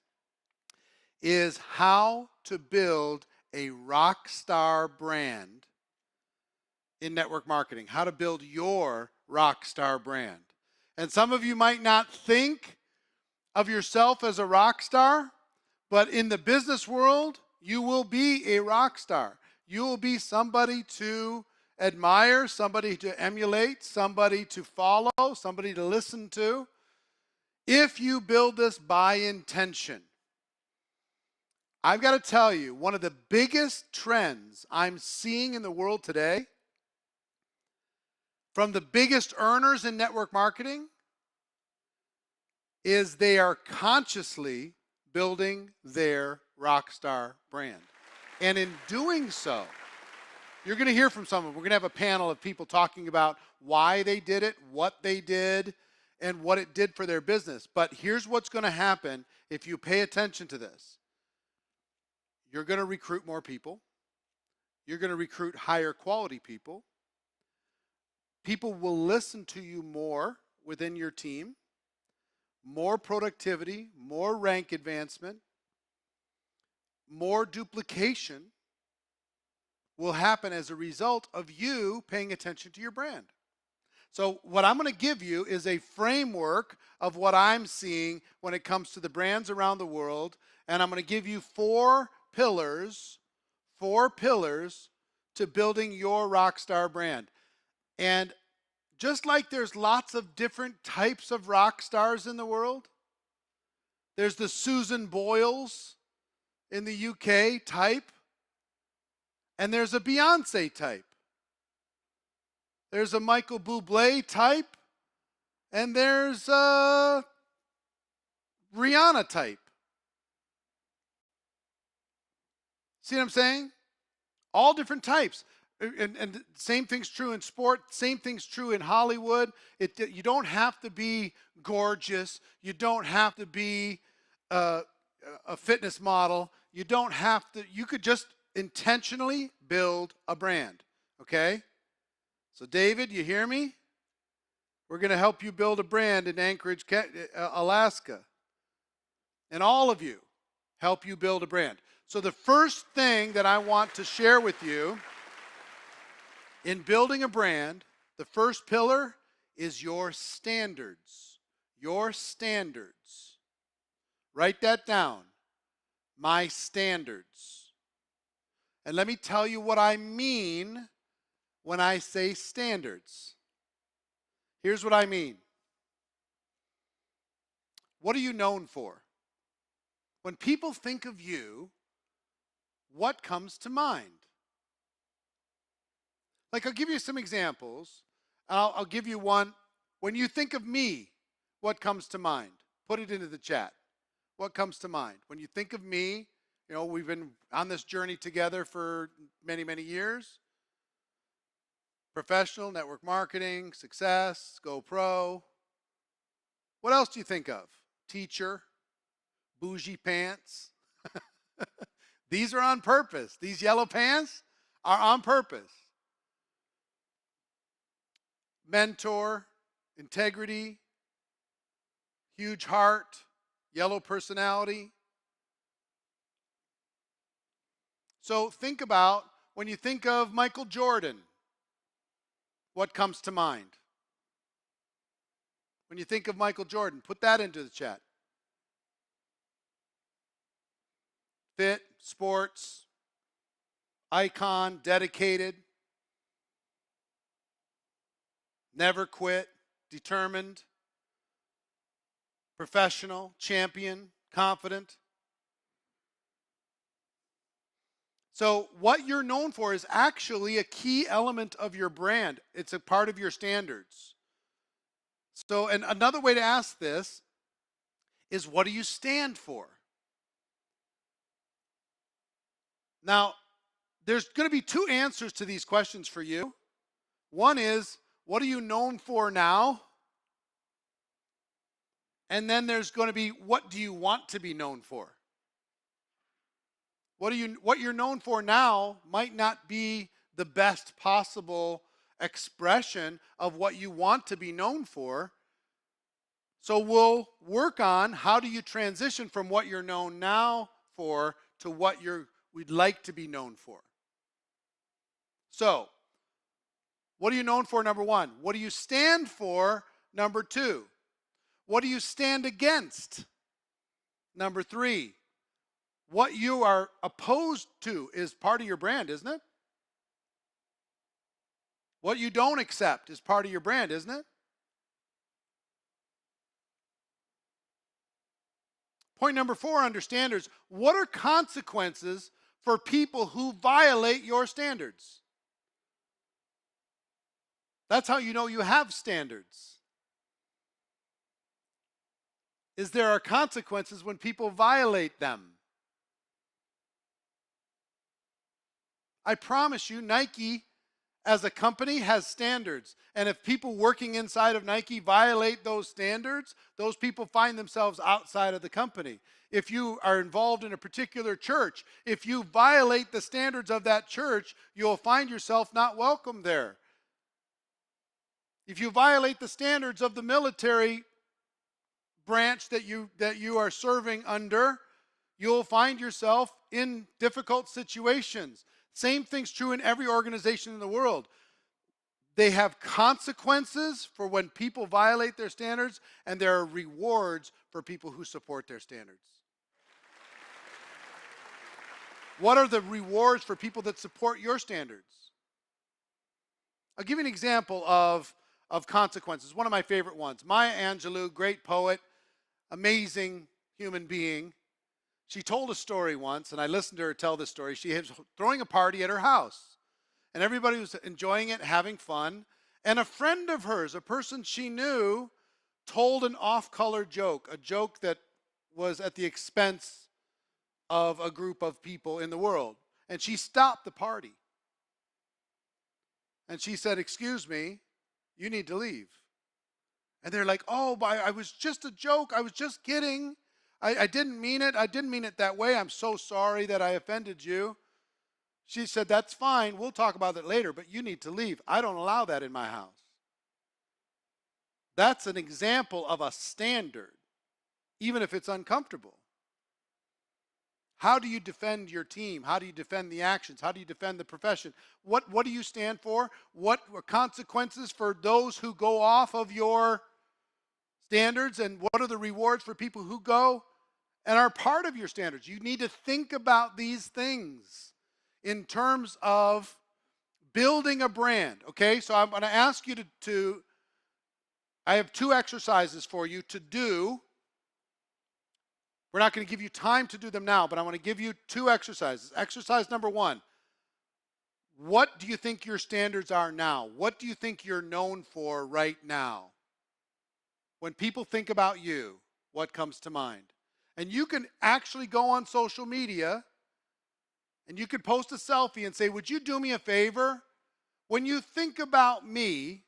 is how to build a rock star brand in network marketing, how to build your rock star brand. And some of you might not think of yourself as a rock star, but in the business world, you will be a rock star. You will be somebody to admire, somebody to emulate, somebody to follow, somebody to listen to, if you build this by intention. I've got to tell you, one of the biggest trends I'm seeing in the world today, from the biggest earners in network marketing, is they are consciously building their rockstar brand. And in doing so, you're going to hear from someone. We're going to have a panel of people talking about why they did it, what they did, and what it did for their business. But here's what's going to happen if you pay attention to this. You're going to recruit more people. You're going to recruit higher quality people. People will listen to you more within your team. More productivity, more rank advancement, more duplication will happen as a result of you paying attention to your brand. So what I'm going to give you is a framework of what I'm seeing when it comes to the brands around the world, and I'm going to give you four pillars to building your rockstar brand. And just like there's lots of different types of rock stars in the world, there's the Susan Boyles in the UK type, and there's a Beyonce type. There's a Michael Bublé type, and there's a Rihanna type. See what I'm saying? All different types. And same thing's true in sport, same thing's true in Hollywood. You don't have to be gorgeous. You don't have to be a fitness model. You don't have to, you could just intentionally build a brand, okay? So David, you hear me? We're going to help you build a brand in Anchorage, Alaska. And all of you help you build a brand. So the first thing that I want to share with you in building a brand, the first pillar is your standards. Your standards. Write that down. My standards. And let me tell you what I mean when I say standards. Here's what I mean. What are you known for? When people think of you, what comes to mind? Like, I'll give you some examples. I'll give you one. When you think of me, what comes to mind? Put it into the chat. What comes to mind? When you think of me, you know, we've been on this journey together for many, many years. Professional, network marketing, success, GoPro. What else do you think of? Teacher, bougie pants. These are on purpose. These yellow pants are on purpose. Mentor, integrity, huge heart, yellow personality. So think about when you think of Michael Jordan, what comes to mind? When you think of Michael Jordan, put that into the chat. Fit, sports, icon, dedicated, never quit, determined, professional, champion, confident. So what you're known for is actually a key element of your brand. It's a part of your standards. So, and another way to ask this is, what do you stand for? Now, there's going to be two answers to these questions for you. One is, what are you known for now? And then there's going to be, what do you want to be known for? What you're known for now might not be the best possible expression of what you want to be known for. So we'll work on, how do you transition from what you're known now for to what we'd like to be known for. So, what are you known for, number one? What do you stand for, number two? What do you stand against, number three? What you are opposed to is part of your brand, isn't it? What you don't accept is part of your brand, isn't it? Point number four under standards, what are consequences for people who violate your standards? That's how you know you have standards. Is there are consequences when people violate them? I promise you, Nike as a company has standards. And if people working inside of Nike violate those standards, those people find themselves outside of the company. If you are involved in a particular church, if you violate the standards of that church, you'll find yourself not welcome there. If you violate the standards of the military branch that you are serving under, you'll find yourself in difficult situations. Same thing's true in every organization in the world. They have consequences for when people violate their standards, and there are rewards for people who support their standards. What are the rewards for people that support your standards? I'll give you an example of consequences. One of my favorite ones. Maya Angelou, great poet, amazing human being. She told a story once, and I listened to her tell this story. She was throwing a party at her house, and everybody was enjoying it, having fun. And a friend of hers, a person she knew, told an off-color joke, a joke that was at the expense of a group of people in the world. And she stopped the party. And she said, "Excuse me, you need to leave." And they're like, "Oh, I was just a joke. I was just kidding. I didn't mean it. I didn't mean it that way. I'm so sorry that I offended you." She said, "That's fine. We'll talk about it later, but you need to leave. I don't allow that in my house." That's an example of a standard, even if it's uncomfortable. How do you defend your team? How do you defend the actions? How do you defend the profession? What do you stand for? What are consequences for those who go off of your standards, and what are the rewards for people who go and are part of your standards? You need to think about these things in terms of building a brand. Okay, so I'm going to ask you to I have two exercises for you to do. We're not going to give you time to do them now, but I want to give you two exercises. Exercise number one, what do you think your standards are now? What do you think you're known for right now? When people think about you, what comes to mind? And you can actually go on social media and you could post a selfie and say, "Would you do me a favor? When you think about me,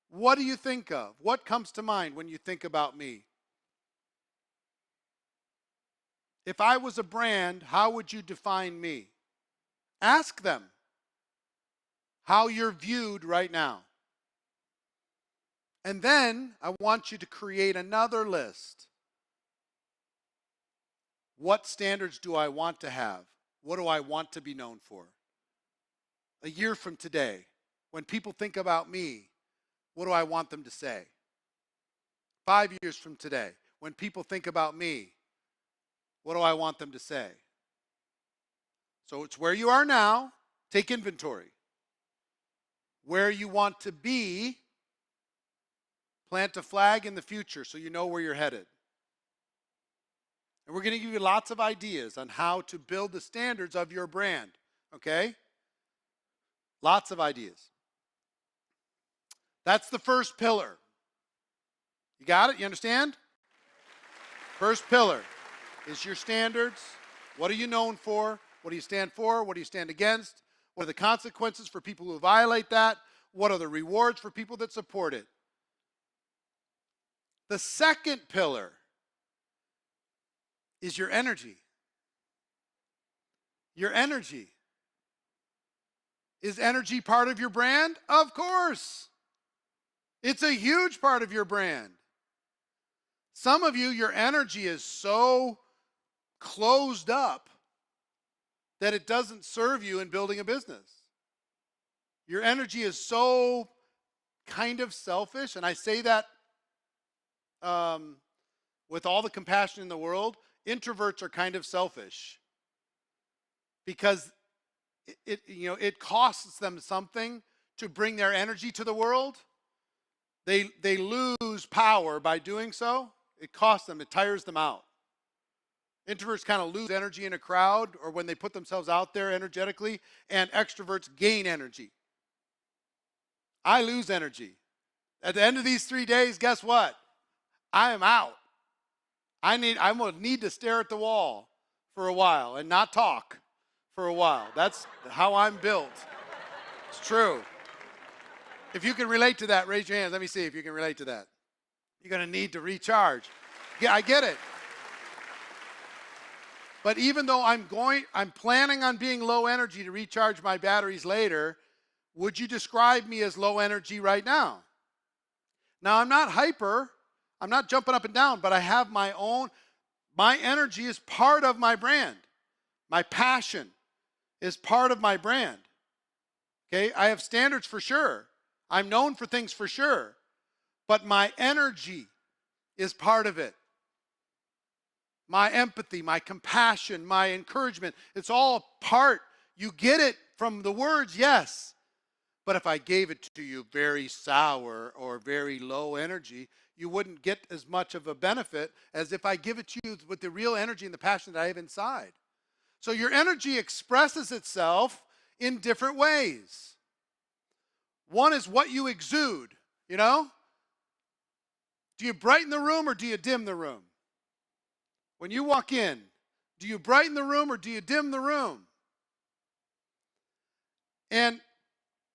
what do you think of? What comes to mind when you think about me? If I was a brand, how would you define me?" Ask them how you're viewed right now. And then I want you to create another list. What standards do I want to have? What do I want to be known for? A year from today, when people think about me, what do I want them to say? 5 years from today, when people think about me, what do I want them to say? So it's where you are now. Take inventory. Where you want to be. Plant a flag in the future so you know where you're headed. And we're going to give you lots of ideas on how to build the standards of your brand, okay? Lots of ideas. That's the first pillar. You got it? You understand? First pillar is your standards. What are you known for? What do you stand for? What do you stand against? What are the consequences for people who violate that? What are the rewards for people that support it? The second pillar is your energy. Your energy. Is energy part of your brand? Of course. It's a huge part of your brand. Some of you, your energy is so closed up that it doesn't serve you in building a business. Your energy is so kind of selfish, and I say that with all the compassion in the world. Introverts are kind of selfish because it costs them something to bring their energy to the world. They lose power by doing so. It costs them. It tires them out. Introverts kind of lose energy in a crowd or when they put themselves out there energetically, and extroverts gain energy. I lose energy. At the end of these 3 days, guess what? I am out. I'm going to need to stare at the wall for a while and not talk for a while. That's how I'm built. It's true. If you can relate to that, raise your hands. Let me see if you can relate to that. You're going to need to recharge. Yeah, I get it. But even though I'm planning on being low energy to recharge my batteries later, would you describe me as low energy right now? Now, I'm not hyper. I'm not jumping up and down, but I have my energy is part of my brand. My passion is part of my brand. Okay, I have standards for sure. I'm known for things for sure, but my energy is part of it. My empathy, my compassion, my encouragement, it's all part. You get it from the words, yes. But if I gave it to you very sour or very low energy, you wouldn't get as much of a benefit as if I give it to you with the real energy and the passion that I have inside. So your energy expresses itself in different ways. One is what you exude, you know? Do you brighten the room or do you dim the room? When you walk in, do you brighten the room or do you dim the room? And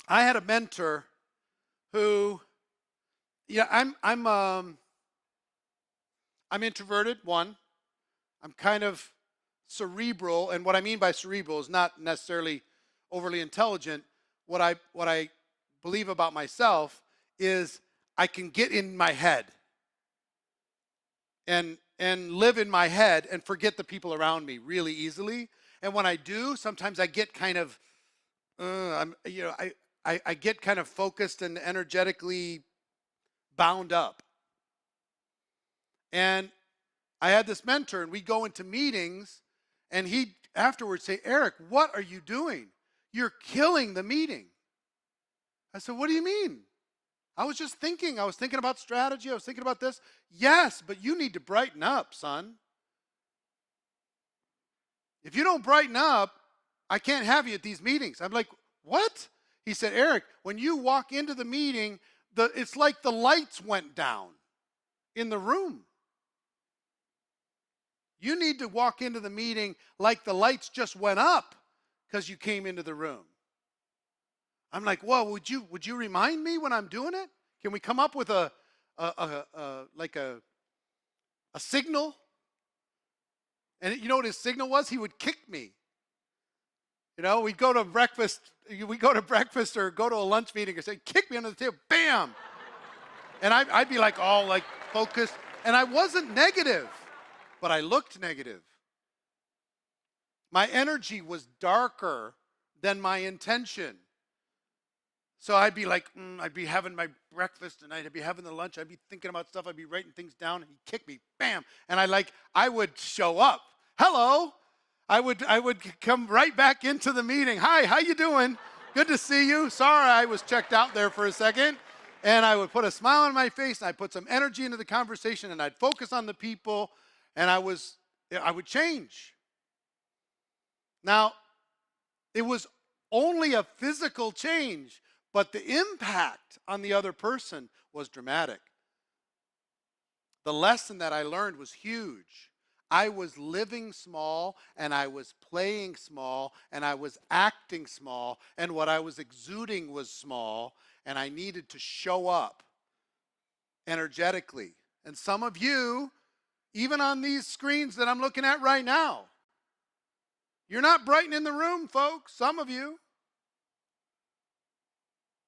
I had a mentor who, I'm introverted, one. I'm kind of cerebral, and what I mean by cerebral is not necessarily overly intelligent. What I believe about myself is I can get in my head and live in my head and forget the people around me really easily. And when I do, sometimes I get kind of, I get kind of focused and energetically bound up. And I had this mentor, and we go into meetings, and he afterwards say, "Eric, what are you doing? You're killing the meeting." I said, "What do you mean?" I was just thinking. I was thinking about strategy. I was thinking about this. Yes, but you need to brighten up, son. If you don't brighten up, I can't have you at these meetings. I'm like, what? He said, "Eric, when you walk into the meeting, it's like the lights went down in the room. You need to walk into the meeting like the lights just went up because you came into the room." I'm like, "Well, would you remind me when I'm doing it? Can we come up with a signal?" And you know what his signal was? He would kick me. You know, we'd go to breakfast or go to a lunch meeting and say, "Kick me under the table," bam. And I'd be like all like focused. And I wasn't negative, but I looked negative. My energy was darker than my intention. So I'd be like, I'd be having my breakfast and I'd be having the lunch. I'd be thinking about stuff. I'd be writing things down. And he'd kick me, bam. And I would show up. Hello. I would come right back into the meeting. "Hi, how you doing? Good to see you. Sorry, I was checked out there for a second." And I would put a smile on my face, and I'd put some energy into the conversation, and I'd focus on the people. And I was I would change. Now, it was only a physical change, but the impact on the other person was dramatic. The lesson that I learned was huge. I was living small, and I was playing small, and I was acting small, and what I was exuding was small, and I needed to show up energetically. And some of you, even on these screens that I'm looking at right now, you're not brightening the room, folks. Some of you.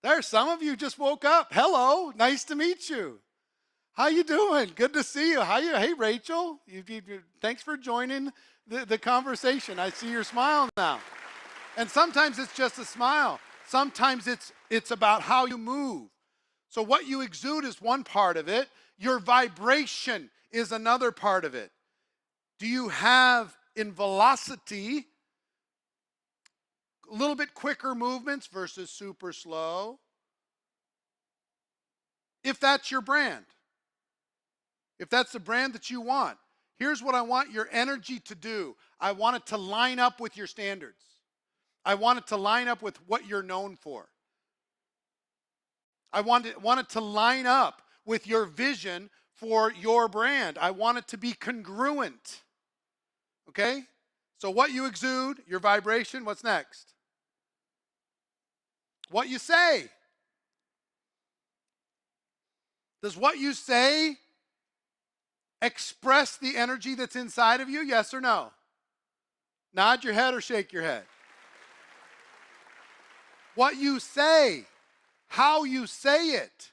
There's some of you just woke up. Hello, nice to meet you. How you doing? Good to see you. Hey, Rachel. Thanks for joining the conversation. I see your smile now. And sometimes it's just a smile. Sometimes it's about how you move. So what you exude is one part of it. Your vibration is another part of it. Do you have in velocity a little bit quicker movements versus super slow? If that's your brand, if that's the brand that you want, here's what I want your energy to do. I want it to line up with your standards. I want it to line up with what you're known for. I want it to line up with your vision for your brand. I want it to be congruent. Okay? So what you exude, your vibration, what's next? What you say. Does what you say express the energy that's inside of you? Yes or no? Nod your head or shake your head. What you say, how you say it,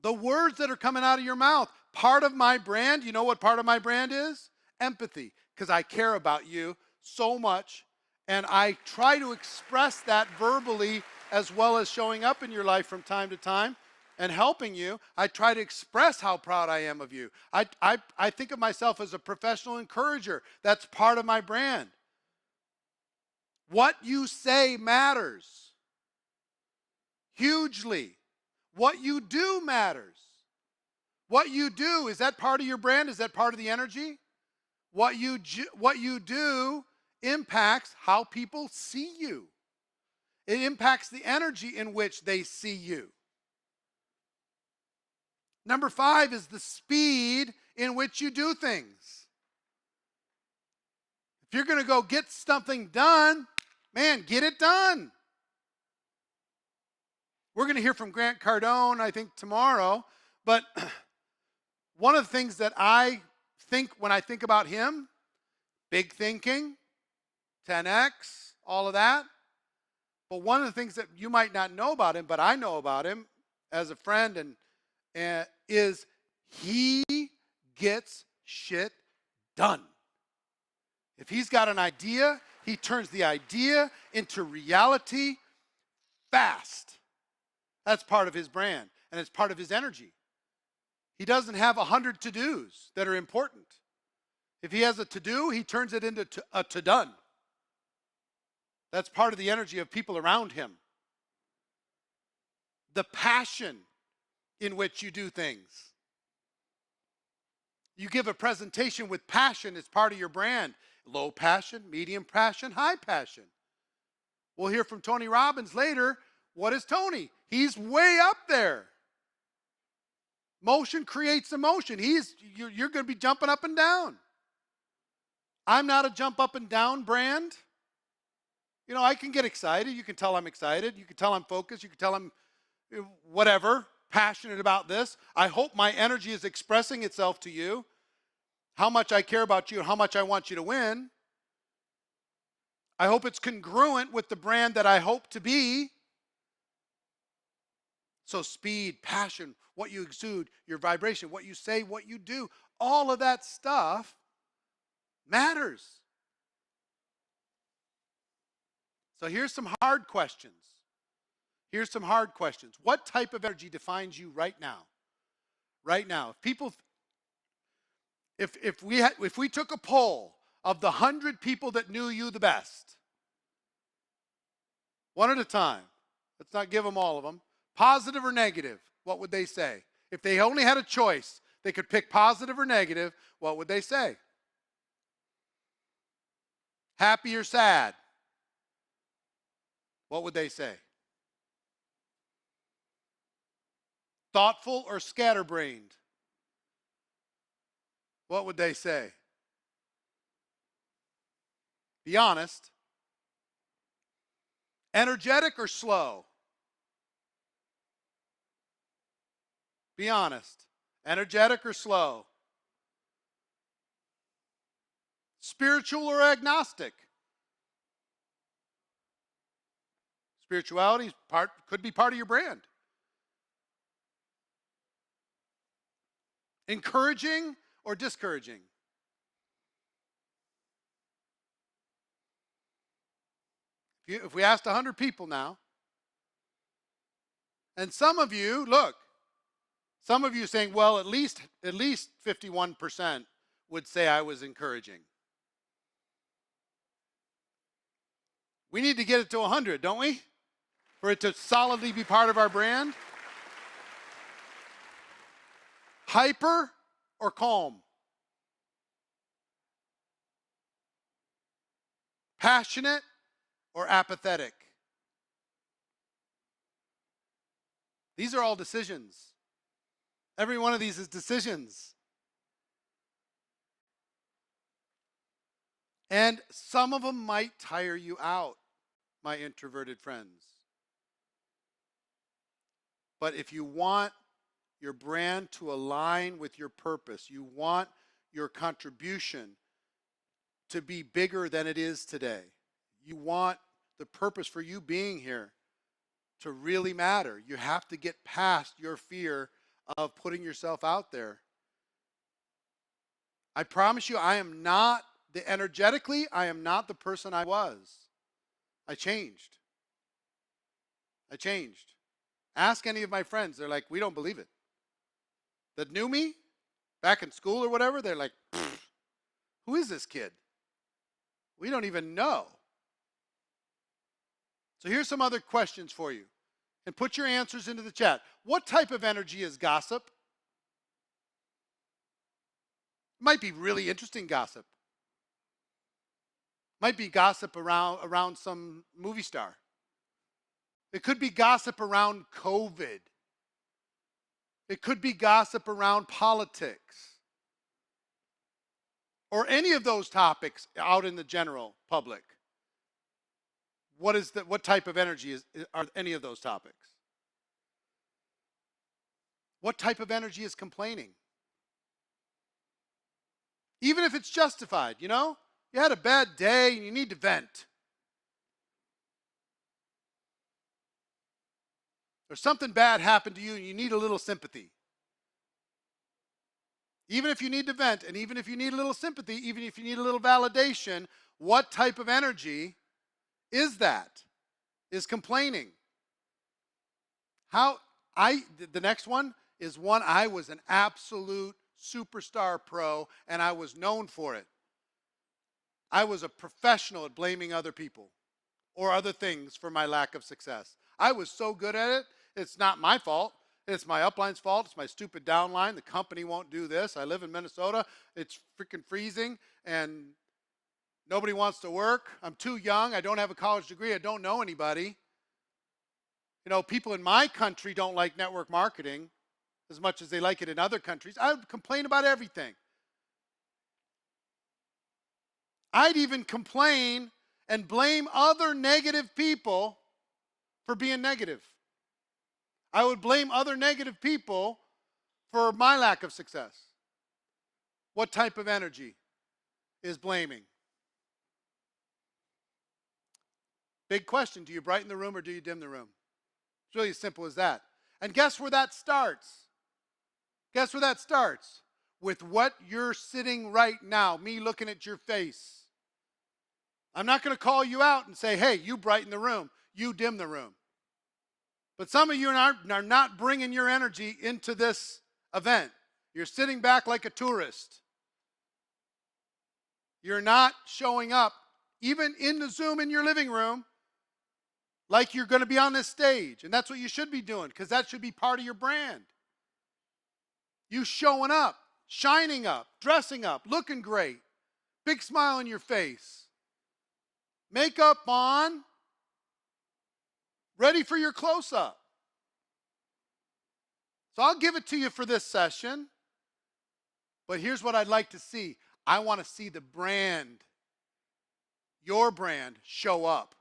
the words that are coming out of your mouth. Part of my brand, you know what part of my brand is? Empathy, because I care about you so much, and I try to express that verbally as well as showing up in your life from time to time and helping you. I try to express how proud I am of you. I think of myself as a professional encourager. That's part of my brand. What you say matters hugely. What you do matters. What you do, is that part of your brand? Is that part of the energy? What you do impacts how people see you. It impacts the energy in which they see you. Number 5 is the speed in which you do things. If you're going to go get something done, man, get it done. We're going to hear from Grant Cardone, I think, tomorrow. But one of the things that I think when I think about him, big thinking, 10x, all of that. But one of the things that you might not know about him, but I know about him as a friend, and is he gets shit done. If he's got an idea, he turns the idea into reality fast. That's part of his brand, and it's part of his energy. He doesn't have 100 to-dos that are important. If he has a to-do, he turns it into a to-done. That's part of the energy of people around him. The passion in which you do things. You give a presentation with passion, it's part of your brand. Low passion, medium passion, high passion. We'll hear from Tony Robbins later. What is Tony? He's way up there. Motion creates emotion. You're going to be jumping up and down. I'm not a jump up and down brand. You know, I can get excited. You can tell I'm excited. You can tell I'm focused. You can tell I'm whatever, passionate about this. I hope my energy is expressing itself to you. How much I care about you and how much I want you to win. I hope it's congruent with the brand that I hope to be. So speed, passion, what you exude, your vibration, what you say, what you do, all of that stuff matters. So here's some hard questions. Here's some hard questions. What type of energy defines you right now? Right now. If we took a poll of the 100 people that knew you the best, one at a time, let's not give them all of them, positive or negative, what would they say? If they only had a choice They could pick positive or negative. What would they say? Happy or sad? What would they say? Thoughtful or scatterbrained? What would they say? Be honest. Energetic or slow? Be honest. Energetic or slow? Spiritual or agnostic? Spirituality could be part of your brand. Encouraging or discouraging? If we asked 100 people now, and some of you, look, some of you saying, well, at least 51% would say I was encouraging. We need to get it to 100, don't we? For it to solidly be part of our brand. Hyper or calm? Passionate or apathetic? These are all decisions. Every one of these is decisions. And some of them might tire you out, my introverted friends. But if you want your brand to align with your purpose, you want your contribution to be bigger than it is today, you want the purpose for you being here to really matter, you have to get past your fear of putting yourself out there. I promise you, I am not I am not the person I was. I changed. Ask any of my friends. They're like, we don't believe it. That knew me back in school or whatever, they're like, who is this kid? We don't even know. So here's some other questions for you. And put your answers into the chat. What type of energy is gossip? Might be really interesting gossip. Might be gossip around some movie star. It could be gossip around COVID. It could be gossip around politics. Or any of those topics out in the general public. What type of energy are any of those topics? What type of energy is complaining? Even if it's justified, you know? You had a bad day and you need to vent. Or something bad happened to you and you need a little sympathy. Even if you need to vent, and even if you need a little sympathy, even if you need a little validation, what type of energy is that? Is complaining. The next one is one I was an absolute superstar pro, and I was known for it. I was a professional at blaming other people or other things for my lack of success. I was so good at it, it's not my fault. It's my upline's fault. It's my stupid downline. The company won't do this. I live in Minnesota. It's freaking freezing, and nobody wants to work. I'm too young. I don't have a college degree. I don't know anybody. You know, people in my country don't like network marketing as much as they like it in other countries. I would complain about everything. I'd even complain and blame other negative people for being negative. I would blame other negative people for my lack of success. What type of energy is blaming? Big question. Do you brighten the room or do you dim the room? It's really as simple as that. And guess where that starts? Guess where that starts? With what you're sitting right now, me looking at your face. I'm not going to call you out and say, hey, you brighten the room, you dim the room. But some of you are not bringing your energy into this event. You're sitting back like a tourist. You're not showing up, even in the Zoom in your living room, like you're going to be on this stage. And that's what you should be doing, because that should be part of your brand. You showing up, shining up, dressing up, looking great, big smile on your face, makeup on, ready for your close-up. So I'll give it to you for this session, but here's what I'd like to see. I want to see the brand, your brand, show up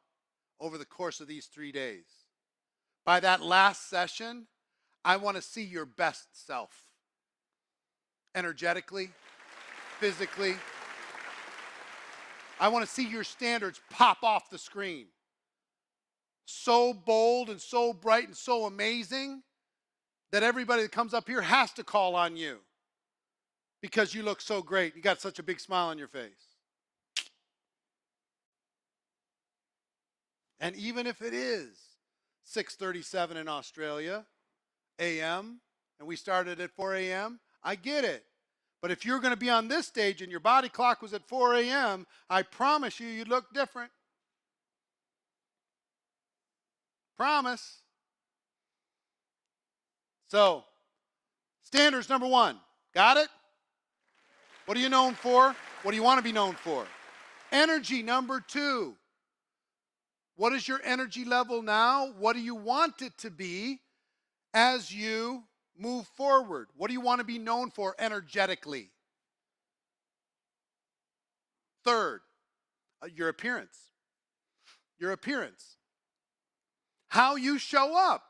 over the course of these 3 days. By that last session, I want to see your best self. Energetically, physically. I want to see your standards pop off the screen. So bold and so bright and so amazing that everybody that comes up here has to call on you because you look so great. You got such a big smile on your face. And even if it is 6:37 in Australia, a.m., and we started at 4 a.m., I get it. But if you're going to be on this stage and your body clock was at 4 a.m., I promise you, you'd look different. Promise. So, standards number 1. Got it? What are you known for? What do you want to be known for? Energy number 2. What is your energy level now? What do you want it to be as you move forward? What do you want to be known for energetically? Third, your appearance. Your appearance. How you show up.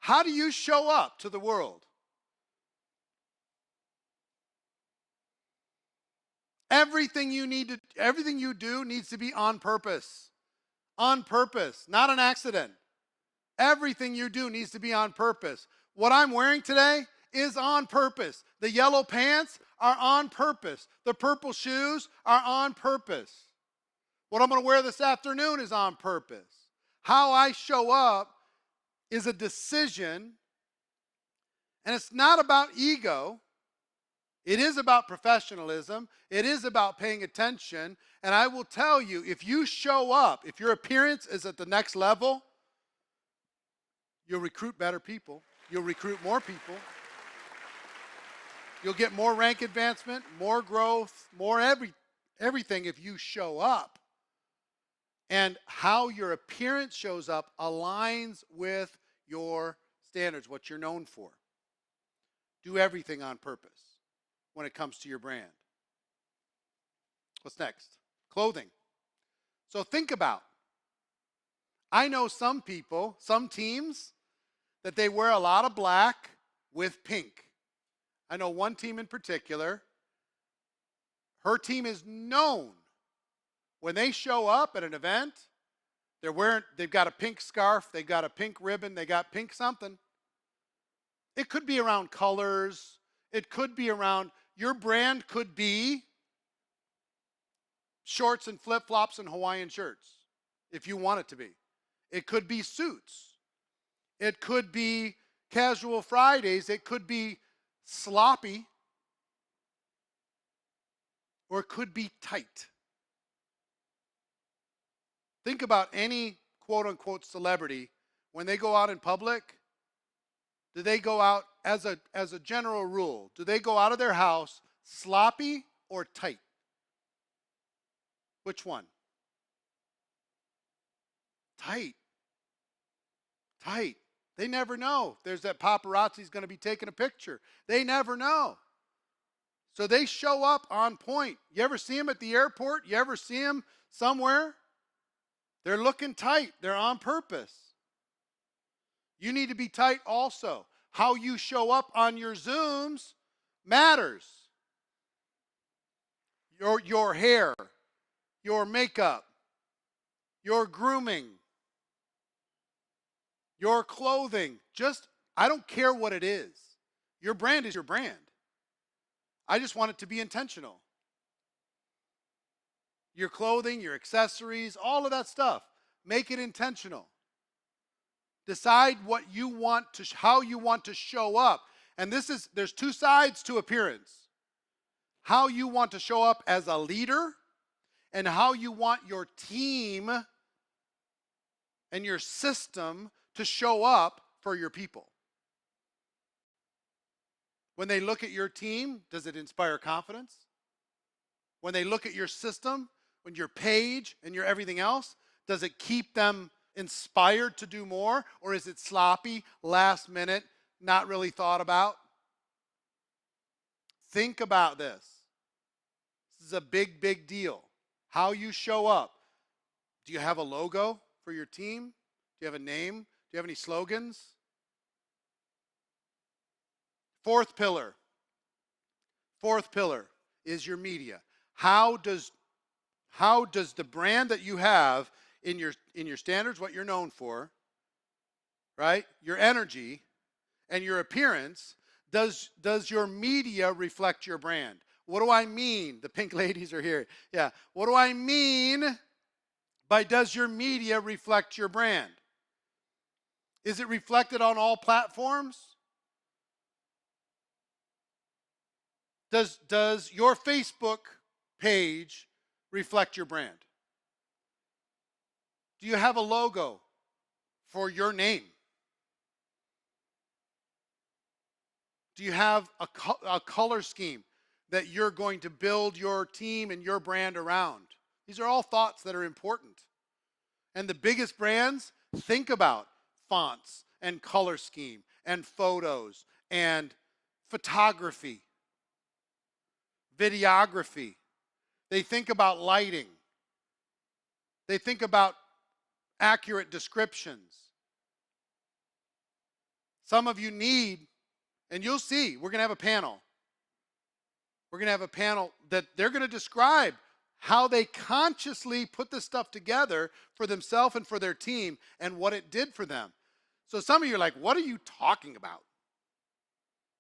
How do you show up to the world? Everything you do needs to be on purpose. On purpose, not an accident. Everything you do needs to be on purpose. What I'm wearing today is on purpose. The yellow pants are on purpose. The purple shoes are on purpose. What I'm going to wear this afternoon is on purpose. How I show up is a decision, and it's not about ego. It is about professionalism. It is about paying attention. And I will tell you, if you show up, if your appearance is at the next level, you'll recruit better people. You'll recruit more people. You'll get more rank advancement, more growth, more everything if you show up. And how your appearance shows up aligns with your standards, what you're known for. Do everything on purpose when it comes to your brand. What's next? Clothing. So think about, I know some people, some teams, that they wear a lot of black with pink. I know one team in particular, her team is known when they show up at an event, they've got a pink scarf, they've got a pink ribbon, they got pink something. It could be around colors, it could be around, your brand could be shorts and flip-flops and Hawaiian shirts, if you want it to be. It could be suits. It could be casual Fridays. It could be sloppy. Or it could be tight. Think about any quote-unquote celebrity. When they go out in public, do they go out, as a general rule, do they go out of their house sloppy or tight? Which one? Tight. Tight. They never know. There's that paparazzi's going to be taking a picture. They never know. So they show up on point. You ever see them at the airport? You ever see them somewhere? They're looking tight. They're on purpose. You need to be tight also. How you show up on your Zooms matters. Your hair, your makeup, your grooming, your clothing. I don't care what it is. Your brand is your brand. I just want it to be intentional. Your clothing, your accessories, all of that stuff. Make it intentional. Decide what you want to, how you want to show up. And there's two sides to appearance. How you want to show up as a leader and how you want your team and your system to show up for your people. When they look at your team, does it inspire confidence? When they look at your system, when your page and your everything else, does it keep them inspired to do more? Or is it sloppy, last minute, not really thought about? Think about this. This is a big, big deal. How you show up. Do you have a logo for your team? Do you have a name? Do you have any slogans? Fourth pillar is your media. How does the brand that you have in your standards, what you're known for, right? Your energy and your appearance, does your media reflect your brand? What do I mean? The pink ladies are here. Yeah. What do I mean by does your media reflect your brand? Is it reflected on all platforms? Does your Facebook page reflect your brand? Do you have a logo for your name? Do you have a color scheme that you're going to build your team and your brand around? These are all thoughts that are important. And the biggest brands, think about fonts and color scheme and photos and photography, videography. They think about lighting. They think about accurate descriptions. Some of you need, and you'll see, we're going to have a panel. We're going to have a panel that they're going to describe how they consciously put this stuff together for themselves and for their team and what it did for them. So some of you are like, what are you talking about?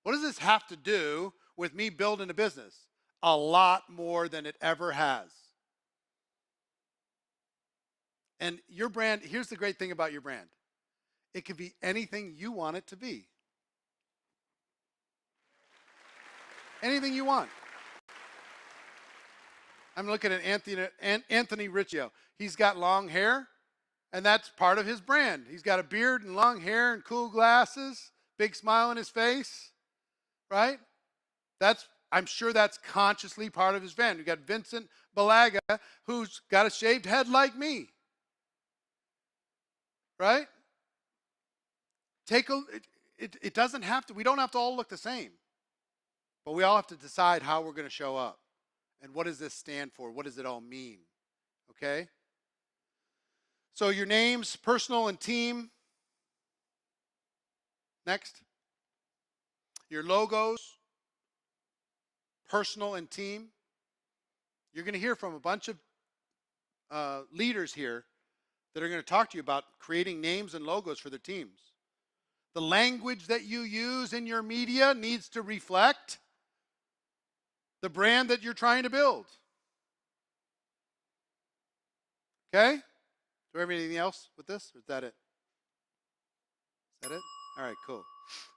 What does this have to do with me building a business? A lot more than it ever has. And your brand, here's the great thing about your brand. It can be anything you want it to be. Anything you want. I'm looking at Anthony Riccio. He's got long hair, and that's part of his brand. He's got a beard and long hair and cool glasses, big smile on his face, right? I'm sure that's consciously part of his brand. We've got Vincent Balaga, who's got a shaved head like me, right? It doesn't have to, we don't have to all look the same, but we all have to decide how we're going to show up. And what does this stand for? What does it all mean? Okay? So your names, personal and team. Next. Your logos, personal and team. You're going to hear from a bunch of leaders here that are going to talk to you about creating names and logos for their teams. The language that you use in your media needs to reflect the brand that you're trying to build. Okay? Do we have anything else with this? Or is that it? Is that it? All right, cool.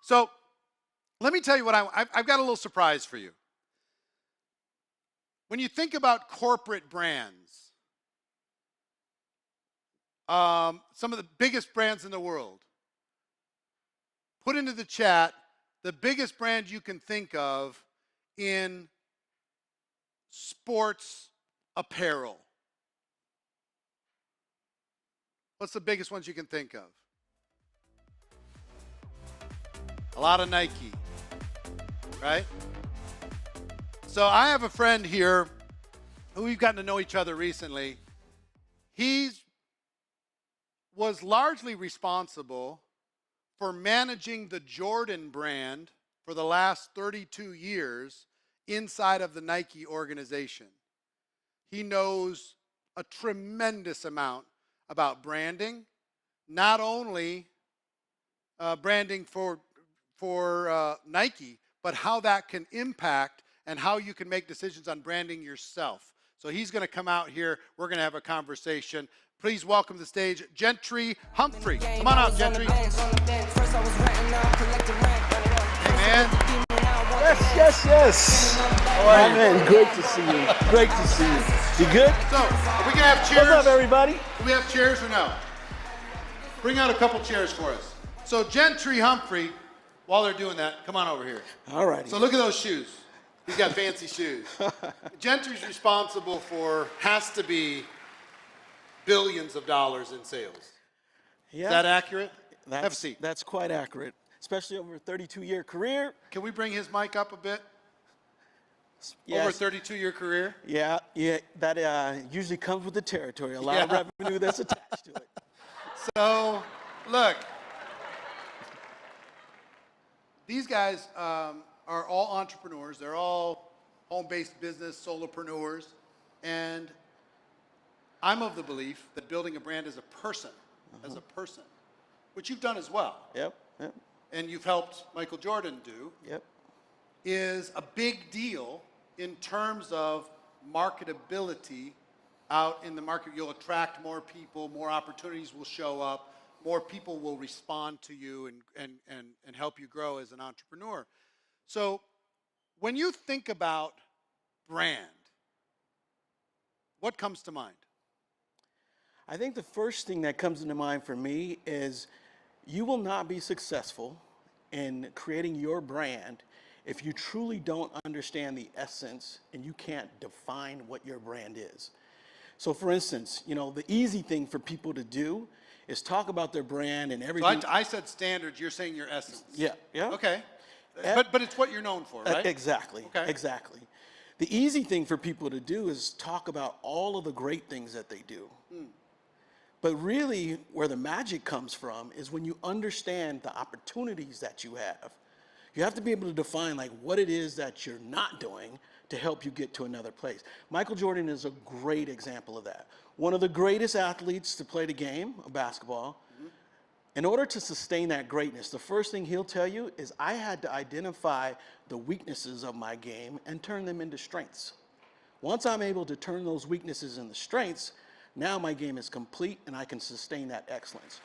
So let me tell you what I've got a little surprise for you. When you think about corporate brands, some of the biggest brands in the world, put into the chat the biggest brand you can think of in sports apparel. What's the biggest ones you can think of? A lot of Nike, right? So I have a friend here who we've gotten to know each other recently. He was largely responsible for managing the Jordan brand for the last 32 years inside of the Nike organization. He knows a tremendous amount about branding, not only branding for Nike, but how that can impact and how you can make decisions on branding yourself. So he's going to come out here. We're going to have a conversation. Please welcome to the stage Gentry Humphrey. Come on out, Gentry. Hey, man. Yes. All right, man. Great to see you. Great to see you. You good? So, we can have chairs. What's up, everybody? Do we have chairs or no? Bring out a couple chairs for us. So, Gentry Humphrey while they're doing that, come on over here. All right. So look at those shoes. He's got fancy shoes. Gentry's responsible for, has to be, billions of dollars in sales. Yeah. Is that accurate? That's, Have a seat. That's quite accurate, especially over a 32-year career. Can we bring his mic up a bit? Yes. Over a 32-year career? Yeah, that usually comes with the territory. A lot of revenue that's attached to it. So, look, these guys are all entrepreneurs. They're all home-based business solopreneurs. And I'm of the belief that building a brand as a person, which you've done as well, Yep. and you've helped Michael Jordan do, Yep. is a big deal in terms of marketability out in the market. You'll attract more people, more opportunities will show up, more people will respond to you and help you grow as an entrepreneur. So when you think about brand, what comes to mind? I think the first thing that comes into mind for me is you will not be successful in creating your brand if you truly don't understand the essence and you can't define what your brand is. So for instance, the easy thing for people to do is talk about their brand and everything. So I said standards, you're saying your essence. Yeah. Okay. But it's what you're known for, right? Exactly. Okay. Exactly. The easy thing for people to do is talk about all of the great things that they do. But really, where the magic comes from is when you understand the opportunities that you have. You have to be able to define what it is that you're not doing to help you get to another place. Michael Jordan is a great example of that. One of the greatest athletes to play the game of basketball. In order to sustain that greatness, the first thing he'll tell you is I had to identify the weaknesses of my game and turn them into strengths. Once I'm able to turn those weaknesses into strengths, now my game is complete and I can sustain that excellence.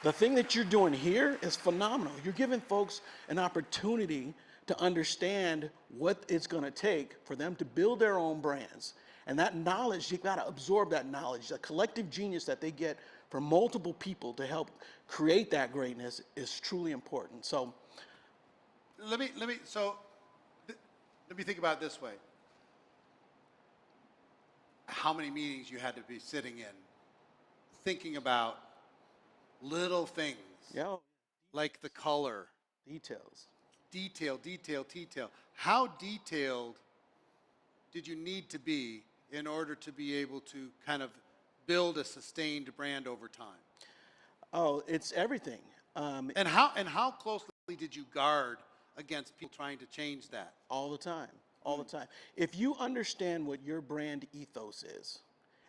The thing that you're doing here is phenomenal. You're giving folks an opportunity to understand what it's going to take for them to build their own brands. And that knowledge, you've got to absorb that knowledge. The collective genius that they get from multiple people to help create that greatness is truly important. So let me think about it this way. How many meetings you had to be sitting in thinking about little things, like the color, details. Detail. How detailed did you need to be in order to be able to kind of build a sustained brand over time? Oh, it's everything. And how closely did you guard against people trying to change that? All the time. All the time. If you understand what your brand ethos is,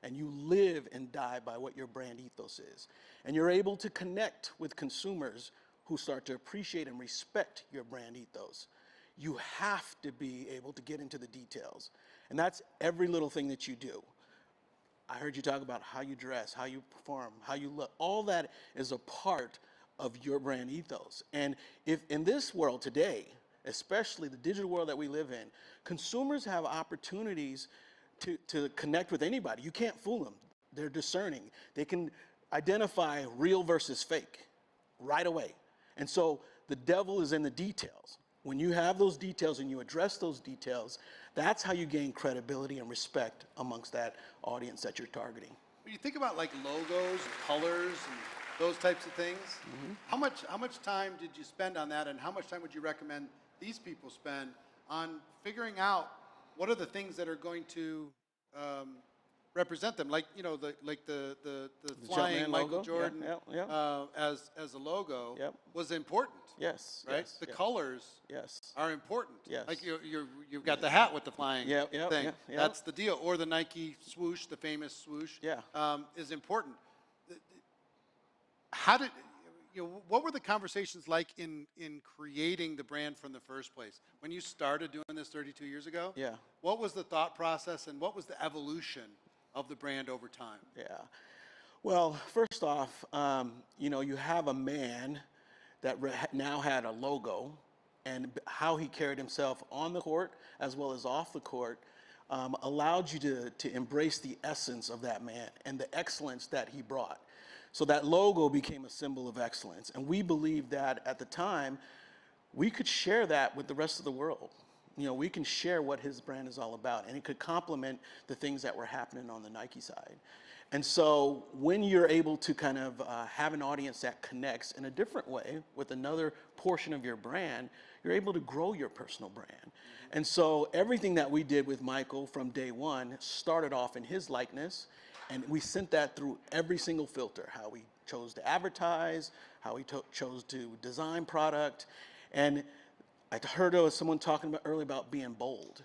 and you live and die by what your brand ethos is, and you're able to connect with consumers who start to appreciate and respect your brand ethos, you have to be able to get into the details. And that's every little thing that you do. I heard you talk about how you dress, how you perform, how you look. All that is a part of your brand ethos. And if in this world today, especially the digital world that we live in, consumers have opportunities to connect with anybody. You can't fool them. They're discerning. They can identify real versus fake right away. And so the devil is in the details. When you have those details and you address those details, that's how you gain credibility and respect amongst that audience that you're targeting. When you think about like logos, colors, and those types of things, how much time did you spend on that, and how much time would you recommend these people spend on figuring out what are the things that are going to represent them, like the flying Michael Jordan as a logo was important. Yes. Right. Yes, the colors are important. Yes. Like you've got the hat with the flying thing. Yeah. That's the deal. Or the Nike swoosh, the famous swoosh. Is important. How did what were the conversations like in creating the brand from the first place? When you started doing this 32 years ago? Yeah. What was the thought process and what was the evolution of the brand over time? Yeah. Well, first off, you have a man that now had a logo, and how he carried himself on the court as well as off the court allowed you to embrace the essence of that man and the excellence that he brought. So that logo became a symbol of excellence. And we believed that at the time, we could share that with the rest of the world. You know, we can share what his brand is all about, and it could complement the things that were happening on the Nike side. And so when you're able to kind of have an audience that connects in a different way with another portion of your brand, you're able to grow your personal brand. And so everything that we did with Michael from day one started off in his likeness, and we sent that through every single filter, how we chose to advertise, how we chose to design product. And I heard someone talking about earlier about being bold.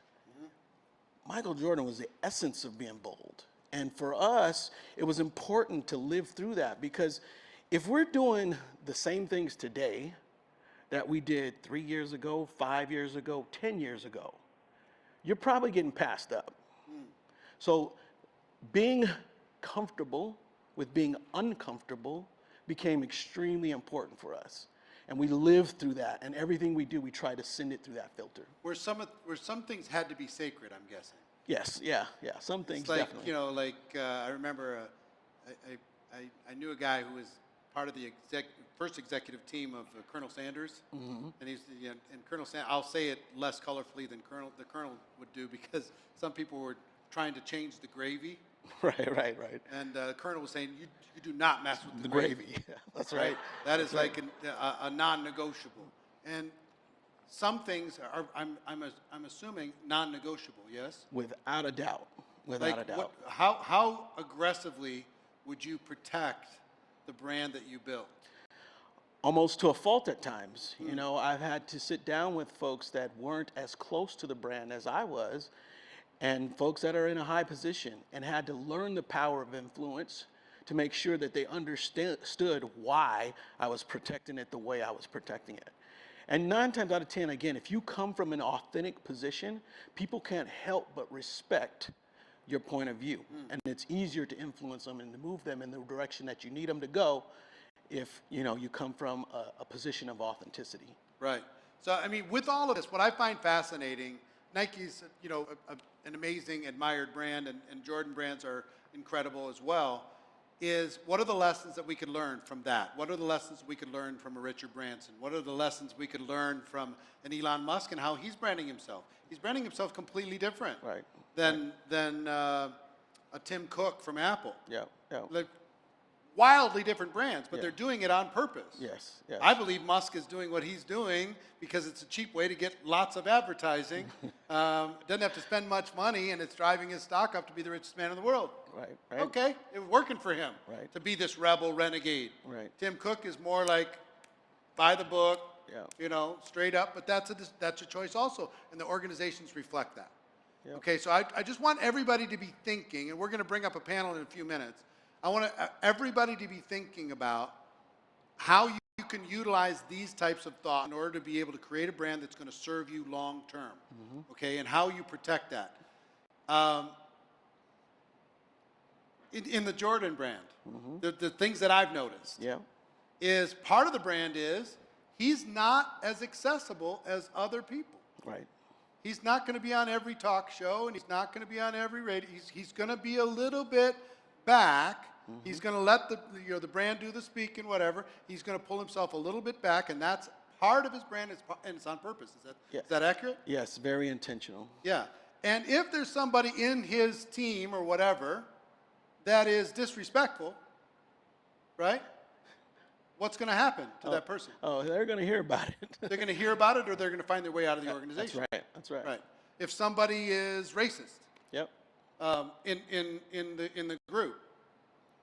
Michael Jordan was the essence of being bold. And for us, it was important to live through that, because if we're doing the same things today that we did 3 years ago, 5 years ago, 10 years ago, you're probably getting passed up. So being comfortable with being uncomfortable became extremely important for us. And we lived through that, and everything we do, we try to send it through that filter. Where some things had to be sacred, I'm guessing. Yes, yeah, some things It's like, definitely. you know, like I remember I knew a guy who was part of the first executive team of Colonel Sanders, and he's and Colonel Sanders. I'll say it less colorfully than the Colonel would do, because some people were trying to change the gravy. Right. And the Colonel was saying, you do not mess with The gravy. Yeah, that's right. That is like a non-negotiable. And some things are, I'm assuming, non-negotiable. Yes. Without a doubt. Without a doubt. How aggressively would you protect the brand that you built? Almost to a fault at times. You know, I've had to sit down with folks that weren't as close to the brand as I was, and folks that are in a high position, and had to learn the power of influence to make sure that they understood why I was protecting it the way I was protecting it. And 9 times out of 10, again, if you come from an authentic position, people can't help but respect your point of view. And it's easier to influence them and to move them in the direction that you need them to go if, you know, you come from a position of authenticity. Right. So, I mean, with all of this, what I find fascinating, Nike's, you know, an amazing, admired brand, and Jordan brands are incredible as well, is what are the lessons that we could learn from that? What are the lessons we could learn from a Richard Branson? What are the lessons we could learn from an Elon Musk and how he's branding himself? He's branding himself completely different than a Tim Cook from Apple. Yeah. Like, wildly different brands, but they're doing it on purpose. Yes. I believe Musk is doing what he's doing because it's a cheap way to get lots of advertising. Doesn't have to spend much money, and it's driving his stock up to be the richest man in the world. Right. Okay, it was working for him to be this rebel renegade. Right. Tim Cook is more like by the book, Yeah. you know, straight up, but that's a choice also, and the organizations reflect that. Yeah. Okay, so I just want everybody to be thinking, and we're going to bring up a panel in a few minutes. I want everybody to be thinking about how you can utilize these types of thought in order to be able to create a brand that's going to serve you long term, okay, and how you protect that. In the Jordan brand, the things that I've noticed is part of the brand is he's not as accessible as other people. Right. He's not going to be on every talk show, and he's not going to be on every radio. He's going to be a little bit back. He's going to let the brand do the speaking, whatever. He's going to pull himself a little bit back, and that's part of his brand, and it's on purpose. Is that accurate? Yes, very intentional. Yeah. And if there's somebody in his team or whatever that is disrespectful, right? What's going to happen to that person? Oh, they're going to hear about it. They're going to hear about it, or they're going to find their way out of the organization. That's right. Right. If somebody is racist, Yep. in the group,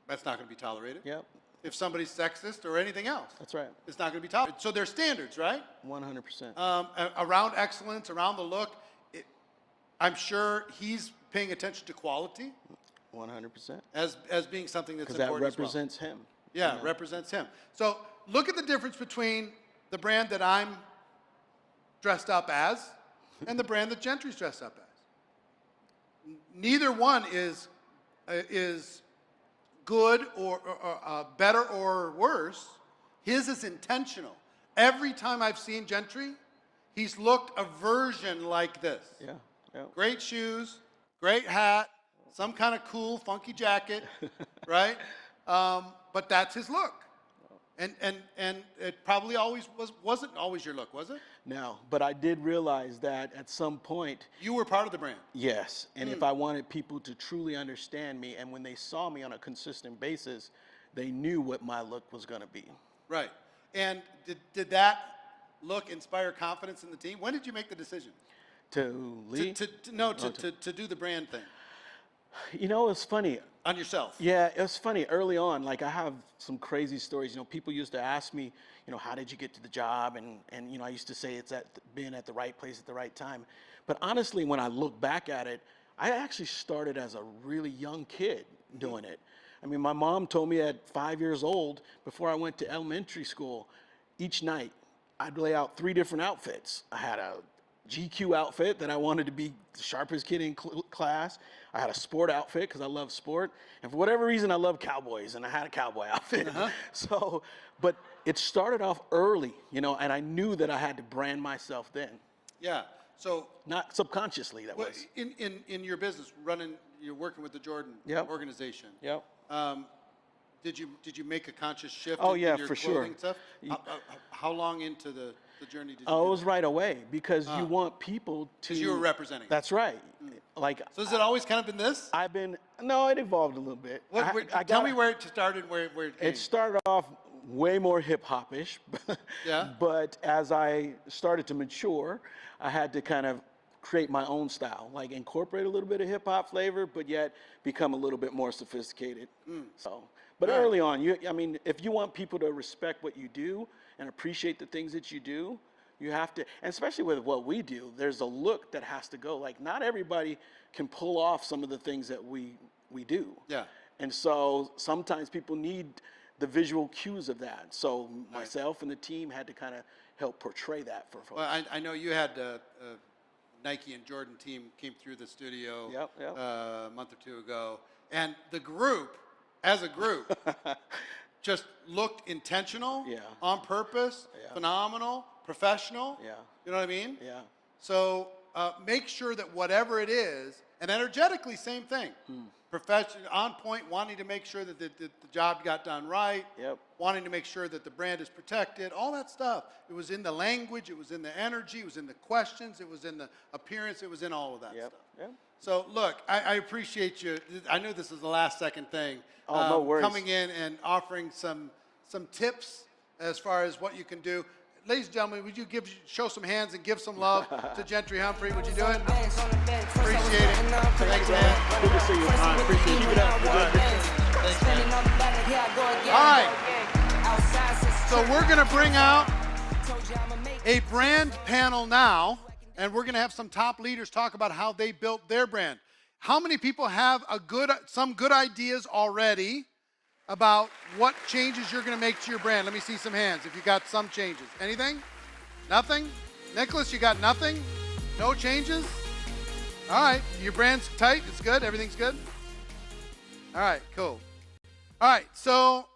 that's not going to be tolerated. Yep. If somebody's sexist or anything else, That's right. it's not going to be tolerated. So there's standards, right? 100%. Around excellence, around the look. I'm sure he's paying attention to quality 100%. as being something that's Because that important represents him. as well. Yeah, represents him. So look at the difference between the brand that I'm dressed up as and the brand that Gentry's dressed up as. Neither one is good or better or worse. His is intentional. Every time I've seen Gentry, he's looked a version like this. Yeah. Great shoes, great hat, some kind of cool, funky jacket, right? But that's his look. And it probably wasn't always your look, was it? No, but I did realize that at some point, You were part of the brand. yes. And if I wanted people to truly understand me, and when they saw me on a consistent basis, they knew what my look was going to be. Right. And did that look inspire confidence in the team? When did you make the decision? To lead? To do the brand thing You know, it's funny. on yourself. Yeah, it was funny early on. Like, I have some crazy stories. You know, people used to ask me, you know, how did you get to the job? And you know, I used to say it's being at the right place at the right time. But honestly, when I look back at it, I actually started as a really young kid doing it. I mean, my mom told me at 5 years old, before I went to elementary school, each night I'd lay out 3 different outfits. I had a GQ outfit that I wanted to be the sharpest kid in class. I had a sport outfit because I love sport. And for whatever reason, I love cowboys, and I had a cowboy outfit. So, but it started off early, you know, and I knew that I had to brand myself then. Yeah. So Not subconsciously, that was. in your business, you're working with the Jordan Yep. organization. Yep. Did you make a conscious shift Oh, in yeah, your for sure. clothing stuff? How long into the journey did you Oh, it do was that? right away because you want people to. Because you were representing. That's right. Like, So has it always kind of been this? no, it evolved a little bit. Tell me where it started, where it came. It started off way more hip hop-ish. Yeah. But as I started to mature, I had to kind of create my own style, like incorporate a little bit of hip hop flavor, but yet become a little bit more sophisticated. So, but early on, I mean, if you want people to respect what you do and appreciate the things that you do, you have to, and especially with what we do, there's a look that has to go. Like, not everybody can pull off some of the things that we do. Yeah. And so sometimes people need the visual cues of that. So myself and the team had to kind of help portray that for folks. Well, I know you had Nike and Jordan team came through the studio Yep. a month or 2 ago, and the group, as a group, just looked intentional, Yeah. on purpose, Yeah. phenomenal, professional. Yeah. You know what I mean? Yeah. So make sure that whatever it is, and energetically, same thing. Professional, on point, wanting to make sure that the job got done right. Yep. Wanting to make sure that the brand is protected, all that stuff. It was in the language, it was in the energy, it was in the questions, it was in the appearance, it was in all of that stuff. Yep. So look, I appreciate you. I knew this was the last second thing. Oh, no worries. Coming in and offering some tips as far as what you can do. Ladies and gentlemen, would you show some hands and give some love to Gentry Humphrey? Would you do it? Appreciate it. Thanks, man. Good to see you. I appreciate you. Keep it up. Thanks, man. All right. So we're going to bring out a brand panel now, and we're going to have some top leaders talk about how they built their brand. How many people have some good ideas already about what changes you're going to make to your brand? Let me see some hands if you got some changes. Anything? Nothing? Nicholas, you got nothing? No changes? All right. Your brand's tight. It's good. Everything's good? All right. Cool. All right. So,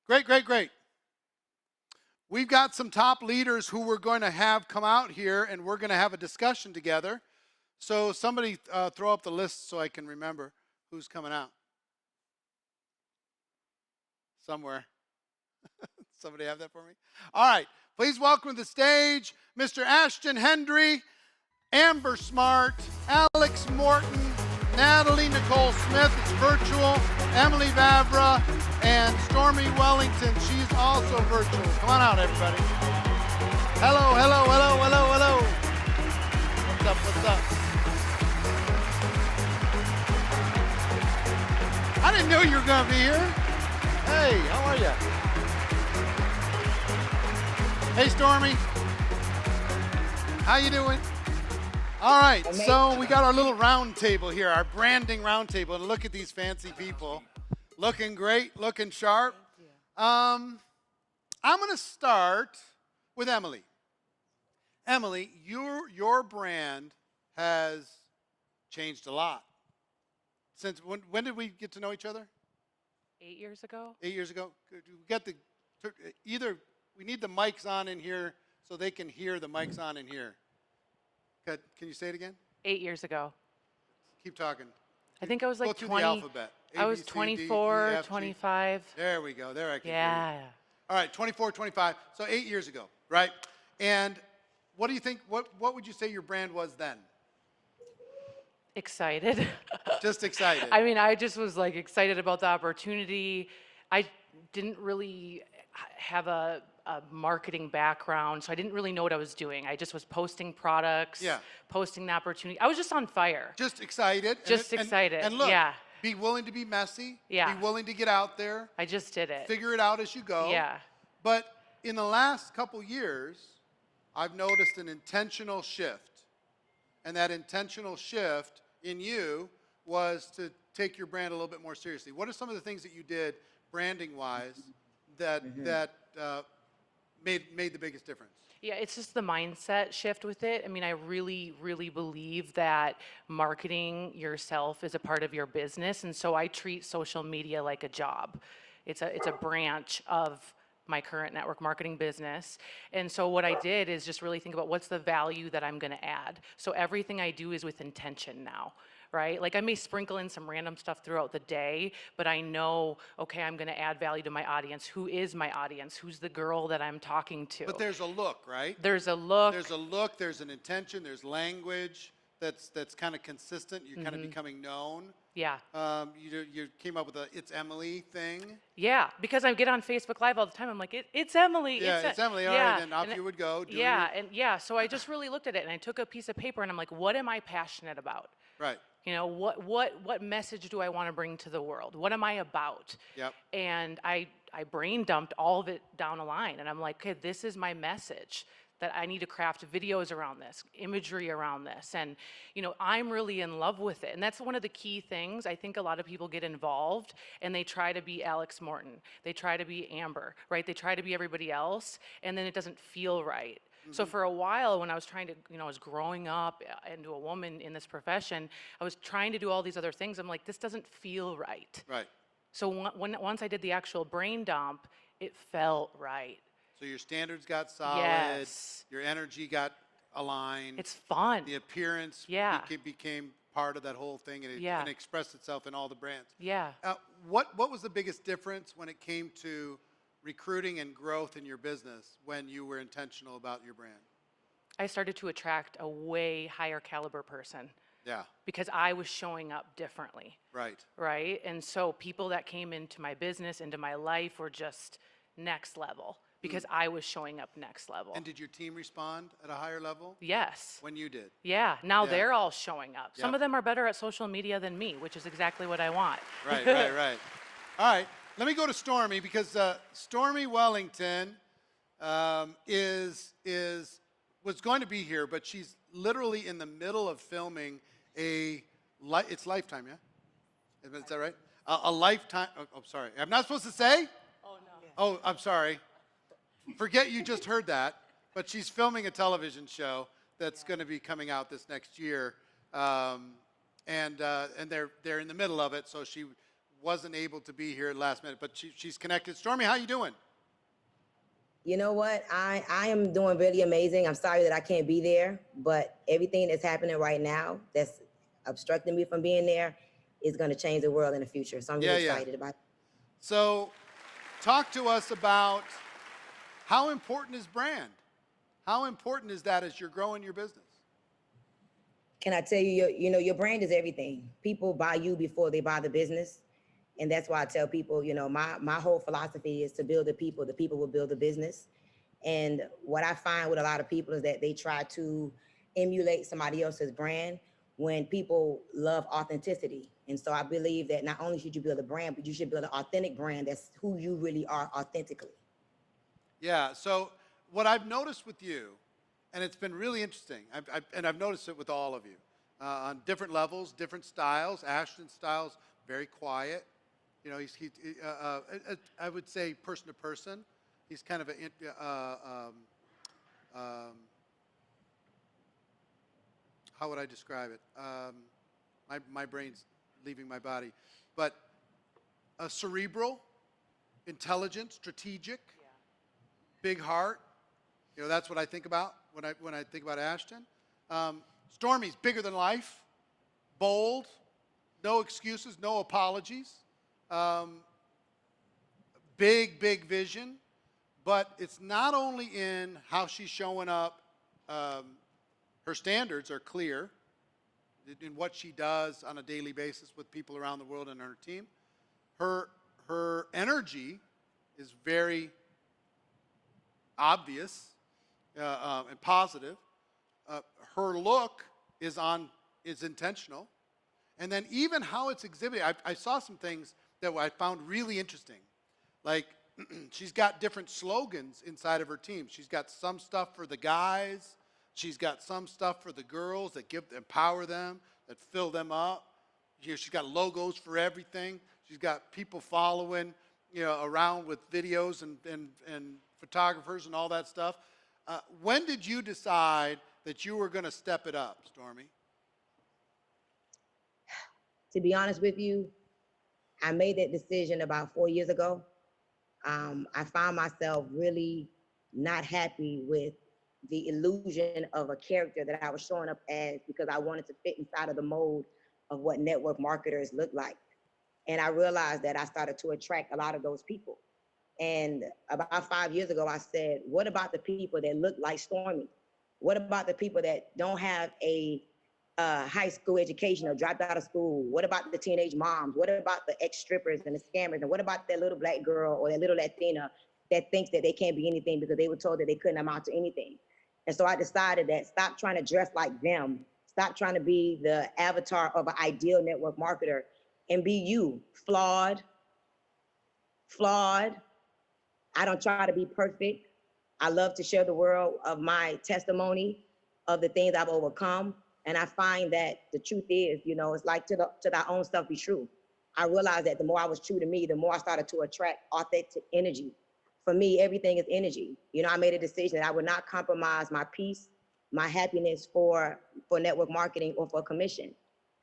great. We've got some top leaders who we're going to have come out here, and we're going to have a discussion together. So somebody throw up the list so I can remember who's coming out. Somewhere. Somebody have that for me? All right. Please welcome to the stage Mr. Ashton Hendry, Amber Smart, Alex Morton, Natalie Nicole Smith, it's virtual, Emily Vavra, and Stormy Wellington. She's also virtual. Come on out, everybody. Hello. What's up? I didn't know you were going to be here. Hey, how are you? Hey, Stormy. How you doing? All right, so we got our little round table here, our branding round table, and look at these fancy people. Looking great, looking sharp. I'm going to start with Emily. Emily, your brand has changed a lot. Since when did we get to know each other? 8 years ago. 8 years ago. We need the mics on in here so they can hear the mics on in here. Can you say it again? 8 years ago. Keep talking. I think I was like Go through 20. the alphabet. A, I was B, C, D, 24, E, F, G. 25. There we go. There I can hear Yeah. you. All right, 24, 25. So 8 years ago, right? And what do you think? What would you say your brand was then? Excited. Just excited. I mean, I just was like excited about the opportunity. I didn't really have a marketing background, so I didn't really know what I was doing. I just was posting products, Yeah. posting the opportunity. I was just on fire. Just excited. Just excited, And look, yeah. be willing to be messy. Yeah. Be willing to get out there. I just did it. Figure it out as you go. Yeah. But in the last couple years, I've noticed an intentional shift. And that intentional shift in you was to take your brand a little bit more seriously. What are some of the things that you did branding-wise that made the biggest difference? Yeah, it's just the mindset shift with it. I mean, I really, really believe that marketing yourself is a part of your business, and so I treat social media like a job. It's a branch of my current network marketing business. And so what I did is just really think about what's the value that I'm going to add. So everything I do is with intention now. Right? Like I may sprinkle in some random stuff throughout the day, but I know, okay, I'm going to add value to my audience. Who is my audience? Who's the girl that I'm talking to? But there's a look, right? There's a look. There's a look, there's an intention, there's language that's kind of consistent. You're kind of becoming known. Yeah. You came up with a "It's Emily" thing. Yeah, because I get on Facebook Live all the time. I'm like, it's Emily. Yeah, it's Emily. All right, then off you would go. So I just really looked at it and I took a piece of paper and I'm like, what am I passionate about? Right. You know, what message do I want to bring to the world? What am I about? Yep. And I brain dumped all of it down a line and I'm like, okay, this is my message. That I need to craft videos around this, imagery around this. And, you know, I'm really in love with it. And that's one of the key things. I think a lot of people get involved and they try to be Alex Morton. They try to be Amber, right? They try to be everybody else and then it doesn't feel right. So for a while when I was trying to, you know, I was growing up into a woman in this profession, I was trying to do all these other things. I'm like, this doesn't feel right. Right. So once I did the actual brain dump, it felt right. So your standards got solid. Yes. Your energy got aligned. It's fun. The appearance became part of that whole thing, and it expressed itself in all the brands. Yeah. What was the biggest difference when it came to recruiting and growth in your business when you were intentional about your brand? I started to attract a way higher caliber person. Yeah. Because I was showing up differently. Right. Right? And so people that came into my business, into my life were just next level. Because I was showing up next level. And did your team respond at a higher level? Yes. When you did? Yeah. Now they're all showing up. Some Yep. of them are better at social media than me, which is exactly what I want. Right. All right. Let me go to Stormy because Stormy Wellington was going to be here, but she's literally in the middle of filming it's Lifetime, yeah? Is that right? A Lifetime. Oh, sorry. I'm not supposed to say? Oh, no. Oh, I'm sorry. Forget you just heard that, but she's filming a television show that's going to be coming out this next year, and they're in the middle of it, so she wasn't able to be here at last minute, but she's connected. Stormy, how you doing? You know what? I am doing really amazing. I'm sorry that I can't be there, but everything that's happening right now that's obstructing me from being there is going to change the world in the future. So I'm really excited about it. So talk to us about how important is brand? How important is that as you're growing your business? Can I tell you, your brand is everything. People buy you before they buy the business. And that's why I tell people, my whole philosophy is to build the people will build the business. And what I find with a lot of people is that they try to emulate somebody else's brand when people love authenticity. And so I believe that not only should you build a brand, but you should build an authentic brand that's who you really are authentically. Yeah, so what I've noticed with you, and it's been really interesting, I've noticed it with all of you, on different levels, different styles. Ashton's style's very quiet. I would say person to person. He's kind of how would I describe it? My brain's leaving my body. But cerebral, intelligent, strategic, big heart. That's what I think about when I think about Ashton. Stormy's bigger than life, bold, no excuses, no apologies. Big vision. but it's not only in how she's showing up. Her standards are clear in what she does on a daily basis with people around the world and her team. Her energy is very obvious and positive. Her look is intentional, and then even how it's exhibited. I saw some things that I found really interesting, like she's got different slogans inside of her team. She's got some stuff for the guys. She's got some stuff for the girls that empower them, that fill them up. She's got logos for everything. She's got people following, around with videos and photographers and all that stuff. When did you decide that you were going to step it up, Stormy? To be honest with you, I made that decision about 4 years ago. I found myself really not happy with the illusion of a character that I was showing up as, because I wanted to fit inside of the mold of what network marketers look like. And I realized that I started to attract a lot of those people. And about 5 years ago, I said, what about the people that look like Stormy? What about the people that don't have a high school education or dropped out of school? What about the teenage moms? What about the ex-strippers and the scammers? And what about that little black girl or that little Latina that thinks that they can't be anything because they were told that they couldn't amount to anything? And so I decided that stop trying to dress like them. Stop trying to be the avatar of an ideal network marketer and be you, flawed. I don't try to be perfect. I love to share the world of my testimony of the things I've overcome. And I find that the truth is, it's like to thy own self be true. I realized that the more I was true to me, the more I started to attract authentic energy. For me, everything is energy. I made a decision that I would not compromise my peace, my happiness for network marketing or for commission.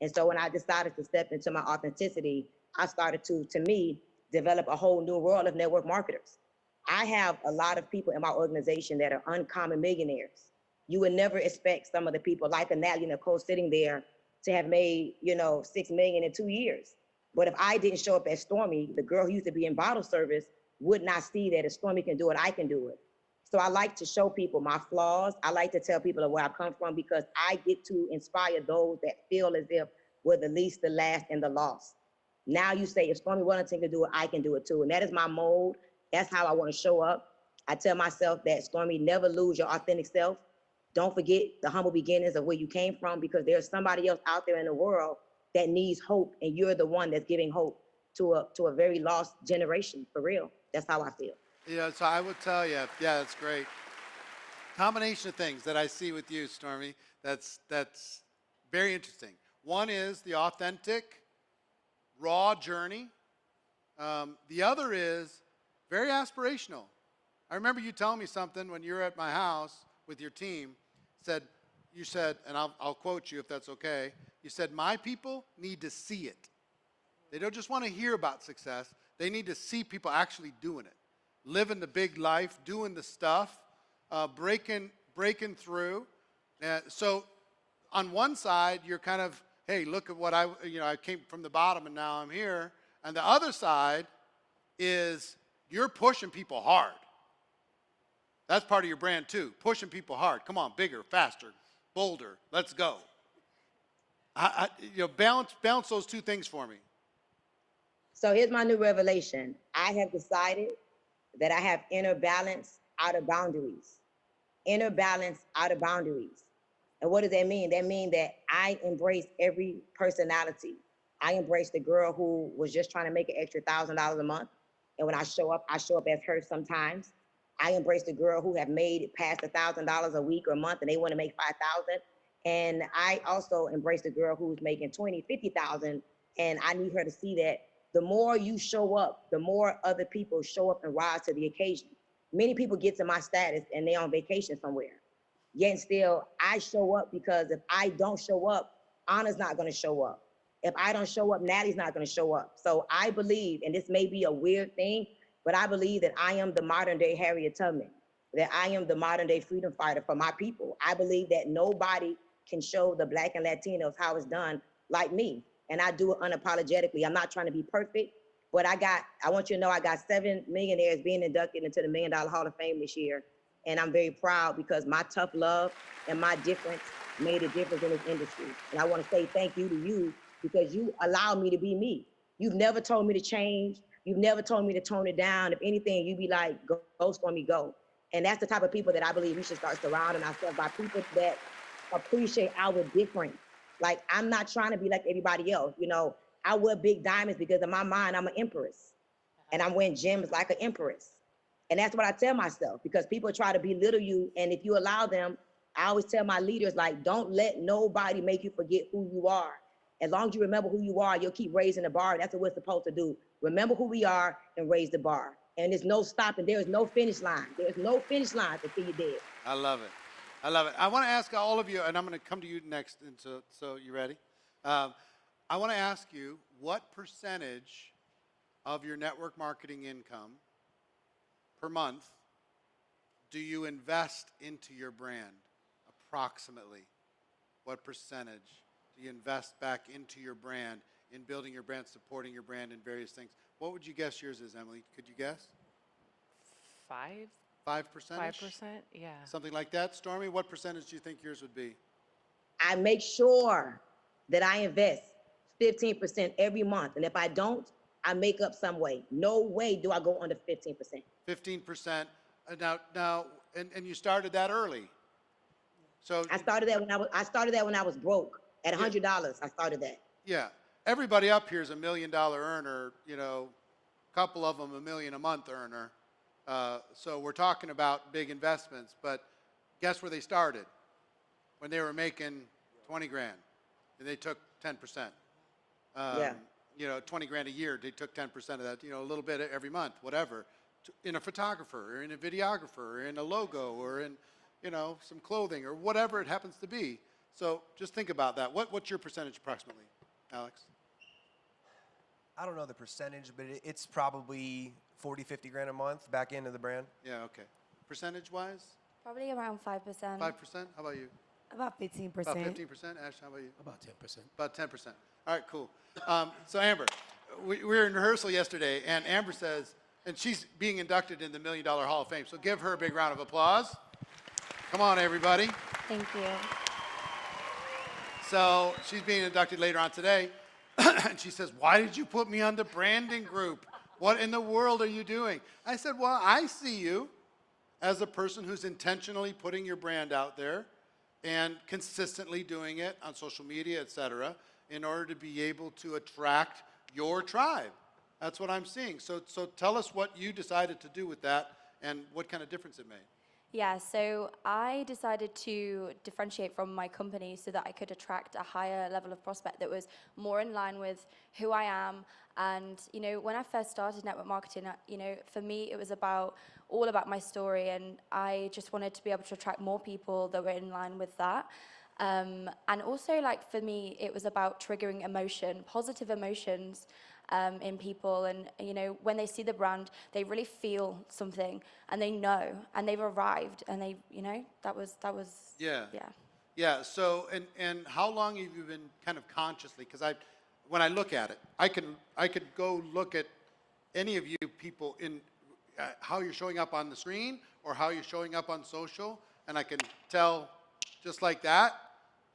And so when I decided to step into my authenticity, I started to me, develop a whole new world of network marketers. I have a lot of people in my organization that are uncommon millionaires. You would never expect some of the people like a Natalie Nicole sitting there to have made, $6 million in 2 years. But if I didn't show up as Stormy, the girl who used to be in bottle service would not see that if Stormy can do it, I can do it. So I like to show people my flaws. I like to tell people where I come from, because I get to inspire those that feel as if we're the least, the last, and the lost. Now you say, if Stormy Wellington can do it, I can do it too. And that is my mold. That's how I want to show up. I tell myself that, Stormy, never lose your authentic self. Don't forget the humble beginnings of where you came from, because there's somebody else out there in the world that needs hope, and you're the one that's giving hope to a very lost generation, for real. That's how I feel. Yeah, so I would tell you, yeah, that's great. Combination of things that I see with you, Stormy, that's very interesting. One is the authentic, raw journey. The other is very aspirational. I remember you telling me something when you were at my house with your team. You said, and I'll quote you if that's okay, you said, my people need to see it. They don't just want to hear about success. They need to see people actually doing it, living the big life, doing the stuff, breaking through. So on one side, you're kind of, hey, look at what I came from the bottom and now I'm here. And the other side is you're pushing people hard. That's part of your brand too, pushing people hard. Come on, bigger, faster, bolder, let's go. Balance those two things for me. So here's my new revelation. I have decided that I have inner balance out of boundaries. Inner balance out of boundaries. And what does that mean? That means that I embrace every personality. I embrace the girl who was just trying to make an extra $1,000 a month. And when I show up as her sometimes. I embrace the girl who have made it past $1,000 a week or a month and they want to make 5,000. And I also embrace the girl who's making 20, 50,000. And I need her to see that the more you show up, the more other people show up and rise to the occasion. Many people get to my status and they're on vacation somewhere. Yet still, I show up, because if I don't show up, Anna's not going to show up. If I don't show up, Natalie's not going to show up. So I believe, and this may be a weird thing, but I believe that I am the modern day Harriet Tubman, that I am the modern day freedom fighter for my people. I believe that nobody can show the Black and Latinos how it's done like me. And I do it unapologetically. I'm not trying to be perfect, But I want you to know I got 7 millionaires being inducted into the $1 Million Hall of Fame this year. And I'm very proud because my tough love and my difference made a difference in this industry. And I want to say thank you to you because you allowed me to be me. You've never told me to change. You've never told me to tone it down. If anything, you be like, go for me, go. And that's the type of people that I believe we should start surrounding ourselves by, people that appreciate our difference. Like, I'm not trying to be like everybody else. You know, I wear big diamonds because in my mind, I'm an empress. And I'm wearing gems like an empress. And that's what I tell myself, because people try to belittle you. And if you allow them, I always tell my leaders, like, don't let nobody make you forget who you are. As long as you remember who you are, you'll keep raising the bar. That's what we're supposed to do. Remember who we are and raise the bar. And there's no stopping. There is no finish line. There's no finish line until you're dead. I love it. I love it. I want to ask all of you, and I'm going to come to you next. And so you ready? I want to ask you, what percentage of your network marketing income per month do you invest into your brand? Approximately, what percentage do you invest back into your brand, in building your brand, supporting your brand, and various things? What would you guess yours is, Emily? Could you guess? 5%? 5%? 5%, yeah. Something like that. Stormy, what percentage do you think yours would be? I make sure that I invest 15% every month. And if I don't, I make up some way. No way do I go under 15%. 15%. Now, and you started that early. So I started that when I was broke. At $100, I started that. yeah, everybody up here is $1 million earner. You know, a couple of them $1 million a month earner. So we're talking about big investments. But guess where they started? When they were making 20 grand, and they took 10%. You know, 20 grand a year, they took 10% of that. You know, a little bit every month, whatever. In a photographer, or in a videographer, or in a logo, or in, you know, some clothing, or whatever it happens to be. So just think about that. What's your percentage approximately, Alex? I don't know the percentage, but it's probably 40, 50 grand a month back into the brand. Yeah, okay. Percentage-wise? Probably around 5%. 5%? How about you? About 15%. About 15%? Ash, how about you? About 10%. About 10%. All right, cool. So Amber, we were in rehearsal yesterday, and Amber says, and she's being inducted in the $1 Million Hall of Fame, so give her a big round of applause. Come on, everybody. Thank you. So she's being inducted later on today, and she says, why did you put me on the branding group? What in the world are you doing? I said, well, I see you as a person who's intentionally putting your brand out there and consistently doing it on social media, et cetera, in order to be able to attract your tribe. That's what I'm seeing. So tell us what you decided to do with that and what kind of difference it made. Yeah, so I decided to differentiate from my company so that I could attract a higher level of prospect that was more in line with who I am. And, you know, when I first started network marketing, you know, for me, it was all about my story. And I just wanted to be able to attract more people that were in line with that. And also, like, for me, it was about triggering emotion, positive emotions in people. And, you know, when they see the brand, they really feel something and they know and they've arrived and they, you know, that was Yeah. yeah. Yeah, so, and how long have you been kind of consciously, because when I look at it, I could go look at any of you people in how you're showing up on the screen or how you're showing up on social, and I can tell just like that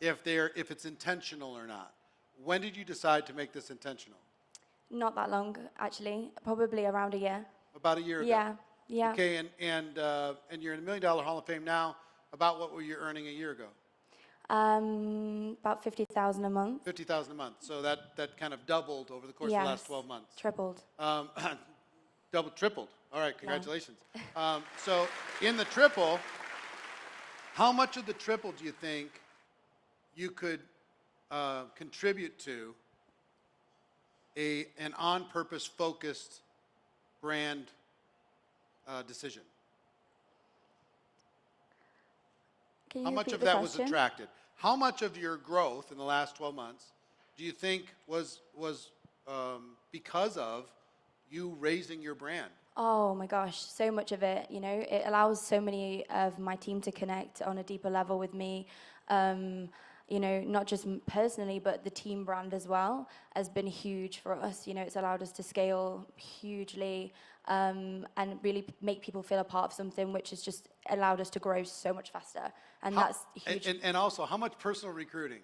if it's intentional or not. When did you decide to make this intentional? Not that long, actually. Probably around a year. About a year ago? Yeah, yeah. Okay, and you're in the $1 Million Hall of Fame now. About what were you earning a year ago? About 50,000 a month. 50,000 a month. So that kind of doubled over the course of the last 12 months. Tripled. Tripled. All right, congratulations. So in the triple, how much of the triple do you think you could contribute to an on-purpose focused brand decision? Can you How much repeat of the that was question? attracted? How much of your growth in the last 12 months do you think was because of you raising your brand? Oh my gosh, so much of it. You know, it allows so many of my team to connect on a deeper level with me. not just personally, but the team brand as well has been huge for us. It's allowed us to scale hugely and really make people feel a part of something, which has just allowed us to grow so much faster. And that's huge. And also, how much personal recruiting?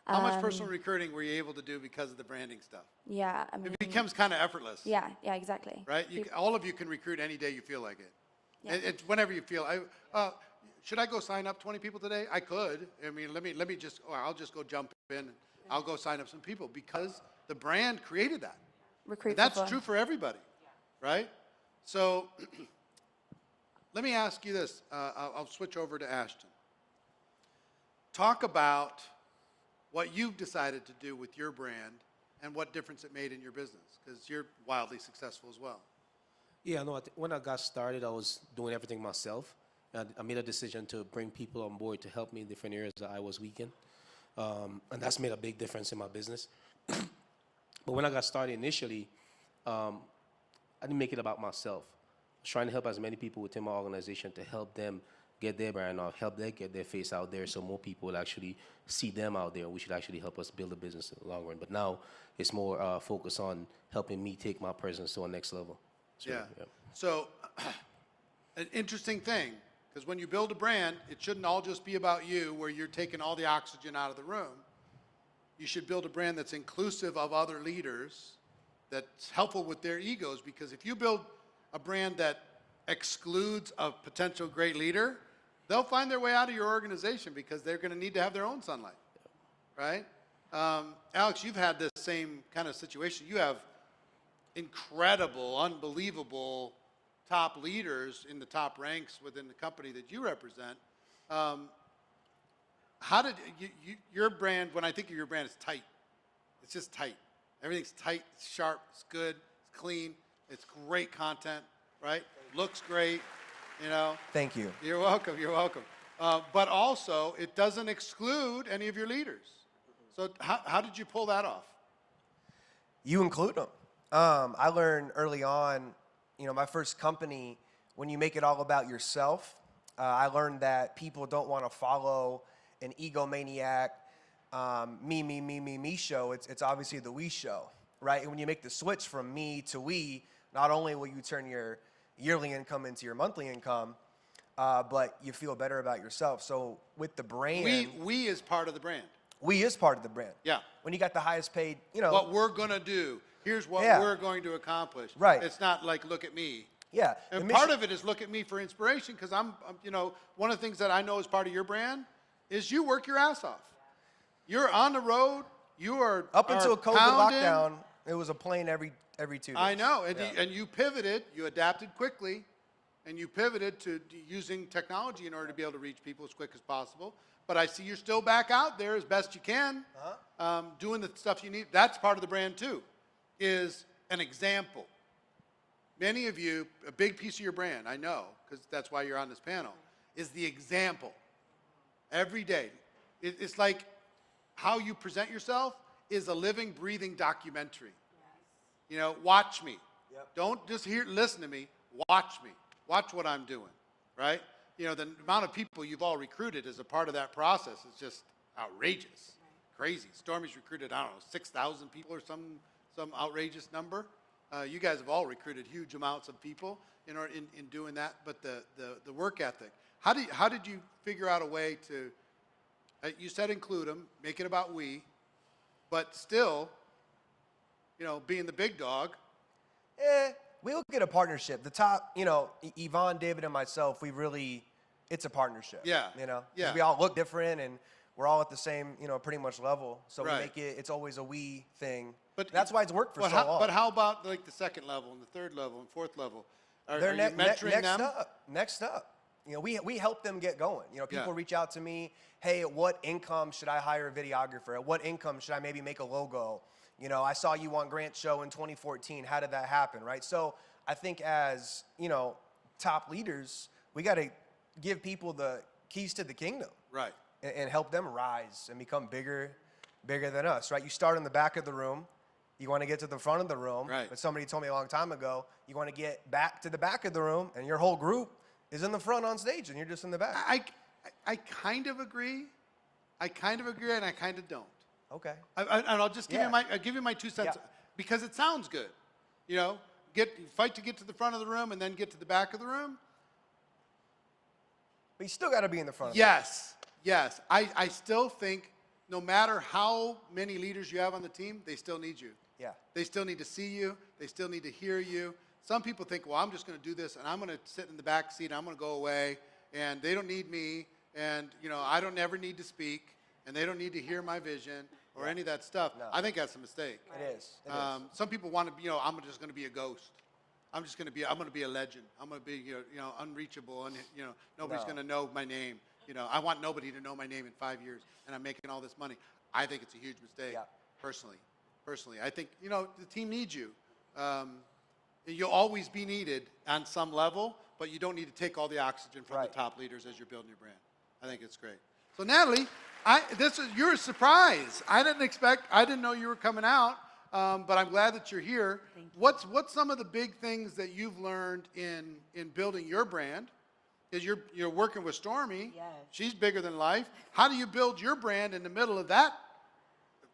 How much personal recruiting were you able to do because of the branding stuff? Yeah, I mean, it becomes kind of effortless. Yeah, exactly. Right? All of you can recruit any day you feel like it. Yeah. It's whenever you feel. Should I go sign up 20 people today? I could. I mean, let me just. I'll just go jump in. And I'll go sign up some people because the brand created that. Recruit. And that's true for everybody, right? So let me ask you this. I'll switch over to Ashton. Talk about what you've decided to do with your brand and what difference it made in your business, because you're wildly successful as well. Yeah, no, when I got started, I was doing everything myself. And I made a decision to bring people on board to help me in different areas that I was weak in. And that's made a big difference in my business. But when I got started initially, I didn't make it about myself. I was trying to help as many people within my organization to help them get their brand off, help them get their face out there so more people will actually see them out there, which should actually help us build a business in the long run. But now it's more focused on helping me take my presence to a next level. So, yeah. So an interesting thing, because when you build a brand, it shouldn't all just be about you where you're taking all the oxygen out of the room. You should build a brand that's inclusive of other leaders, that's helpful with their egos, because if you build a brand that excludes a potential great leader, they'll find their way out of your organization because they're going to need to have their own sunlight, right? Alex, you've had this same kind of situation. You have incredible, unbelievable top leaders in the top ranks within the company that you represent. How did your brand, when I think of your brand, it's tight. It's just tight. Everything's tight, it's sharp, it's good, it's clean, it's great content, right? Looks great, Thank you. You're welcome, you're welcome. But also, it doesn't exclude any of your leaders. So how did you pull that off? You include them. I learned early on, my first company, when you make it all about yourself, I learned that people don't want to follow an egomaniac, me show. It's obviously the we show, right? And when you make the switch from me to we, not only will you turn your yearly income into your monthly income, but you feel better about yourself. So with the brand, we is part of the brand. We is part of the brand. Yeah. When you got the highest paid, what we're gonna do. Here's what we're going to accomplish. Right. It's not like look at me. Yeah. And part of it is look at me for inspiration, because I'm one of the things that I know is part of your brand is you work your ass off. You're on the road. You are up until COVID pounding. lockdown. It was a plane every 2 days. I know, and you pivoted. You adapted quickly, and you pivoted to using technology in order to be able to reach people as quick as possible. But I see you're still back out there as best you can, doing the stuff you need. That's part of the brand too, is an example. Many of you, a big piece of your brand, I know, because that's why you're on this panel, is the example. Every day. It's like how you present yourself is a living, breathing documentary. Watch me. Yep. Don't just listen to me. Watch me. Watch what I'm doing, right? The amount of people you've all recruited as a part of that process is just outrageous, crazy. Stormy's recruited, 6,000 people or some outrageous number. You guys have all recruited huge amounts of people in doing that. But the work ethic. How did you figure out a way to? You said include them, make it about we, but still, being the big dog. We'll get a partnership. The top, Yvonne, David, and myself, it's a partnership. Yeah. 'Cause we all look different and we're all at the same, pretty much level. So Right. we make it's always a we thing. But that's why it's worked for so long. But how about like the second level and the third level and fourth level? Are They're you mentoring them? Next up. We help them get going. People reach out to me, hey, at what income should I hire a videographer? At what income should I maybe make a logo? I saw you on Grant's show in 2014. How did that happen, right? So I think as, top leaders, we got to give people the keys to the kingdom. Right. And help them rise and become bigger than us, right? You start in the back of the room. You want to get to the front of the room. Right. But somebody told me a long time ago, you want to get back to the back of the room, and your whole group is in the front on stage, and you're just in the back. I kind of agree, I kind of agree and I kind of don't. Okay. And I'll just give Yeah. you my 2 cents Yeah. because it sounds good. You know, fight to get to the front of the room and then get to the back of the room. But you still got to be in the front. Yes, yes. I still think no matter how many leaders you have on the team, they still need you. Yeah. They still need to see you. They still need to hear you. Some people think, well, I'm just going to do this and I'm going to sit in the back seat. And I'm going to go away and they don't need me. And, you know, I don't ever need to speak and they don't need to hear my vision or any of that stuff. No. I think that's a mistake. It is. It is. Some people want to, you know, I'm just going to be a ghost. I'm going to be a legend. I'm going to be, you know, unreachable, and you know, nobody's No. going to know my name. You know, I want nobody to know my name in 5 years, and I'm making all this money. I think it's a huge mistake, personally. Personally, I think, you know, the team needs you. You'll always be needed on some level, but you don't need to take all the oxygen from the top leaders as you're building your brand. I think it's great. So Natalie, you're a surprise. I didn't know you were coming out. But I'm glad that you're here. What's some of the big things that you've learned in building your brand? Because you're working with Stormy. Yes. She's bigger than life. How do you build your brand in the middle of that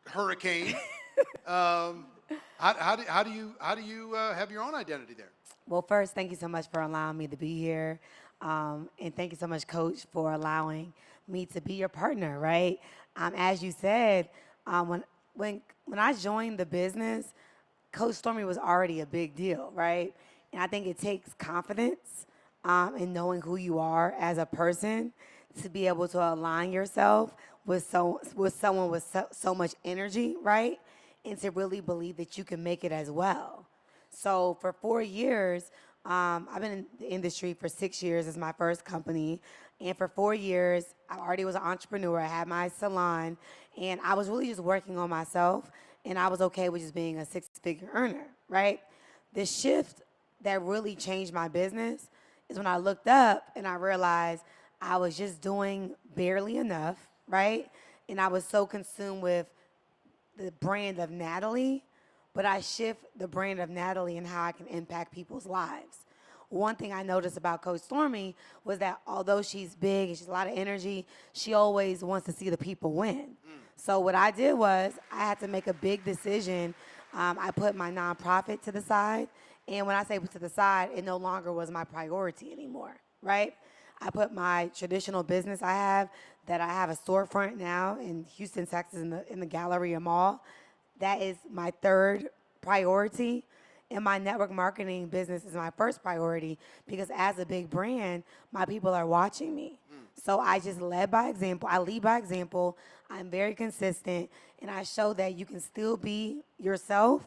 hurricane? How do you have your own identity there? Well, first, thank you so much for allowing me to be here. And thank you so much, Coach, for allowing me to be your partner, right? As you said, when I joined the business, Coach Stormy was already a big deal, right? And I think it takes confidence in knowing who you are as a person to be able to align yourself with someone with so much energy, right? And to really believe that you can make it as well. So for 4 years, I've been in the industry for 6 years as my first company. And for 4 years, I already was an entrepreneur. I had my salon. And I was really just working on myself. And I was okay with just being a six-figure earner, right? The shift that really changed my business is when I looked up and I realized I was just doing barely enough, right? And I was so consumed with the brand of Natalie, but I shift the brand of Natalie and how I can impact people's lives. One thing I noticed about Coach Stormy was that although she's big and she's a lot of energy, she always wants to see the people win. So what I did was I had to make a big decision. I put my nonprofit to the side. And when I say put to the side, it no longer was my priority anymore, right? I put my traditional business I have a storefront now in Houston, Texas in the Galleria Mall. That is my third priority. And my network marketing business is my first priority because as a big brand, my people are watching me. So I just lead by example. I lead by example. I'm very consistent. And I show that you can still be yourself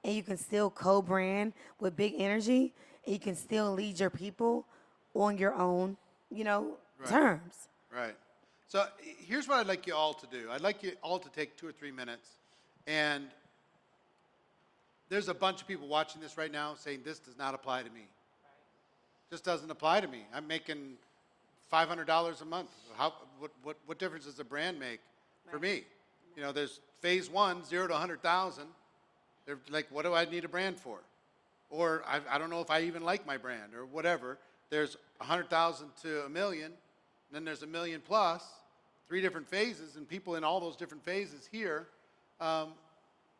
and you can still co-brand with big energy and you can still lead your people on your own, terms. Right. So here's what I'd like you all to do. I'd like you all to take 2 or 3 minutes. And there's a bunch of people watching this right now saying this does not apply to me. Just doesn't apply to me. I'm making $500 a month. What difference does a brand make for me? There's phase 1, 0 to 100,000. They're like, what do I need a brand for? Or I don't know if I even like my brand or whatever. There's 100,000 to $1 million. Then there's $1 million plus, 3 different phases, and people in all those different phases here.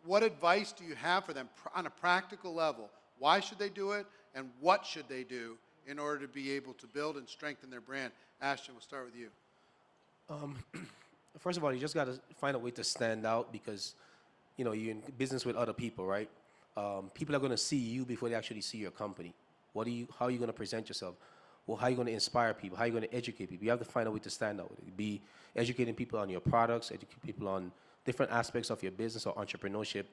What advice do you have for them on a practical level? Why should they do it, and what should they do in order to be able to build and strengthen their brand? Ashton, we'll start with you. First of all, you just got to find a way to stand out because, you're in business with other people, right? People are going to see you before they actually see your company. How are you going to present yourself? Well, how are you going to inspire people? How are you going to educate people? You have to find a way to stand out. Be educating people on your products, educate people on different aspects of your business or entrepreneurship.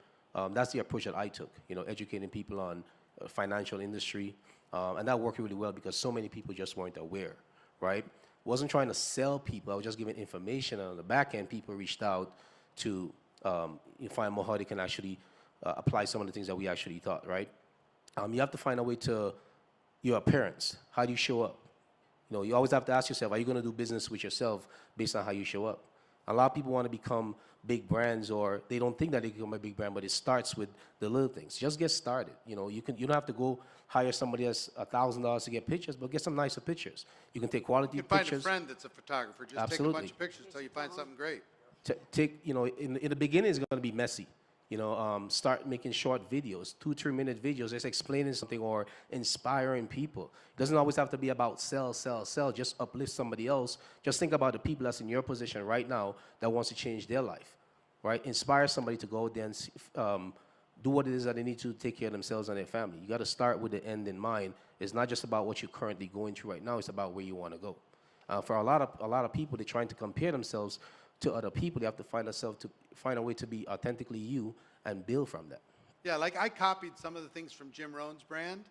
That's the approach that I took, educating people on financial industry. And that worked really well because so many people just weren't aware, right? Wasn't trying to sell people. I was just giving information. And on the back end, people reached out to find more how they can actually apply some of the things that we actually thought, right? You have to find a way to your appearance. How do you show up? You always have to ask yourself, are you going to do business with yourself based on how you show up? A lot of people want to become big brands, or they don't think that they can become a big brand, but it starts with the little things. Just get started. You know, you don't have to go hire somebody that's $1,000 to get pictures, but get some nicer pictures. You can take quality You can find pictures. a friend that's a photographer. Just Absolutely. take a bunch of pictures until you find something great. Take, you know, in the beginning it's going to be messy. You know, start making short videos, 2-3 minute videos, just explaining something or inspiring people. It doesn't always have to be about sell. Just uplift somebody else. Just think about the people that's in your position right now that wants to change their life, right? Inspire somebody to go out there and do what it is that they need to take care of themselves and their family. You got to start with the end in mind. It's not just about what you're currently going through right now. It's about where you want to go. For a lot of people, they're trying to compare themselves to other people. They have to find a way to be authentically you and build from that. Yeah, like I copied some of the things from Jim Rohn's brand.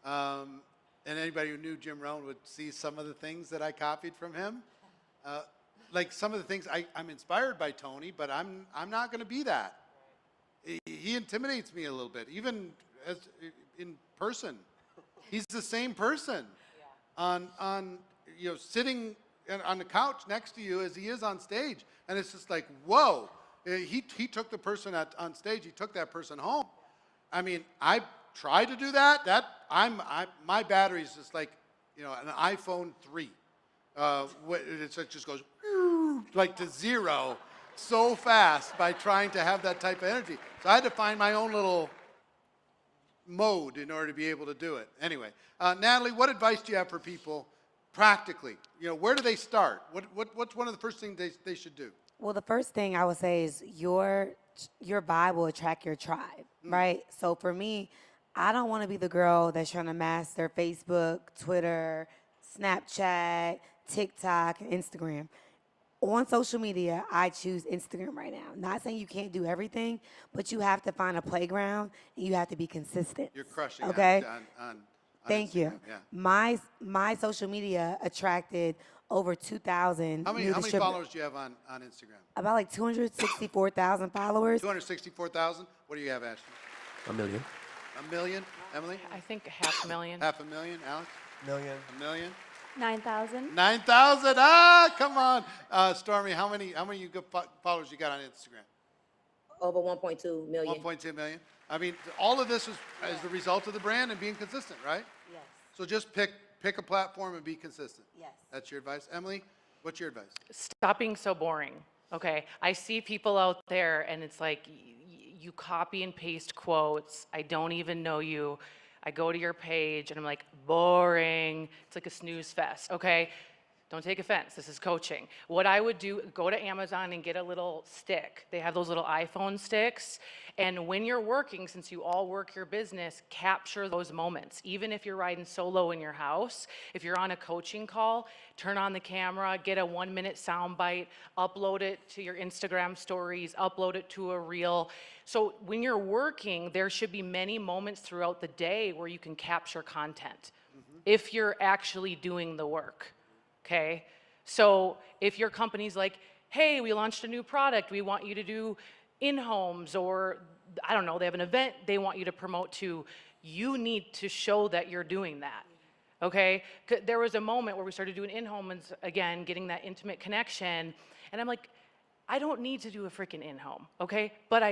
And anybody who knew Jim Rohn would see some of the things that I copied from him. Like some of the things, I'm inspired by Tony, but I'm not going to be that. He intimidates me a little bit, even as in person. He's the same person on you know, sitting on the couch next to you as he is on stage, and it's just like, whoa. He took the person on stage. He took that person home. I mean, I tried to do that. My battery's just like, you know, an iPhone 3. It just goes like to zero so fast by trying to have that type of energy. So I had to find my own little mode in order to be able to do it. Anyway, Natalie, what advice do you have for people practically? You know, where do they start? What's one of the first things they should do? Well, the first thing I would say is your vibe will attract your tribe, right? So for me, I don't want to be the girl that's trying to master Facebook, Twitter, Snapchat, TikTok, and Instagram. On social media, I choose Instagram right now. Not saying you can't do everything, but you have to find a playground and you have to be consistent. You're crushing okay? on Thank you. Yeah. My social media attracted over 2,000 How many followers do you have on Instagram? About like 264,000 followers. 264,000? What do you have, Ashley? 1 million. 1 million? Emily? I think 500,000. 500,000? Alex? Million. 1 million? 9,000. 9,000? Ah, come on. Stormy, how many followers you got on Instagram? Over 1.2 million. 1.2 million. I mean, all of this is the result of the brand and being consistent, right? Yes. So just pick a platform and be consistent. Yes. That's your advice. Emily, what's your advice? Stop being so boring. Okay, I see people out there and it's like you copy and paste quotes. I don't even know you. I go to your page and I'm like, boring. It's like a snooze fest, okay? Don't take offense, this is coaching. What I would do, go to Amazon and get a little stick. They have those little iPhone sticks. And when you're working, since you all work your business, capture those moments. Even if you're riding solo in your house, if you're on a coaching call, turn on the camera, get a 1-minute soundbite, upload it to your Instagram stories, upload it to a reel. So when you're working, there should be many moments throughout the day where you can capture content if you're actually doing the work. Okay, so if your company's like, hey, we launched a new product, we want you to do in-homes, or I don't know, they have an event they want you to promote to, you need to show that you're doing that, okay? There was a moment where we started doing in-homes again, getting that intimate connection, and I'm like, I don't need to do a freaking in-home, okay? But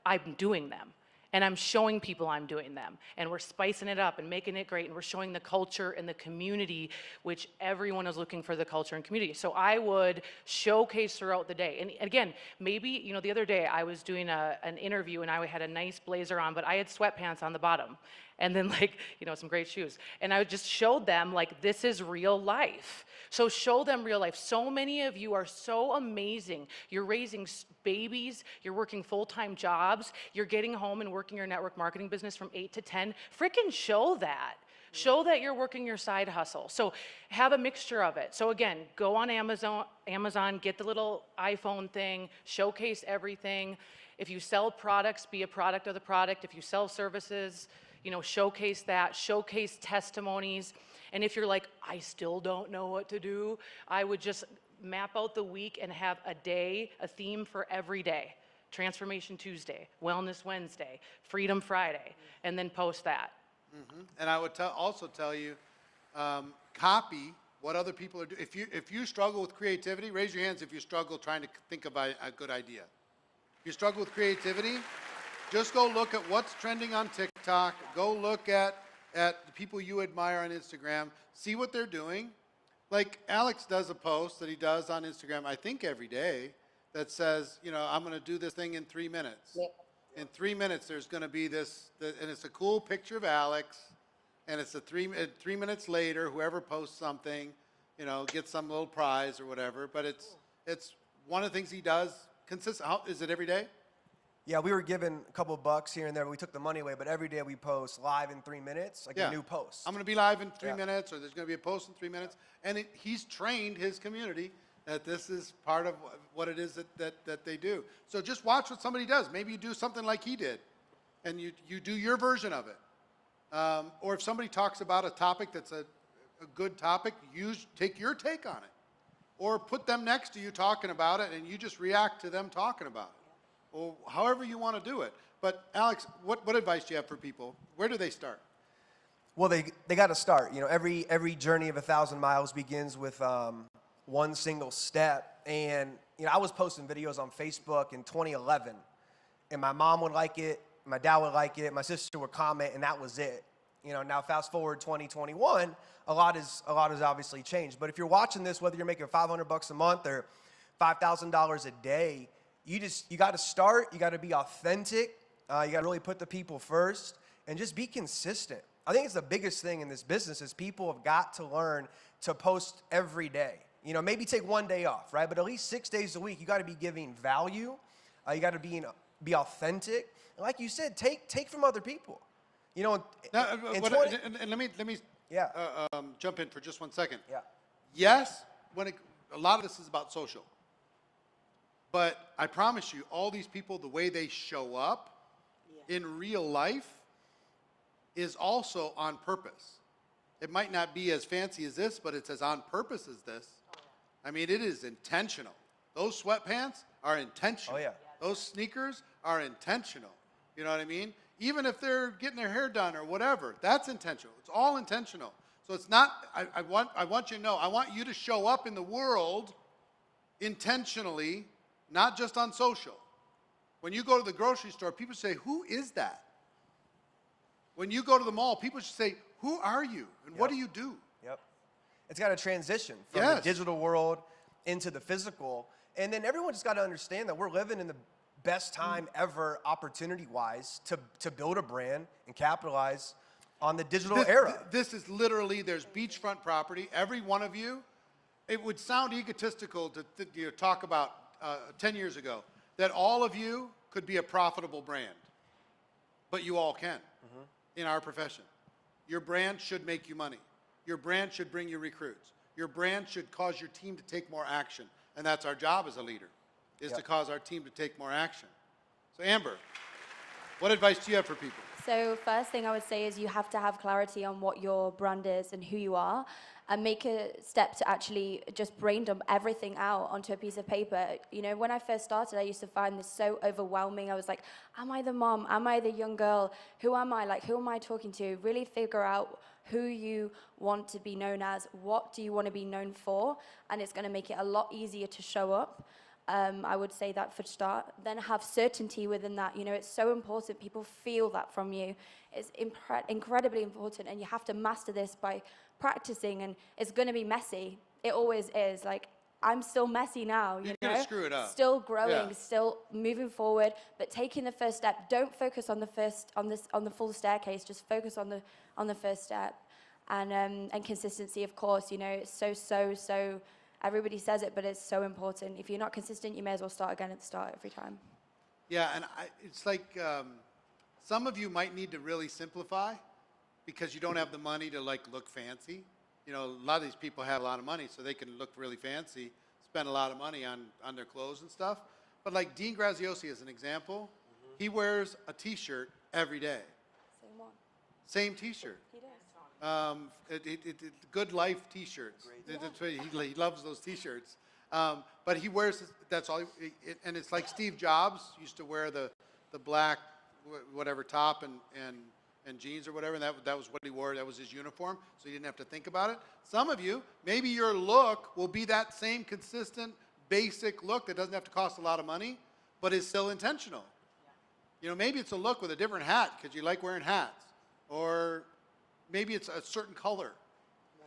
I'm doing them. And I'm showing people I'm doing them. And we're spicing it up and making it great. And we're showing the culture and the community, which everyone is looking for, the culture and community. So I would showcase throughout the day. And again, maybe, you know, the other day I was doing an interview and I had a nice blazer on, but I had sweatpants on the bottom. And then like, you know, some great shoes. And I just showed them like, this is real life. So show them real life. So many of you are so amazing. You're raising babies, you're working full-time jobs, you're getting home and working your network marketing business from 8 to 10. Frickin' show that. Show that you're working your side hustle. So have a mixture of it. So again, go on Amazon, get the little iPhone thing, showcase everything. If you sell products, be a product of the product. If you sell services, you know, showcase that, showcase testimonies. And if you're like, I still don't know what to do, I would just map out the week and have a day, a theme for every day. Transformation Tuesday, Wellness Wednesday, Freedom Friday, and then post that. And I would also tell you, copy what other people are doing. If you struggle with creativity, raise your hands if you struggle trying to think of a good idea. you struggle with creativity, just go look at what's trending on TikTok. Go look at the people you admire on Instagram. See what they're doing. Like Alex does a post that he does on Instagram, I think every day, that says, you know, I'm going to do this thing in 3 minutes. Yep. In 3 minutes, there's going to be this, and it's a cool picture of Alex, and it's 3 minutes later, whoever posts something, you know, gets some little prize or whatever. But it's one of the things he does consistent. Is it every day? Yeah, we were given a couple of bucks here and there, but we took the money away. But every day we post live in 3 minutes, like a new post. I'm going to be live in 3 minutes, or there's going to be a post in 3 minutes. And he's trained his community that this is part of what it is that they do. So just watch what somebody does. Maybe you do something like he did, and you do your version of it. Or if somebody talks about a topic that's a good topic, take your take on it. Or put them next to you talking about it, and you just react to them talking about it. Or however you want to do it. But Alex, what advice do you have for people? Where do they start? Well, they got to start. You know, every journey of 1,000 miles begins with one single step. And you know, I was posting videos on Facebook in 2011, and my mom would like it, my dad would like it, my sister would comment, and that was it. You know, now fast forward 2021, a lot has obviously changed. But if you're watching this, whether you're making $500 a month or $5,000 a day, you got to start. You got to be authentic. You got to really put the people first and just be consistent. I think it's the biggest thing in this business is people have got to learn to post every day. You know, maybe take one day off, right? But at least 6 days a week, you got to be giving value. You got to be authentic. And like you said, take from other people. You know, and let me jump in for just 1 second. Yeah. Yes, a lot of this is about social. But I promise you, all these people, the way they show up in real life is also on purpose. It might not be as fancy as this, but it's as on purpose as this. I mean, it is intentional. Those sweatpants are intentional. Oh, yeah. Those sneakers are intentional. You know what I mean? Even if they're getting their hair done or whatever, that's intentional. It's all intentional. So it's not, I want you to know, I want you to show up in the world intentionally, not just on social. When you go to the grocery store, people say, who is that? When you go to the mall, people should say, who are you? And what do you do? Yep. It's got to transition from the digital world into the physical. And then everyone just got to understand that we're living in the best time ever, opportunity-wise, to build a brand and capitalize on the digital era. This is literally, there's beachfront property. Every one of you, it would sound egotistical to talk about 10 years ago, that all of you could be a profitable brand. But you all can in our profession. Your brand should make you money. Your brand should bring you recruits. Your brand should cause your team to take more action. And that's our job as a leader, is to cause our team to take more action. So Amber, what advice do you have for people? So first thing I would say is you have to have clarity on what your brand is and who you are, and make a step to actually just brain dump everything out onto a piece of paper. You know, when I first started, I used to find this so overwhelming. I was like, am I the mom? Am I the young girl? Who am I? Like, who am I talking to? Really figure out who you want to be known as. What do you want to be known for? And it's going to make it a lot easier to show up. I would say that for start. Then have certainty within that. You know, it's so important. People feel that from you. It's incredibly important, and you have to master this by practicing, and it's going to be messy. It always is. Like, I'm still messy now, You're gonna screw it up. Still growing, still moving forward, but taking the first step. Don't focus on the full staircase. Just focus on the first step, and consistency, of course. You know, it's so. Everybody says it, but it's so important. If you're not consistent, you may as well start again at the start every time. Yeah, and it's like some of you might need to really simplify because you don't have the money to like look fancy. You know, a lot of these people have a lot of money, so they can look really fancy, spend a lot of money on their clothes and stuff. But like Dean Graziosi as an example, he wears a T-shirt every day. Same one. Same T-shirt. He does. Good Life T-shirts. He loves those T-shirts. But he wears, that's all, and it's like Steve Jobs used to wear the black whatever top and jeans or whatever, and that was what he wore, that was his uniform, so he didn't have to think about it. Some of you, maybe your look will be that same consistent, basic look that doesn't have to cost a lot of money, but is still intentional. You know, maybe it's a look with a different hat because you like wearing hats. Or maybe it's a certain color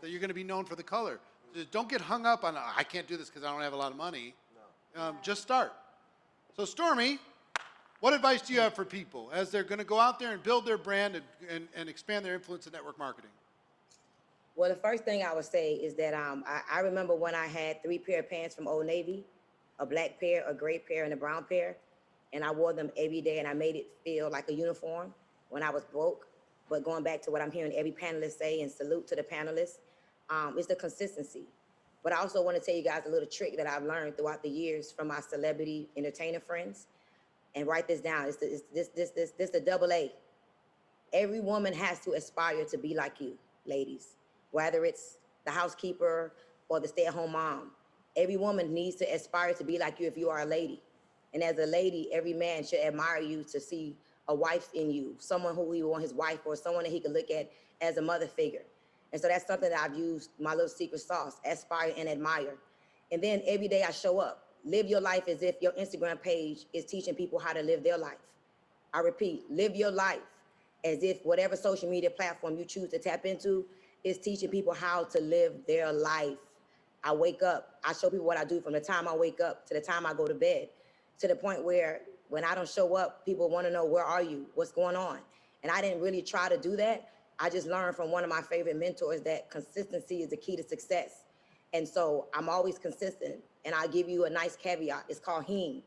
that you're going to be known for the color. Just don't get hung up on, I can't do this because I don't have a lot of money. Just start. So Stormy, what advice do you have for people as they're going to go out there and build their brand and expand their influence in network marketing? Well, the first thing I would say is that I remember when I had 3 pair of pants from Old Navy, a black pair, a gray pair, and a brown pair, and I wore them every day, and I made it feel like a uniform when I was broke. But going back to what I'm hearing every panelist say, and salute to the panelists, is the consistency. But I also want to tell you guys a little trick that I've learned throughout the years from my celebrity entertainer friends. And write this down. It's the double A. Every woman has to aspire to be like you, ladies. Whether it's the housekeeper or the stay-at-home mom. Every woman needs to aspire to be like you if you are a lady. And as a lady, every man should admire you to see a wife in you, someone who he want his wife or someone that he could look at as a mother figure. And so that's something that I've used, my little secret sauce, aspire and admire. And then every day I show up. Live your life as if your Instagram page is teaching people how to live their life. I repeat, live your life as if whatever social media platform you choose to tap into is teaching people how to live their life. I wake up, I show people what I do from the time I wake up to the time I go to bed, to the point where when I don't show up, people want to know, where are you? What's going on? And I didn't really try to do that. I just learned from one of my favorite mentors that consistency is the key to success. And so I'm always consistent. And I'll give you a nice caveat. It's called HEAM.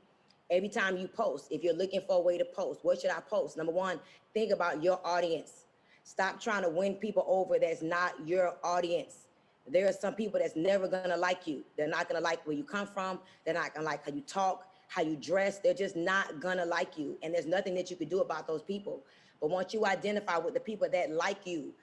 Every time you post, if you're looking for a way to post, what should I post? Number one, think about your audience. Stop trying to win people over that's not your audience. There are some people that's never gonna like you. They're not gonna like where you come from. They're not gonna like how you talk, how you dress. They're just not gonna like you. And there's nothing that you could do about those people. But once you identify with the people that like you,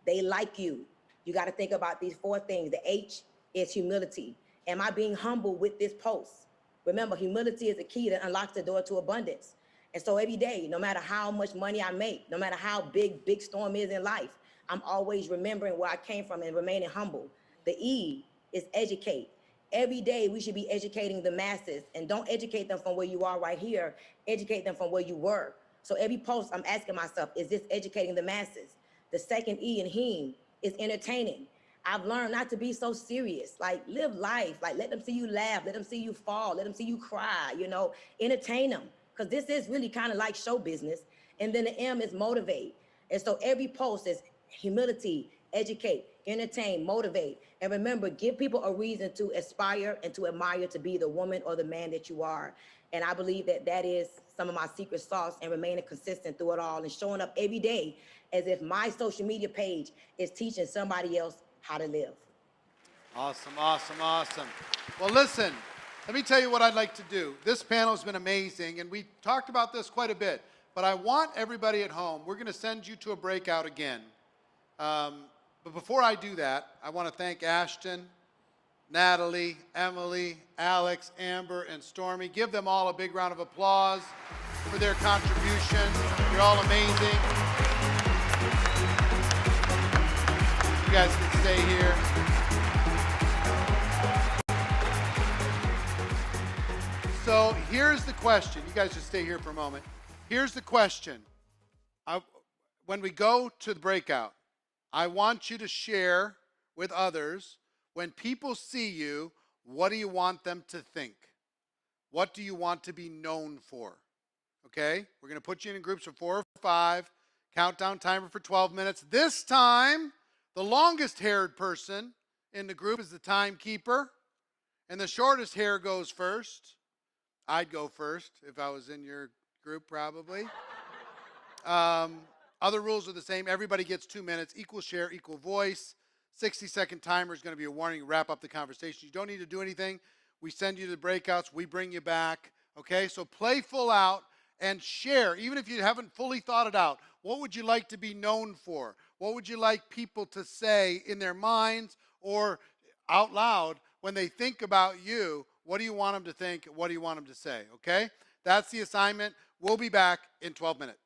they like you. You gotta think about these 4 things. The H is humility. Am I being humble with this post? Remember, humility is the key that unlocks the door to abundance. And so every day, no matter how much money I make, no matter how big Storm is in life, I'm always remembering where I came from and remaining humble. The E is educate. Every day we should be educating the masses, and don't educate them from where you are right here, educate them from where you were. So every post I'm asking myself, is this educating the masses? The second E in HEAM is entertaining. I've learned not to be so serious. Like, live life. Like, let them see you laugh. Let them see you fall. Let them see you cry, you know, entertain them. Because this is really kind of like show business. And then the M is motivate. And so every post is humility, educate, entertain, motivate. And remember, give people a reason to aspire and to admire to be the woman or the man that you are. And I believe that that is some of my secret sauce, and remaining consistent through it all and showing up every day as if my social media page is teaching somebody else how to live. Awesome, awesome, awesome. Well, listen, let me tell you what I'd like to do. This panel has been amazing, and we talked about this quite a bit, but I want everybody at home, we're going to send you to a breakout again. But before I do that, I want to thank Ashton, Natalie, Emily, Alex, Amber, and Stormy. Give them all a big round of applause for their contribution. You're all amazing. You guys can stay here. So here's the question. You guys just stay here for a moment. Here's the question. When we go to the breakout, I want you to share with others, when people see you, what do you want them to think? What do you want to be known for? Okay? We're going to put you in groups of 4 or 5. Countdown timer for 12 minutes. This time, the longest haired person in the group is the timekeeper, and the shortest hair goes first. I'd go first if I was in your group, probably. Other rules are the same. Everybody gets 2 minutes, equal share, equal voice. 60-second timer is going to be a warning. Wrap up the conversation. You don't need to do anything. We send you to the breakouts. We bring you back. Okay, so play full out and share, even if you haven't fully thought it out. What would you like to be known for? What would you like people to say in their minds or out loud when they think about you? What do you want them to think? What do you want them to say? Okay, that's the assignment. We'll be back in 12 minutes.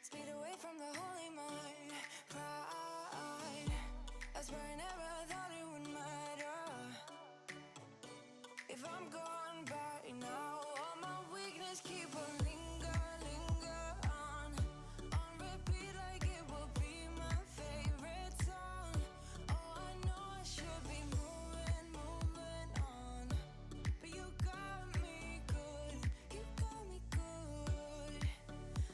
Speed away from the holy mind. Pride. I swear I never thought it would matter. If I'm gone by now, all my weakness keep on linger on repeat like it will be my favorite song. Oh, I know I should be moving on, but you got me good,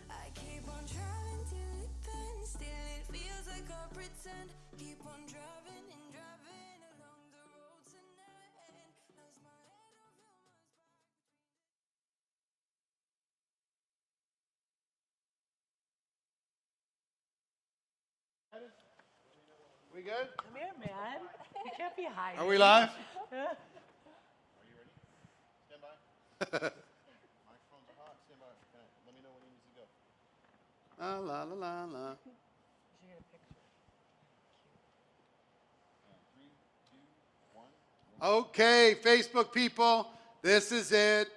I keep on driving till it bends, still it feels like I pretend. Keep on driving and driving along the road to never end. Lost my head over my We good? Come here, man. You can't be hiding. Are we live? Yeah. Stand by. Microphones are hot. Stand by. Okay. Let me know when he needs to go. La la la la la. You should get a picture. Okay, Facebook people, this is it.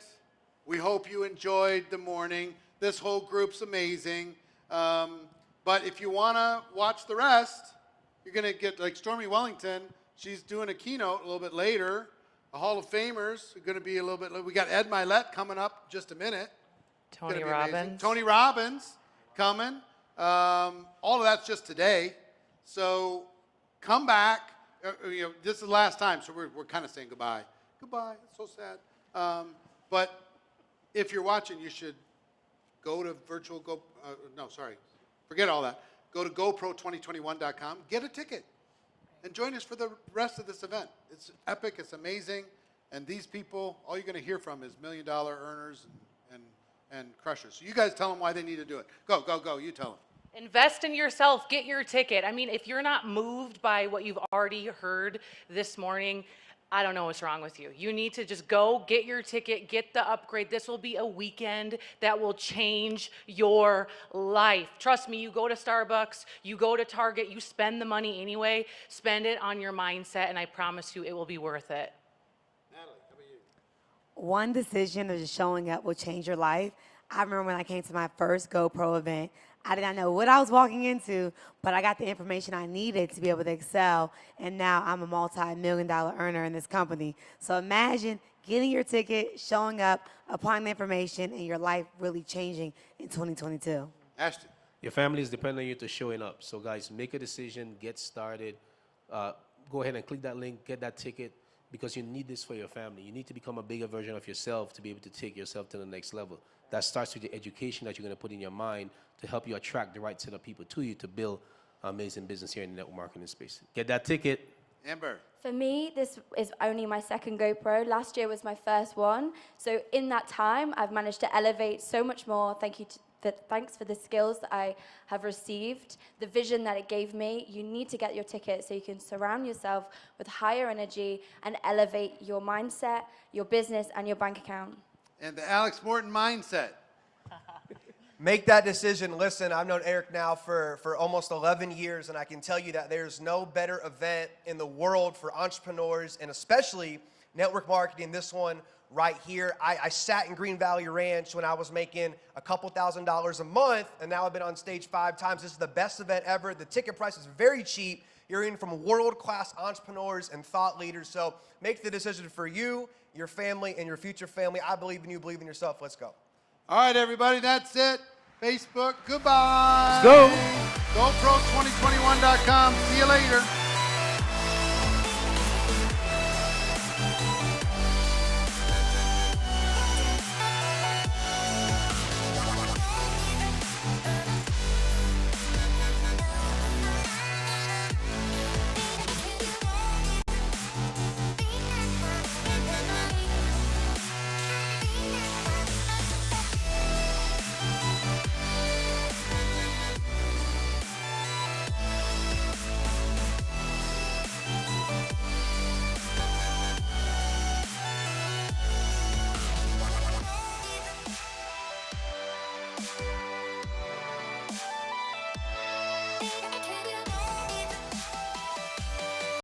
We hope you enjoyed the morning. This whole group's amazing. But if you want to watch the rest, you're going to get like Stormy Wellington. She's doing a keynote a little bit later. The Hall of Famers are going to be a little bit. We got Ed Milet coming up in just a minute. Tony Robbins. Tony Robbins coming. All of that's just today. So come back. This is the last time, so we're kind of saying goodbye. Goodbye. It's so sad. But if you're watching, you should go to forget all that. Go to GoPro2021.com, get a ticket, and join us for the rest of this event. It's epic, it's amazing, and these people, all you're going to hear from is $1 million earners and crushers. So you guys tell them why they need to do it. Go, you tell them. Invest in yourself. Get your ticket. I mean, if you're not moved by what you've already heard this morning, I don't know what's wrong with you. You need to just go get your ticket, get the upgrade. This will be a weekend that will change your life. Trust me, you go to Starbucks, you go to Target, you spend the money anyway. Spend it on your mindset, and I promise you it will be worth it. Natalie, how about you? One decision of just showing up will change your life. I remember when I came to my first GoPro event, I did not know what I was walking into, but I got the information I needed to be able to excel, and now I'm a multi-million-dollar earner in this company. So imagine getting your ticket, showing up, applying the information, and your life really changing in 2022. Ashton. Your family is depending on you to showing up. So guys, make a decision, get started. Go ahead and click that link, get that ticket, because you need this for your family. You need to become a bigger version of yourself to be able to take yourself to the next level. That starts with the education that you're going to put in your mind to help you attract the right set of people to you to build amazing business here in the network marketing space. Get that ticket. Amber. For me, this is only my second GoPro. Last year was my first one. So in that time, I've managed to elevate so much more. Thanks for the skills that I have received, the vision that it gave me. You need to get your ticket so you can surround yourself with higher energy and elevate your mindset, your business, and your bank account. And the Alex Morton mindset. Make that decision. Listen, I've known Eric now for almost 11 years, and I can tell you that there's no better event in the world for entrepreneurs, and especially network marketing, this one right here. I sat in Green Valley Ranch when I was making a couple $1,000s a month, and now I've been on stage 5 times. This is the best event ever. The ticket price is very cheap. You're in from world-class entrepreneurs and thought leaders. So make the decision for you, your family, and your future family. I believe in you. Believe in yourself. Let's go. All right, everybody, that's it. Facebook, goodbye. Let's go. GoPro2021.com. See you later.